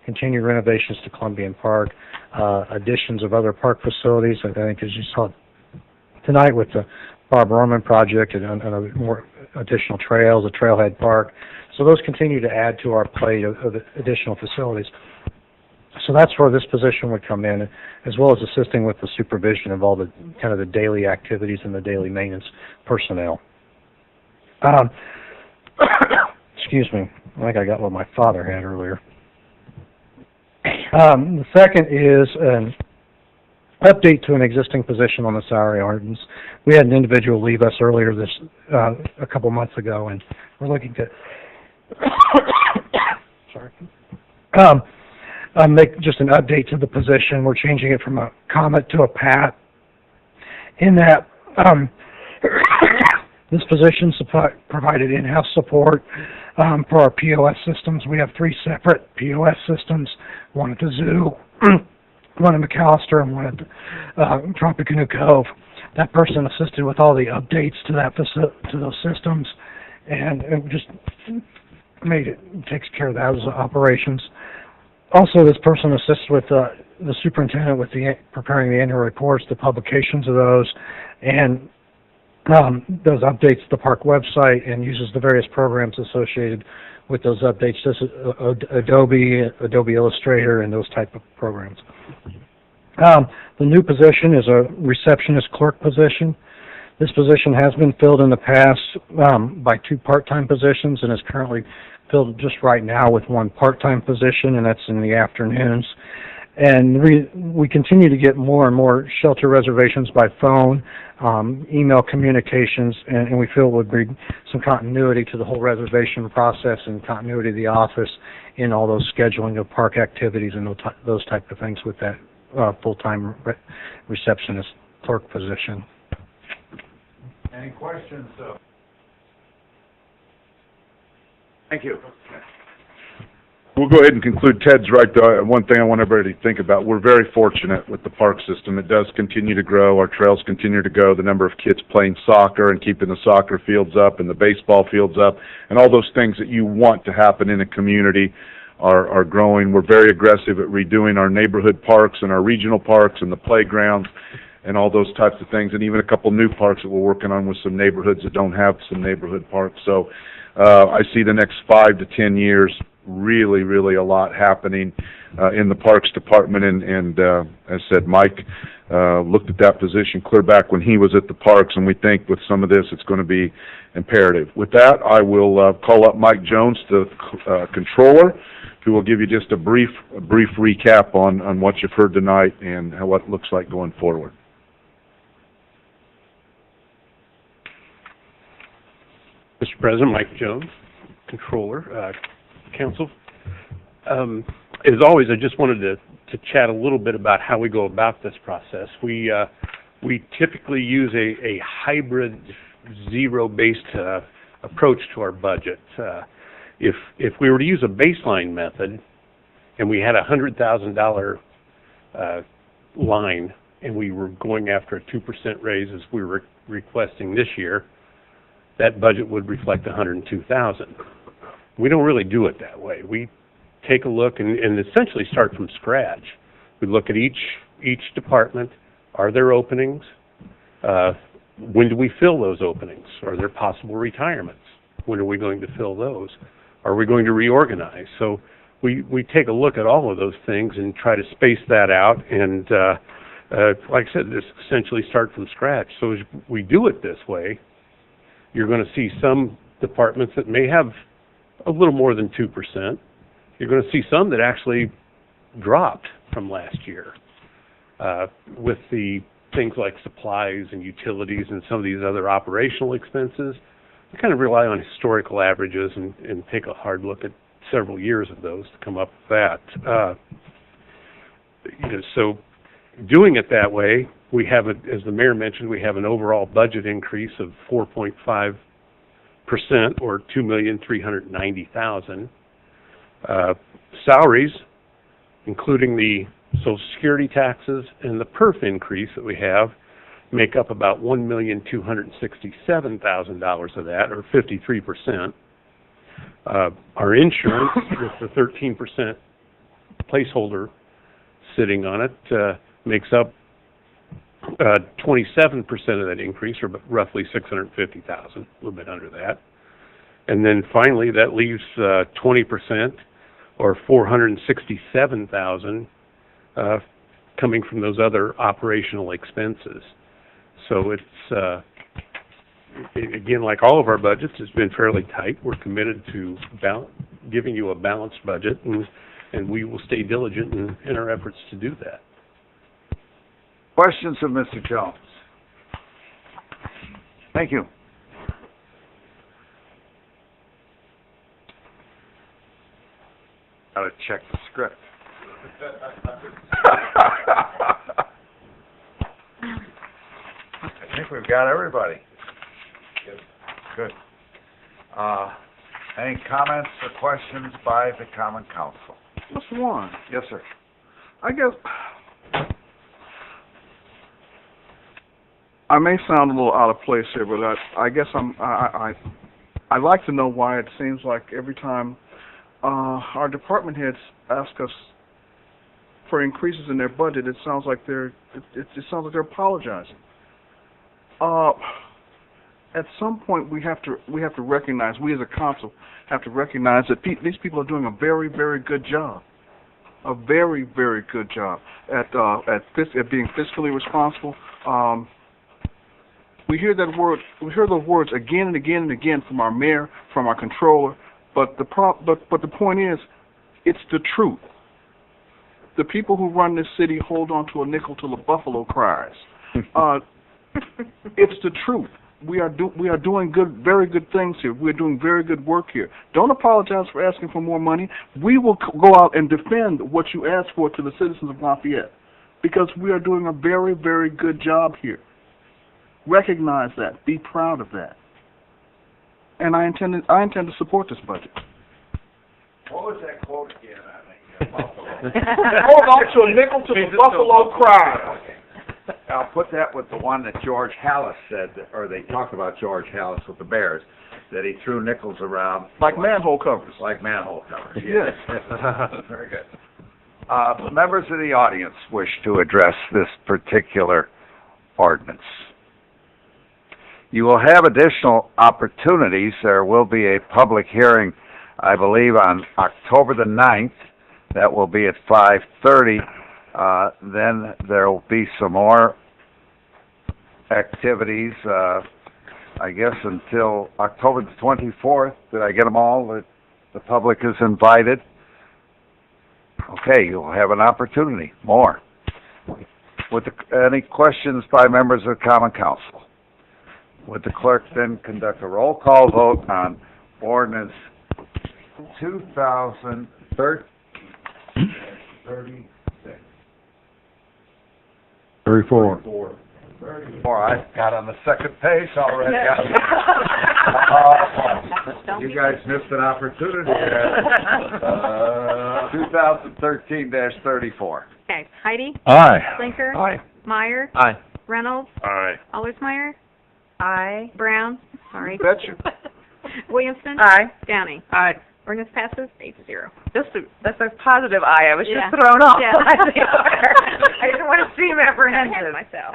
continued renovations to Columbian Park, additions of other park facilities. I think as you saw tonight with the Bob Roman project and more additional trails, a trailhead park. So those continue to add to our plate of additional facilities. So that's where this position would come in, as well as assisting with the supervision of all the kind of the daily activities and the daily maintenance personnel. Excuse me, I think I got what my father had earlier. The second is an update to an existing position on the salary ordinance. We had an individual leave us earlier a couple months ago, and we're looking to make just an update to the position. We're changing it from a Comet to a Pat. In that, this position provided in-house support for our POS systems. We have 3 separate POS systems, one at the zoo, one at McAllister, and one at Tropicana Cove. that person assisted with all the updates to to those systems, and it just takes care of those operations. Also, this person assists with the superintendent with preparing the annual reports, the publications of those, and those updates to the park website, and uses the various programs associated with those updates. This is Adobe Illustrator, and those type of programs. The new position is a receptionist clerk position. This position has been filled in the past by 2 part-time positions, and is currently filled just right now with 1 part-time position, and that's in the afternoons. And we continue to get more and more shelter reservations by phone, email communications, and we feel it would bring some continuity to the whole reservation process and continuity of the office in all those scheduling of park activities and those type of things with that full-time receptionist clerk position. Any questions? Thank you. We'll go ahead and conclude. Ted's right, though. One thing I want everybody to think about, we're very fortunate with the park system. It does continue to grow. Our trails continue to go. The number of kids playing soccer and keeping the soccer fields up and the baseball fields up and all those things that you want to happen in a community are growing. We're very aggressive at redoing our neighborhood parks and our regional parks and the playgrounds and all those types of things, and even a couple new parks that we're working on with some neighborhoods that don't have some neighborhood parks. So I see the next 5 to 10 years really a lot happening in the Parks Department, and as I said, Mike looked at that position clear back when he was at the parks, and we think with some of this it's going to be imperative. With that, I will call up Mike Jones, the controller, who will give you just a brief recap on what you've heard tonight and what it looks like going forward. Mr. President, Mike Jones, Controller, Council. As always, I just wanted to chat a little bit about how we go about this process. We typically use a hybrid zero-based approach to our budget. If we were to use a baseline method and we had a $100,000 line and we were going after a 2% raise as we were requesting this year, that budget would reflect $102,000. We don't really do it that way. We take a look and essentially start from scratch. We look at each department. Are there openings? When do we fill those openings? Are there possible retirements? When are we going to fill those? Are we going to reorganize? So we take a look at all of those things and try to space that out and, like I said, just essentially start from scratch. So as we do it this way, you're going to see some departments that may have a little more than 2%. You're going to see some that actually dropped from last year. With the things like supplies and utilities and some of these other operational expenses, we kind of rely on historical averages and take a hard look at several years of those to come up with that. So doing it that way, we have, as the mayor mentioned, we have an overall budget increase of 4.5%, or $2,390,000. Salaries, including the Social Security taxes and the PERF increase that we have, make up about $1,267,000 of that, or 53%. Our insurance, with the 13% placeholder sitting on it, makes up 27% of that increase, or roughly $650,000, a little bit under that. And then finally, that leaves 20%, or $467,000, coming from those other operational expenses. So it's, again, like all of our budgets, it's been fairly tight. We're committed to giving you a balanced budget, and we will stay diligent in our efforts to do that. Questions of Mr. Jones? Thank you. Got to check the script. I think we've got everybody. Good. Any comments or questions by the Common Council? Just one. Yes, sir. I guess I may sound a little out of place here, but I guess I'd like to know why it seems like every time our department heads ask us for increases in their budget, it sounds like they're apologizing. At some point, we have to recognize, we as a council have to recognize that these people are doing a very, very good job, a very, very good job at being fiscally responsible. We hear those words again and again and again from our mayor, from our controller, but the point is, it's the truth. The people who run this city hold on to a nickel till the buffalo cries. It's the truth. We are doing very good things here. We're doing very good work here. Don't apologize for asking for more money. We will go out and defend what you asked for to the citizens of Lafayette, because we are doing a very, very good job here. Recognize that. Be proud of that. And I intend to support this budget. What was that quote again? Hold on to a nickel till the buffalo cries. I'll put that with the one that George Hallis said, or they talked about George Hallis with the Bears, that he threw nickels around. Like manhole covers. Like manhole covers, yes. Very good. Members of the audience wish to address this particular ordinance. You will have additional opportunities. There will be a public hearing, I believe, on October the 9th. That will be at 5:30. Then there will be some more activities, I guess, until October the 24th. Did I get them all? The public is invited. Okay, you'll have an opportunity. More. Any questions by members of the Common Council? Would the clerk then conduct a roll call vote on ordinance 2013? 34. 34. I've got on the second page already. You guys missed an opportunity there. 2013-34. Okay, Heidi? Aye. Blinker? Aye. Meyer? Aye. Reynolds? Aye. Allersmeyer? Aye. Brown? Sorry. Betcha. Williamson? Aye. Downey? Aye. Ordinance passes 8-0. That's a positive aye. I was Yeah. just thrown off. Yeah. I didn't want to seem apprehensive. Myself.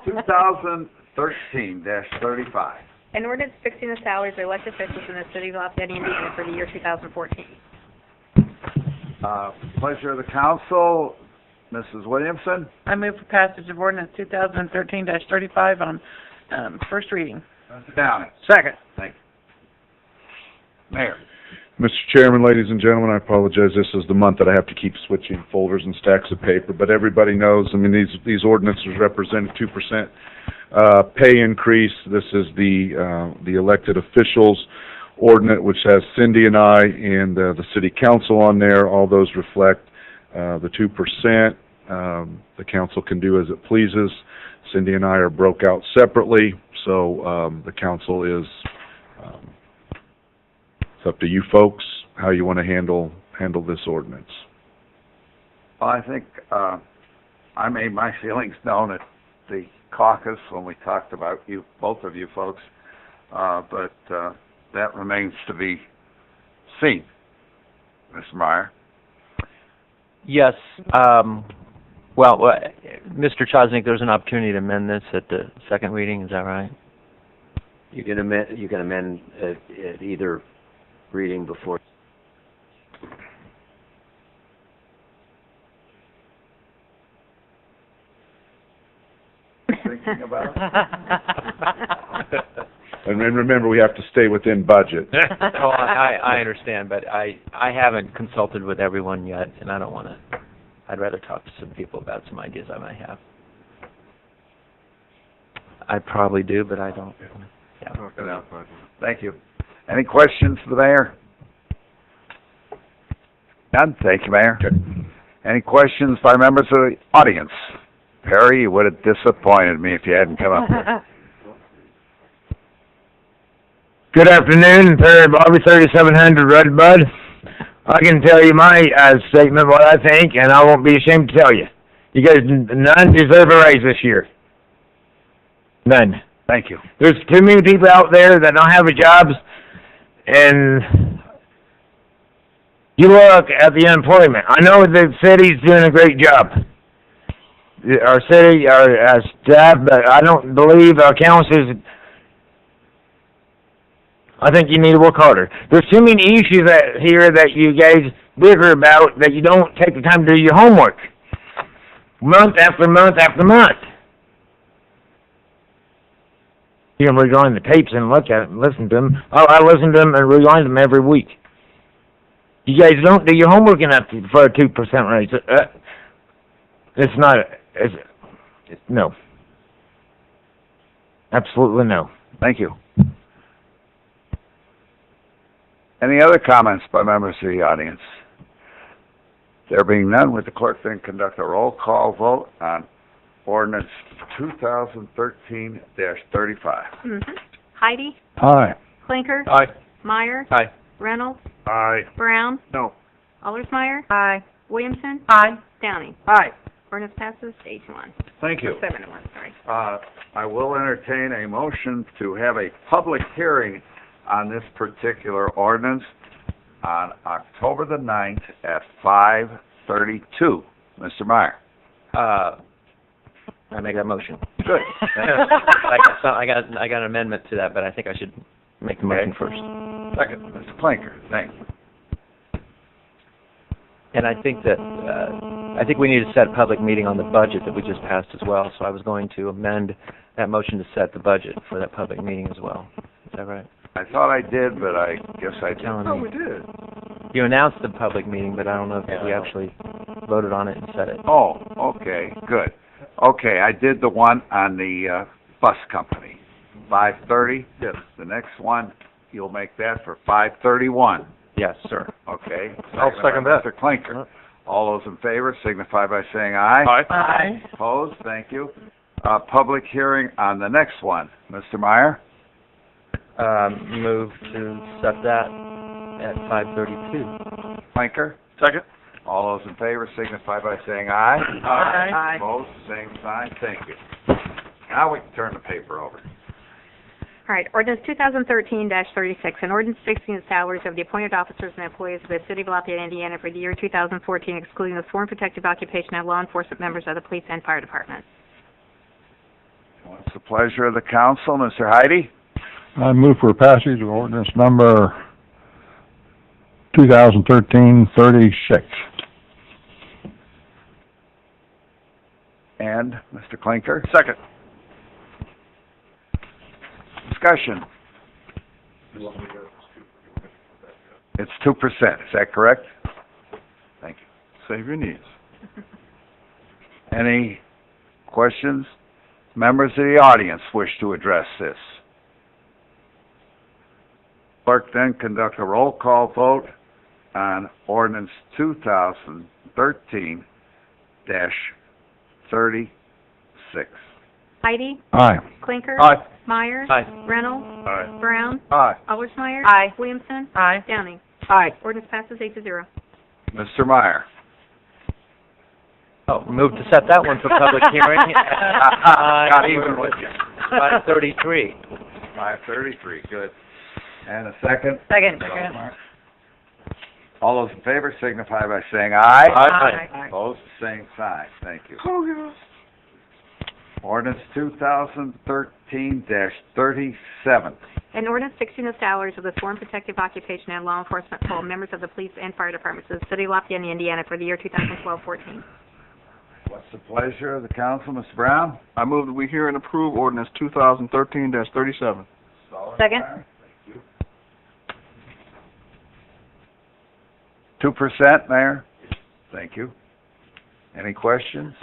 2013-35. An ordinance fixing the salaries of elected officials in the city of Lafayette, Indiana for the year 2014. Pleasure of the council. Mrs. Williamson? I move for passage of ordinance 2013-35 on first reading. Mr. Downey? Second. Thank you. Mayor? Mr. Chairman, ladies and gentlemen, I apologize. This is the month that I have to keep switching folders and stacks of paper, but everybody knows, I mean, these ordinances represent a 2% pay increase. This is the elected officials ordinance, which has Cindy and I and the city council on there. All those reflect the 2%. The council can do as it pleases. Cindy and I are broke out separately, so the council is it's up to you folks how you want to handle this ordinance. Well, I think I made my feelings known at the caucus when we talked about you, both of you folks, but that remains to be seen. Ms. Meyer? Yes. Well, Mr. Chosnick, there's an opportunity to amend this at the second reading. Is that right? You can amend at either reading before. Thinking about And then remember, we have to stay within budget. Oh, I understand, but I haven't consulted with everyone yet, and I don't want to. I'd rather talk to some people about some ideas I might have. I probably do, but I don't. Yeah. Thank you. Any questions for the mayor? None? Thank you, Mayor. Any questions by members of the audience? Perry, you would have disappointed me if you hadn't come up here. Good afternoon, Perry Bobby, 3700 Redbud. I can tell you my statement, what I think, and I won't be ashamed to tell you. You guys none deserve a raise this year. None. Thank you. There's too many people out there that don't have a jobs, and you look at the unemployment. I know the city's doing a great job. Our city, our staff, but I don't believe our councils. I think you need to work harder. There's too many issues here that you guys bicker about that you don't take the time to do your homework. Month after month after month. You can rewind the tapes and look at them, listen to them. I listen to them and rewind them every week. You guys don't do your homework enough for a 2% raise. It's not. It's no. Absolutely no. Thank you. Any other comments by members of the audience? There being none, would the clerk then conduct a roll call vote on ordinance 2013-35? Heidi? Aye. Clinker? Aye. Meyer? Aye. Reynolds? Aye. Brown? No. Allersmeyer? Aye. Williamson? Aye. Downing? Aye. Ordinance passes 8-1. Thank you. 7-1, sorry. I will entertain a motion to have a public hearing on this particular ordinance on October the 9th at 5:32. Mr. Meyer. I make that motion. Good. I got an amendment to that, but I think I should make the motion first. Second, Mr. Clinker. Thank you. And I think we need to set a public meeting on the budget that we just passed as well. So I was going to amend that motion to set the budget for that public meeting as well. Is that right? I thought I did, but I guess I didn't. Telling Oh, me. we did. You announced the public meeting, but I don't know if we actually voted on it and set it. Oh, okay, good. Okay, I did the one on the bus company, 5:30. Yes. The next one, you'll make that for 5:31. Yes, sir. Okay. I'll second that. Mr. Clinker. All those in favor signify by saying aye. Aye. Aye. Opposed? Thank you. Public hearing on the next one. Mr. Meyer? Move to set that at 5:32. Clinker? Second. All those in favor signify by saying aye. Aye. Opposed? Same sign. Thank you. Now we can turn the paper over. All right, ordinance 2013-36, an ordinance fixing the salaries of the appointed officers and employees of the City of Lafayette, Indiana for the year 2014, excluding the sworn protective occupation of law enforcement members of the police and fire department. What's the pleasure of the council? Mr. Heidi? I move for passage of ordinance number 2013-36. And Mr. Clinker? Second. Discussion. It's 2%, is that correct? Thank you. Save your knees. Any questions? Members of the audience wish to address this? Clerk then conduct a roll call vote on ordinance 2013-36. Heidi? Aye. Clinker? Aye. Meyer? Aye. Reynolds? Aye. Brown? Aye. Allersmeyer? Aye. Williamson? Aye. Downing? Aye. Ordinance passes 8-0. Mr. Meyer? Oh, move to set that one for public hearing. Got even with you. 5:33. 5:33, good. And a second? Second. All those in favor signify by saying aye. Aye. Opposed, same sign. Thank you. Ordinance 2013-37. An ordinance fixing the salaries of the sworn protective occupation and law enforcement for members of the police and fire departments of the City of Lafayette, Indiana for the year 2012-14. What's the pleasure of the council, Mr. Brown? I move that we hear and approve ordinance 2013-37. Second. 2%, Mayor? Thank you. Any questions?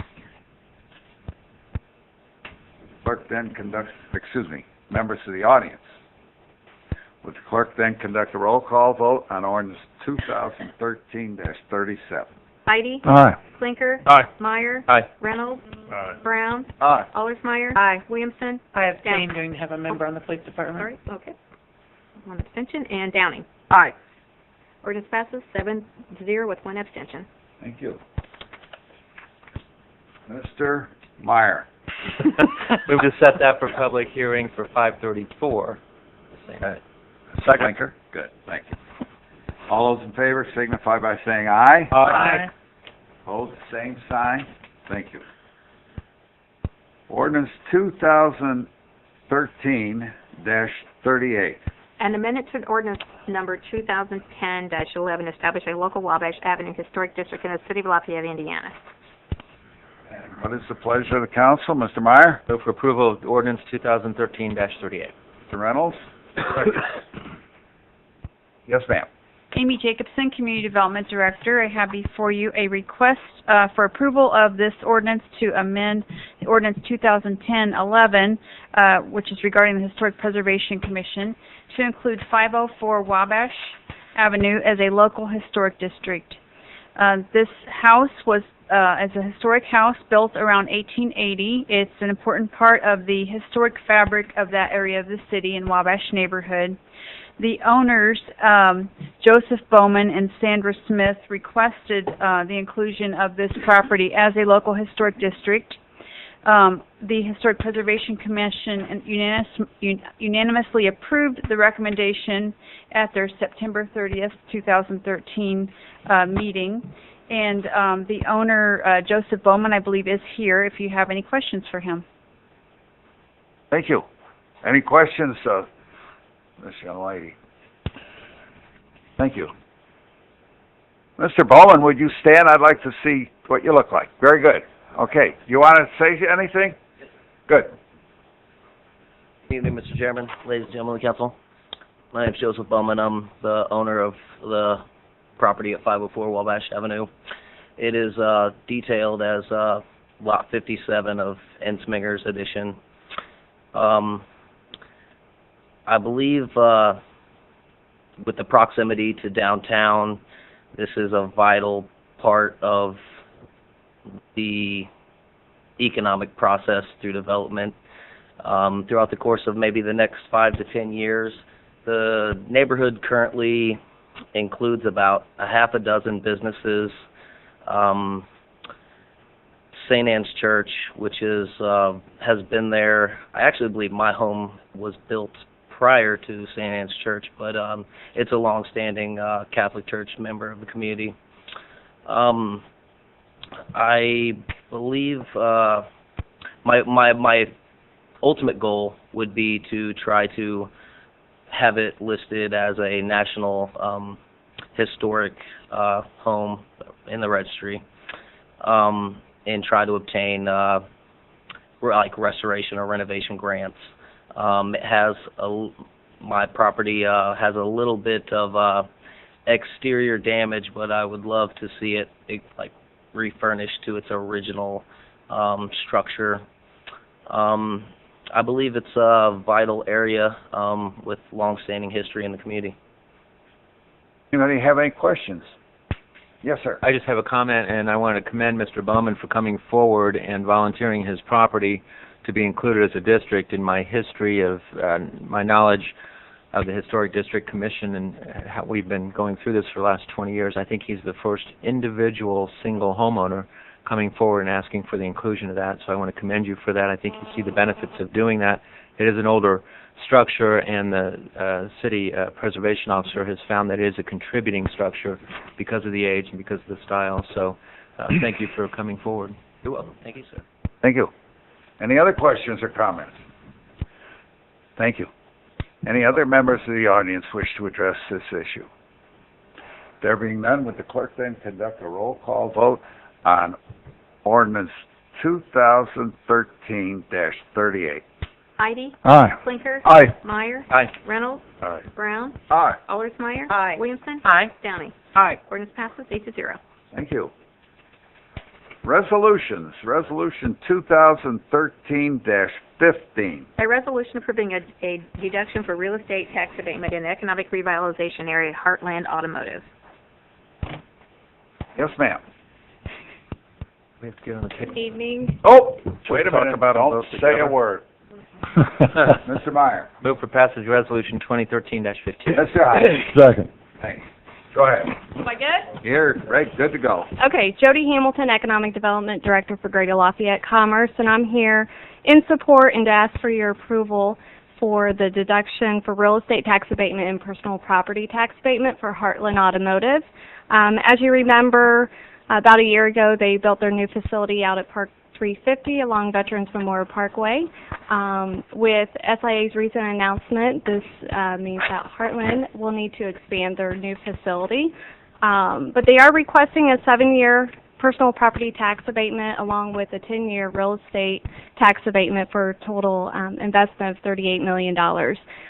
Clerk then conducts, members of the audience. Would the clerk then conduct a roll call vote on ordinance 2013-37? Heidi? Aye. Clinker? Aye. Meyer? Aye. Reynolds? Aye. Brown? Aye. Allersmeyer? Aye. Williamson? I abstain, Down. doing have a member on the police department. Sorry, okay. One abstention, and Downing. Aye. Ordinance passes 7-0 with one abstention. Thank you. Mr. Meyer? Move to set that for public hearing for 5:34. Second. Blinker. Good, thank you. All those in favor signify by saying aye. Aye. Opposed, same sign. Thank you. Ordinance 2013-38. An amendment to ordinance number 2010-11 establishing local Wabash Avenue Historic District in the city of Lafayette, Indiana. And what is the pleasure of the council? Mr. Meyer? Move for approval of ordinance 2013-38. Mr. Reynolds? Yes, ma'am. Amy Jacobson, Community Development Director. I have before you a request for approval of this ordinance to amend the ordinance 2010-11, which is regarding the Historic Preservation Commission, to include 504 Wabash Avenue as a local historic district. This house was as a historic house built around 1880. It's an important part of the historic fabric of that area of the city and Wabash neighborhood. The owners, Joseph Bowman and Sandra Smith, requested the inclusion of this property as a local historic district. The Historic Preservation Commission unanimously approved the recommendation at their September 30th, 2013 meeting. And the owner, Joseph Bowman, I believe, is here if you have any questions for him. Thank you. Any questions, this young lady? Thank you. Mr. Bowman, would you stand? I'd like to see what you look like. Very good. Okay. You want to say anything? Good. Good evening, Mr. Chairman, ladies and gentlemen of the council. My name is Joseph Bowman. I'm the owner of the property at 504 Wabash Avenue. It is detailed as Lot 57 of Ensminger's edition. I believe with the proximity to downtown, this is a vital part of the economic process through development. Throughout the course of maybe the next 5 to 10 years, the neighborhood currently includes about a half a dozen businesses. St. Anne's Church, which is has been there. I actually believe my home was built prior to St. Anne's Church, but it's a long-standing Catholic Church member of the community. I believe my ultimate goal would be to try to have it listed as a national historic home in the registry, and try to obtain like restoration or renovation grants. It has my property has a little bit of exterior damage, but I would love to see it like refurnished to its original structure. I believe it's a vital area with long-standing history in the community. Anybody have any questions? Yes, sir. I just have a comment, and I want to commend Mr. Bowman for coming forward and volunteering his property to be included as a district. In my history of my knowledge of the Historic District Commission and how we've been going through this for the last 20 years, I think he's the first individual single homeowner coming forward and asking for the inclusion of that. So I want to commend you for that. I think you see the benefits of doing that. It is an older structure, and the city preservation officer has found that it is a contributing structure because of the age and because of the style. So thank you for coming forward. You're welcome. Thank you, sir. Thank you. Any other questions or comments? Thank you. Any other members of the audience wish to address this issue? There being none, would the clerk then conduct a roll call vote on ordinance 2013-38? Heidi? Aye. Blinker? Aye. Meyer? Aye. Reynolds? Aye. Brown? Aye. Allersmeyer? Aye. Williamson? Aye. Downey? Aye. Ordinance passes 8-0. Thank you. Resolutions. Resolution 2013-15. A resolution approving a deduction for real estate tax abatement in the economic revitalization area, Heartland Automotive. Yes, ma'am. We have to get on the table. Good evening. Oh, wait a talk minute. about them Don't both say together. a word. Mr. Meyer. Move for passage of resolution 2013-15. Mr. Hyde. Second. Hey, go ahead. Am I good? You're great. Good to go. Okay, Jody Hamilton, Economic Development Director for Greater Lafayette Commerce, and I'm here in support and to ask for your approval for the deduction for real estate tax abatement and personal property tax abatement for Heartland Automotive. As you remember, about a year ago, they built their new facility out at Park 350 along Veterans Memorial Parkway. With SIA's recent announcement, this means that Heartland will need to expand their new facility. But they are requesting a 7-year personal property tax abatement along with a 10-year real estate tax abatement for a total investment of $38 million.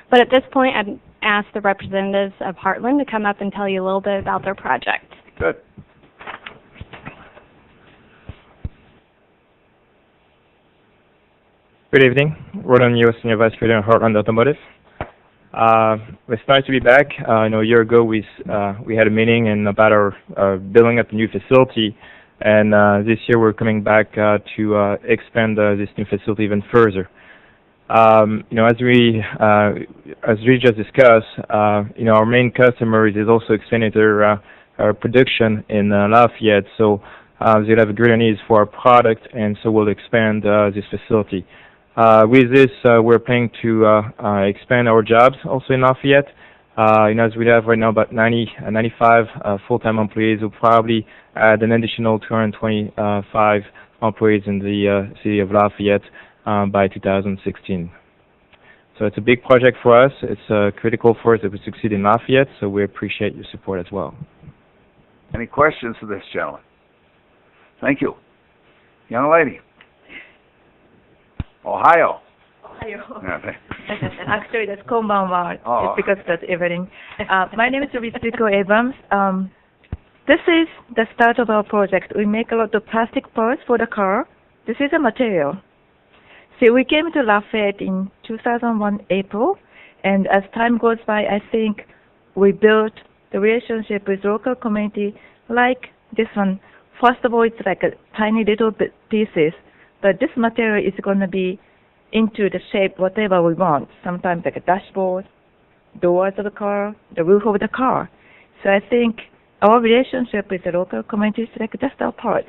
But at this point, I'd ask the representatives of Heartland to come up and tell you a little bit about their project. Good. Good evening. Roland Yu, Senior Vice President of Heartland Automotive. It's nice to be back. I know a year ago we had a meeting about our building up a new facility, and this year we're coming back to expand this new facility even further. As we just discussed, our main customer is also expanding their production in Lafayette, so they'll have greater needs for our product, and so we'll expand this facility. With this, we're planning to expand our jobs also in Lafayette. As we have right now about 95 full-time employees, we'll probably add an additional 225 employees in the city of Lafayette by 2016. So it's a big project for us. It's critical for us that we succeed in Lafayette, so we appreciate your support as well. Any questions of this gentleman? Thank you. Young lady. Ohio. Actually, that's konbanwa. Oh. It's because that's evening. My name is Ritsuko Evans. This is the start of our project. We make a lot of plastic parts for the car. This is a material. See, we came to Lafayette in 2001 April, and as time goes by, I think we built the relationship with local community like this one. First of all, it's like a tiny little bit pieces. But this material is going to be into the shape whatever we want. Sometimes like a dashboard, doors of the car, the roof of the car. So I think our relationship with the local community is like just our part.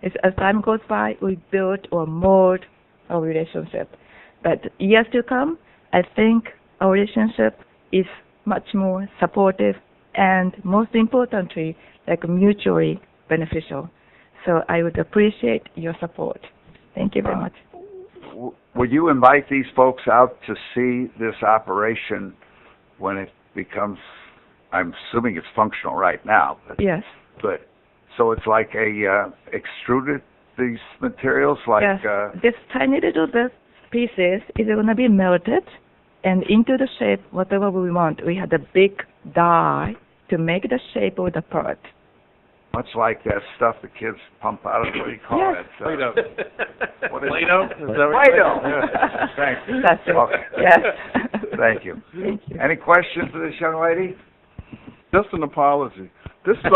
As time goes by, we build or mold our relationship. But years to come, I think our relationship is much more supportive and most importantly, like mutually beneficial. So I would appreciate your support. Thank you very much. Would you invite these folks out to see this operation when it becomes, I'm assuming it's functional right now. But, yes. Good. So it's like extruded, these materials? Like, yes. This tiny little bit pieces is going to be melted and into the shape whatever we want. We had a big die to make the shape of the part. Much like that stuff the kids pump out of, what do you call yes. it? Play-Doh. What is Play-Doh? it? Is that what Play-Doh. Yeah. Thank you. That's it. Okay. Yes. Thank you. Thank you. Any questions for this young lady? Just an apology. This is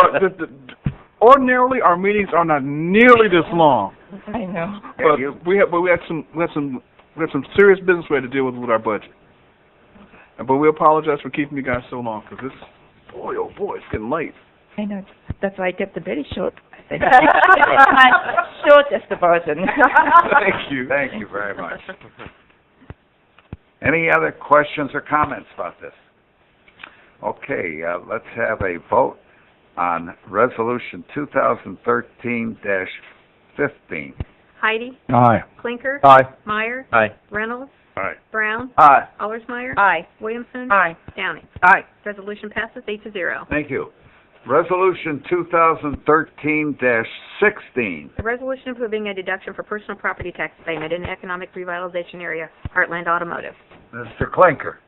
ordinarily our meetings are not nearly this long. I know. But we had some serious business we had to deal with our budget. But we apologize for keeping you guys so long because this, boy, oh boy, it's getting late. I know. That's why I kept it very short. I think. Shortest version. Thank you. Thank you very much. Any other questions or comments about this? Okay, let's have a vote on Resolution 2013-15. Heidi? Aye. Clinker? Aye. Meyer? Aye. Reynolds? Aye. Brown? Aye. Allersmeyer? Aye. Williamson? Aye. Downey? Aye. Resolution passes 8-0. Thank you. Resolution 2013-16. A resolution approving a deduction for personal property tax payment in the economic revitalization area, Heartland Automotive. Mr. Clinker.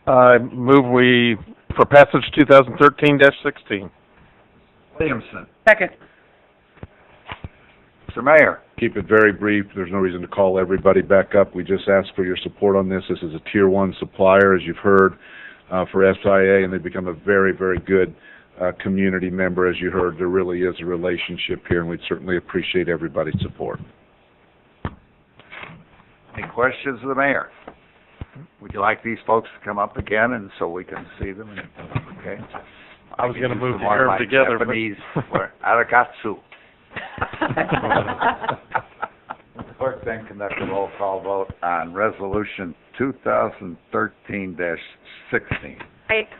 I move we, for passage 2013-16. Williamson. Second. Mr. Mayor. Keep it very brief. There's no reason to call everybody back up. We just ask for your support on this. This is a Tier 1 supplier, as you've heard, for SIA, and they've become a very, very good community member. As you heard, there really is a relationship here, and we'd certainly appreciate everybody's support. Any questions of the mayor? Would you like these folks to come up again, and so we can see them? Okay. I was going to move the one of term my together. Japanese, arigatsu. Clerk then conduct a roll call vote on Resolution 2013-16.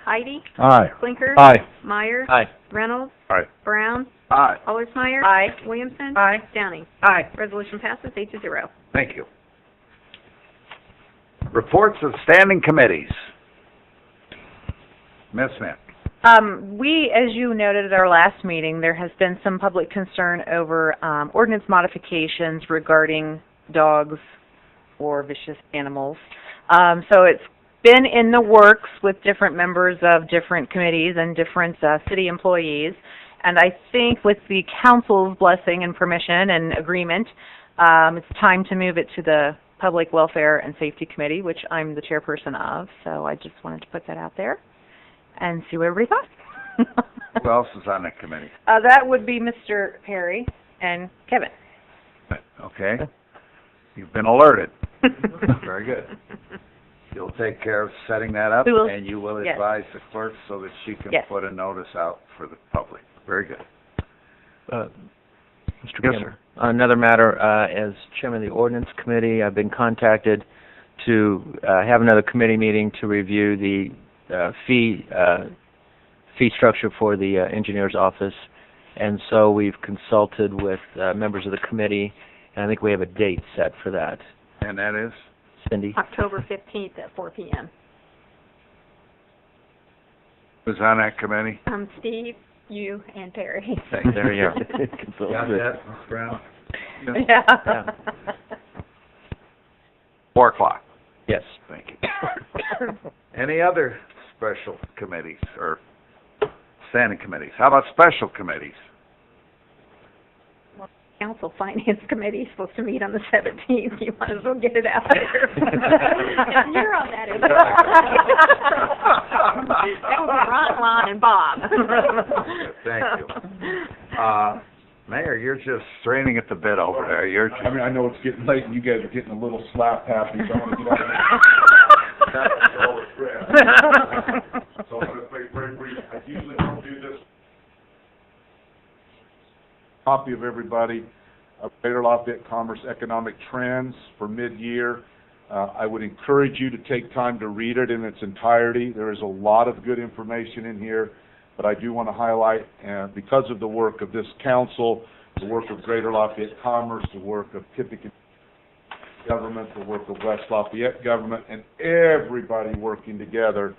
Heidi? Aye. Clinker? Aye. Meyer? Aye. Reynolds? Aye. Brown? Aye. Allersmeyer? Aye. Williamson? Aye. Downing? Aye. Resolution passes 8-0. Thank you. Reports of standing committees. Ms. Smith. We, as you noted at our last meeting, there has been some public concern over ordinance modifications regarding dogs or vicious animals. So it's been in the works with different members of different committees and different city employees. And I think with the council's blessing and permission and agreement, it's time to move it to the Public Welfare and Safety Committee, which I'm the chairperson of. So I just wanted to put that out there and see what everybody thought. Who else is on that committee? That would be Mr. Perry and Kevin. Okay. You've been alerted. Very good. You'll take care of setting that up, We will. and you will Yes. advise the clerk so that she can Yes. put a notice out for the public. Very good. Mr. Yes, Campbell. sir. Another matter, as chairman of the ordinance committee, I've been contacted to have another committee meeting to review the fee structure for the engineer's office. And so we've consulted with members of the committee, and I think we have a date set for that. And that is? Cindy? October 15th at 4 p.m. Who's on that committee? Steve, you, and Perry. There you are. Got that, Ms. Brown? Yeah. 4 o'clock. Yes. Thank you. Any other special committees or standing committees? How about special committees? Council Finance Committee is supposed to meet on the 17th. You might as well get it out there. You're on that, isn't it? That was Ron, Lon, and Bob. Thank you. Mayor, you're just straining at the bit over there. You're just... I mean, I know it's getting late and you guys are getting a little slap happy, so I want to get out of So I'm going to say very brief. I usually don't do this. Copy of everybody of Greater Lafayette Commerce Economic Trends for mid-year. I would encourage you to take time to read it in its entirety. There is a lot of good information in here, but I do want to highlight, because of the work of this council, the work of Greater Lafayette Commerce, the work of Tippecanoe government, the work of West Lafayette government, and everybody working together.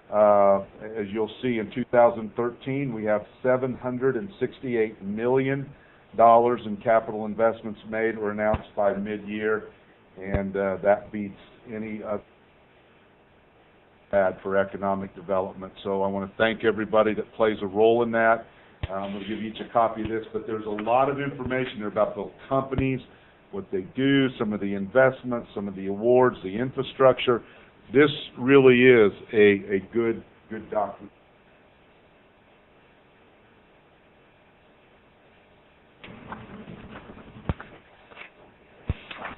As you'll see, in 2013, we have $768 million in capital investments made or announced by mid-year, and that beats any ad for economic development. So I want to thank everybody that plays a role in that. I'm going to give each a copy of this, but there's a lot of information there about the companies, what they do, some of the investments, some of the awards, the infrastructure. This really is a good document.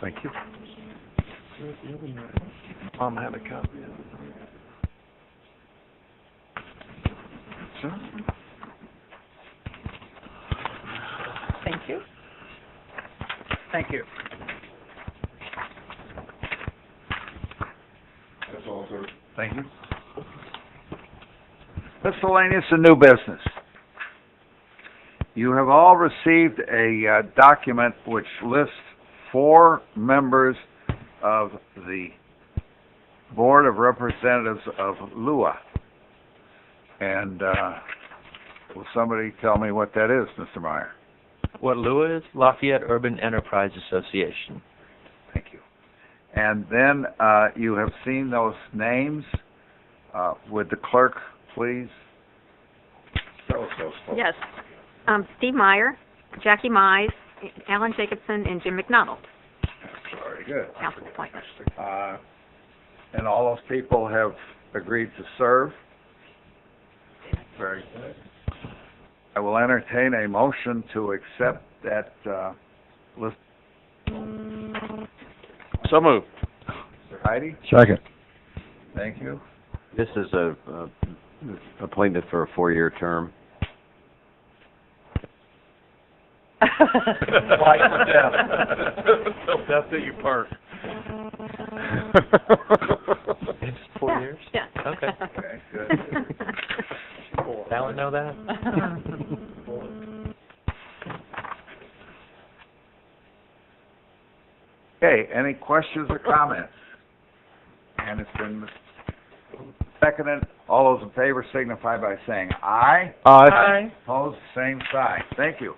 Thank you. Tom had a copy of it. Sure. Thank you. Thank you. That's all, sir. Thank you. Miscellaneous and new business. You have all received a document which lists 4 members of the Board of Representatives of LUA. And will somebody tell me what that is, Mr. Meyer? What LUA is? Lafayette Urban Enterprise Association. Thank you. And then you have seen those names. Would the clerk please tell us those folks? Yes. Steve Meyer, Jackie Mize, Alan Jacobson, and Jim McDonald. Very good. Council appointments. And all those people have agreed to serve. Very good. I will entertain a motion to accept that list. So moved. Mr. Heidi? Second. Thank you. This is a appointment for a 4-year term. Stuff that you park. It's 4 years? Yeah. Okay. Okay, good. Now I know that. Okay, any questions or comments? And it's been seconded. All those in favor signify by saying aye. Aye. Opposed, same sign. Thank you.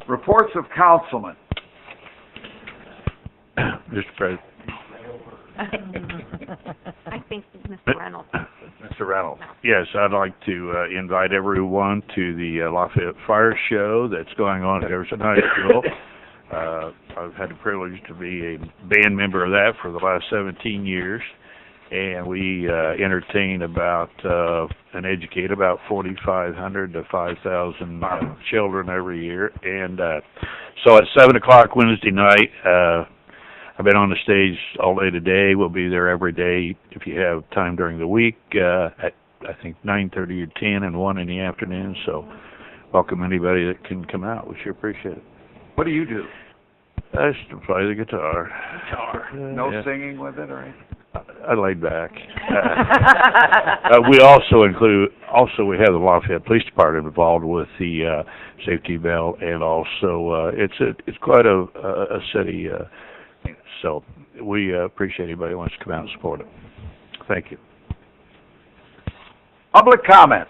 Reports of councilmen. Mr. President. I think Mr. Reynolds. Mr. Reynolds. Yes, I'd like to invite everyone to the Lafayette Fire Show that's going on at Jefferson High School. I've had the privilege to be a band member of that for the last 17 years, and we entertain about and educate about 4,500 to 5,000 children every year. And so at 7 o'clock Wednesday night, I've been on the stage all day today. We'll be there every day if you have time during the week at I think 9:30 or 10 and 1 in the afternoon. So welcome anybody that can come out. We sure appreciate it. What do you do? I just play the guitar. No Yeah. singing with it or anything? I laid back. We also we have the Lafayette Police Department involved with the safety belt, and also it's quite a city. So we appreciate anybody who wants to come out and support it. Thank you. Public comment.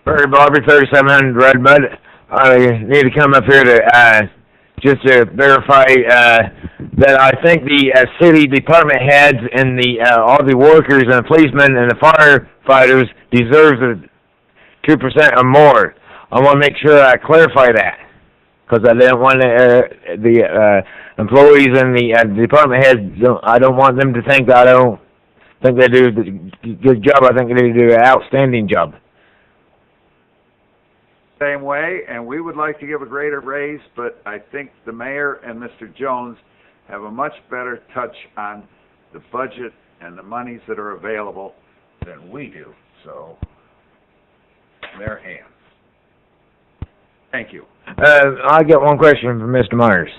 Barry Bobby, 3700 Redbud. I need to come up here to just to verify that I think the city department heads and the all the workers and the policemen and the firefighters deserve the 2% or more. I want to make sure I clarify that because I didn't want the employees and the department heads. I don't want them to think that I don't think they do the good job. I think they do an outstanding job. Same way, and we would like to give a greater raise, but I think the mayor and Mr. Jones have a much better touch on the budget and the monies that are available than we do. So, in their hands. Thank you. I got one question for Mr. Myers.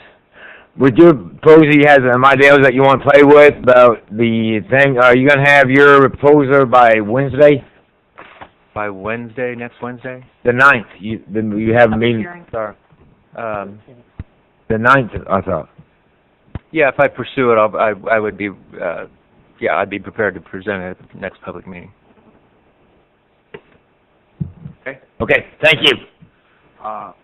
Would you propose he has some ideas that you want to play with about the thing? Are you going to have your proposal by Wednesday? By Wednesday, next Wednesday? The 9th. You have a meeting. Sorry. The 9th, I thought. Yeah, if I pursue it, I would be, I'd be prepared to present it at the next public meeting. Okay. Okay, thank you. Oh,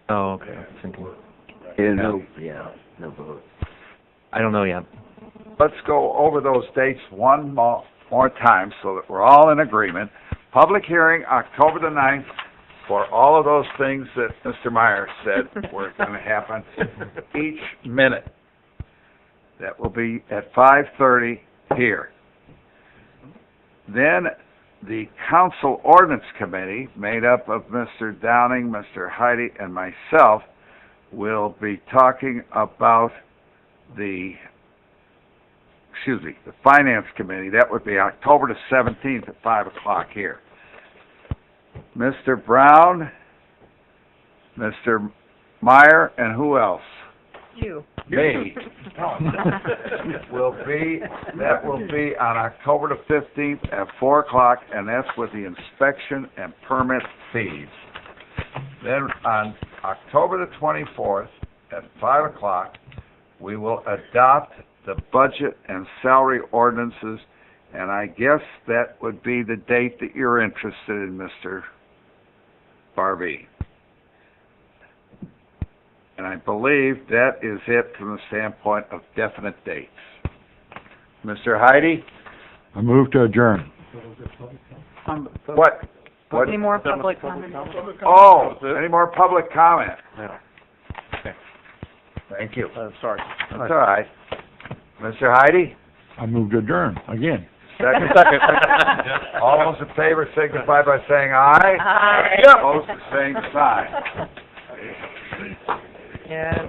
okay. I was thinking. No vote. I don't know yet. Let's go over those dates one more time so that we're all in agreement. Public hearing, October the 9th, for all of those things that Mr. Myers said were going to happen each minute. That will be at 5:30 here. Then the Council Ordinance Committee, made up of Mr. Downing, Mr. Heidi, and myself, will be talking about the Finance Committee. That would be October the 17th at 5 o'clock here. Mr. Brown, Mr. Meyer, and who else? You. Me. That will be on October the 15th at 4 o'clock, and that's with the inspection and permit fees. Then on October the 24th at 5 o'clock, we will adopt the budget and salary ordinances, and I guess that would be the date that you're interested in, Mr. Barbie. And I believe that is it from the standpoint of definite dates. Mr. Heidi? I move to adjourn. What? Any more public comment? Oh, any more public comment? No. Okay. Thank you. Sorry. That's all right. Mr. Heidi? I move to adjourn again. Second. All those in favor signify by saying aye. Aye. Opposed, the same sign. Yeah.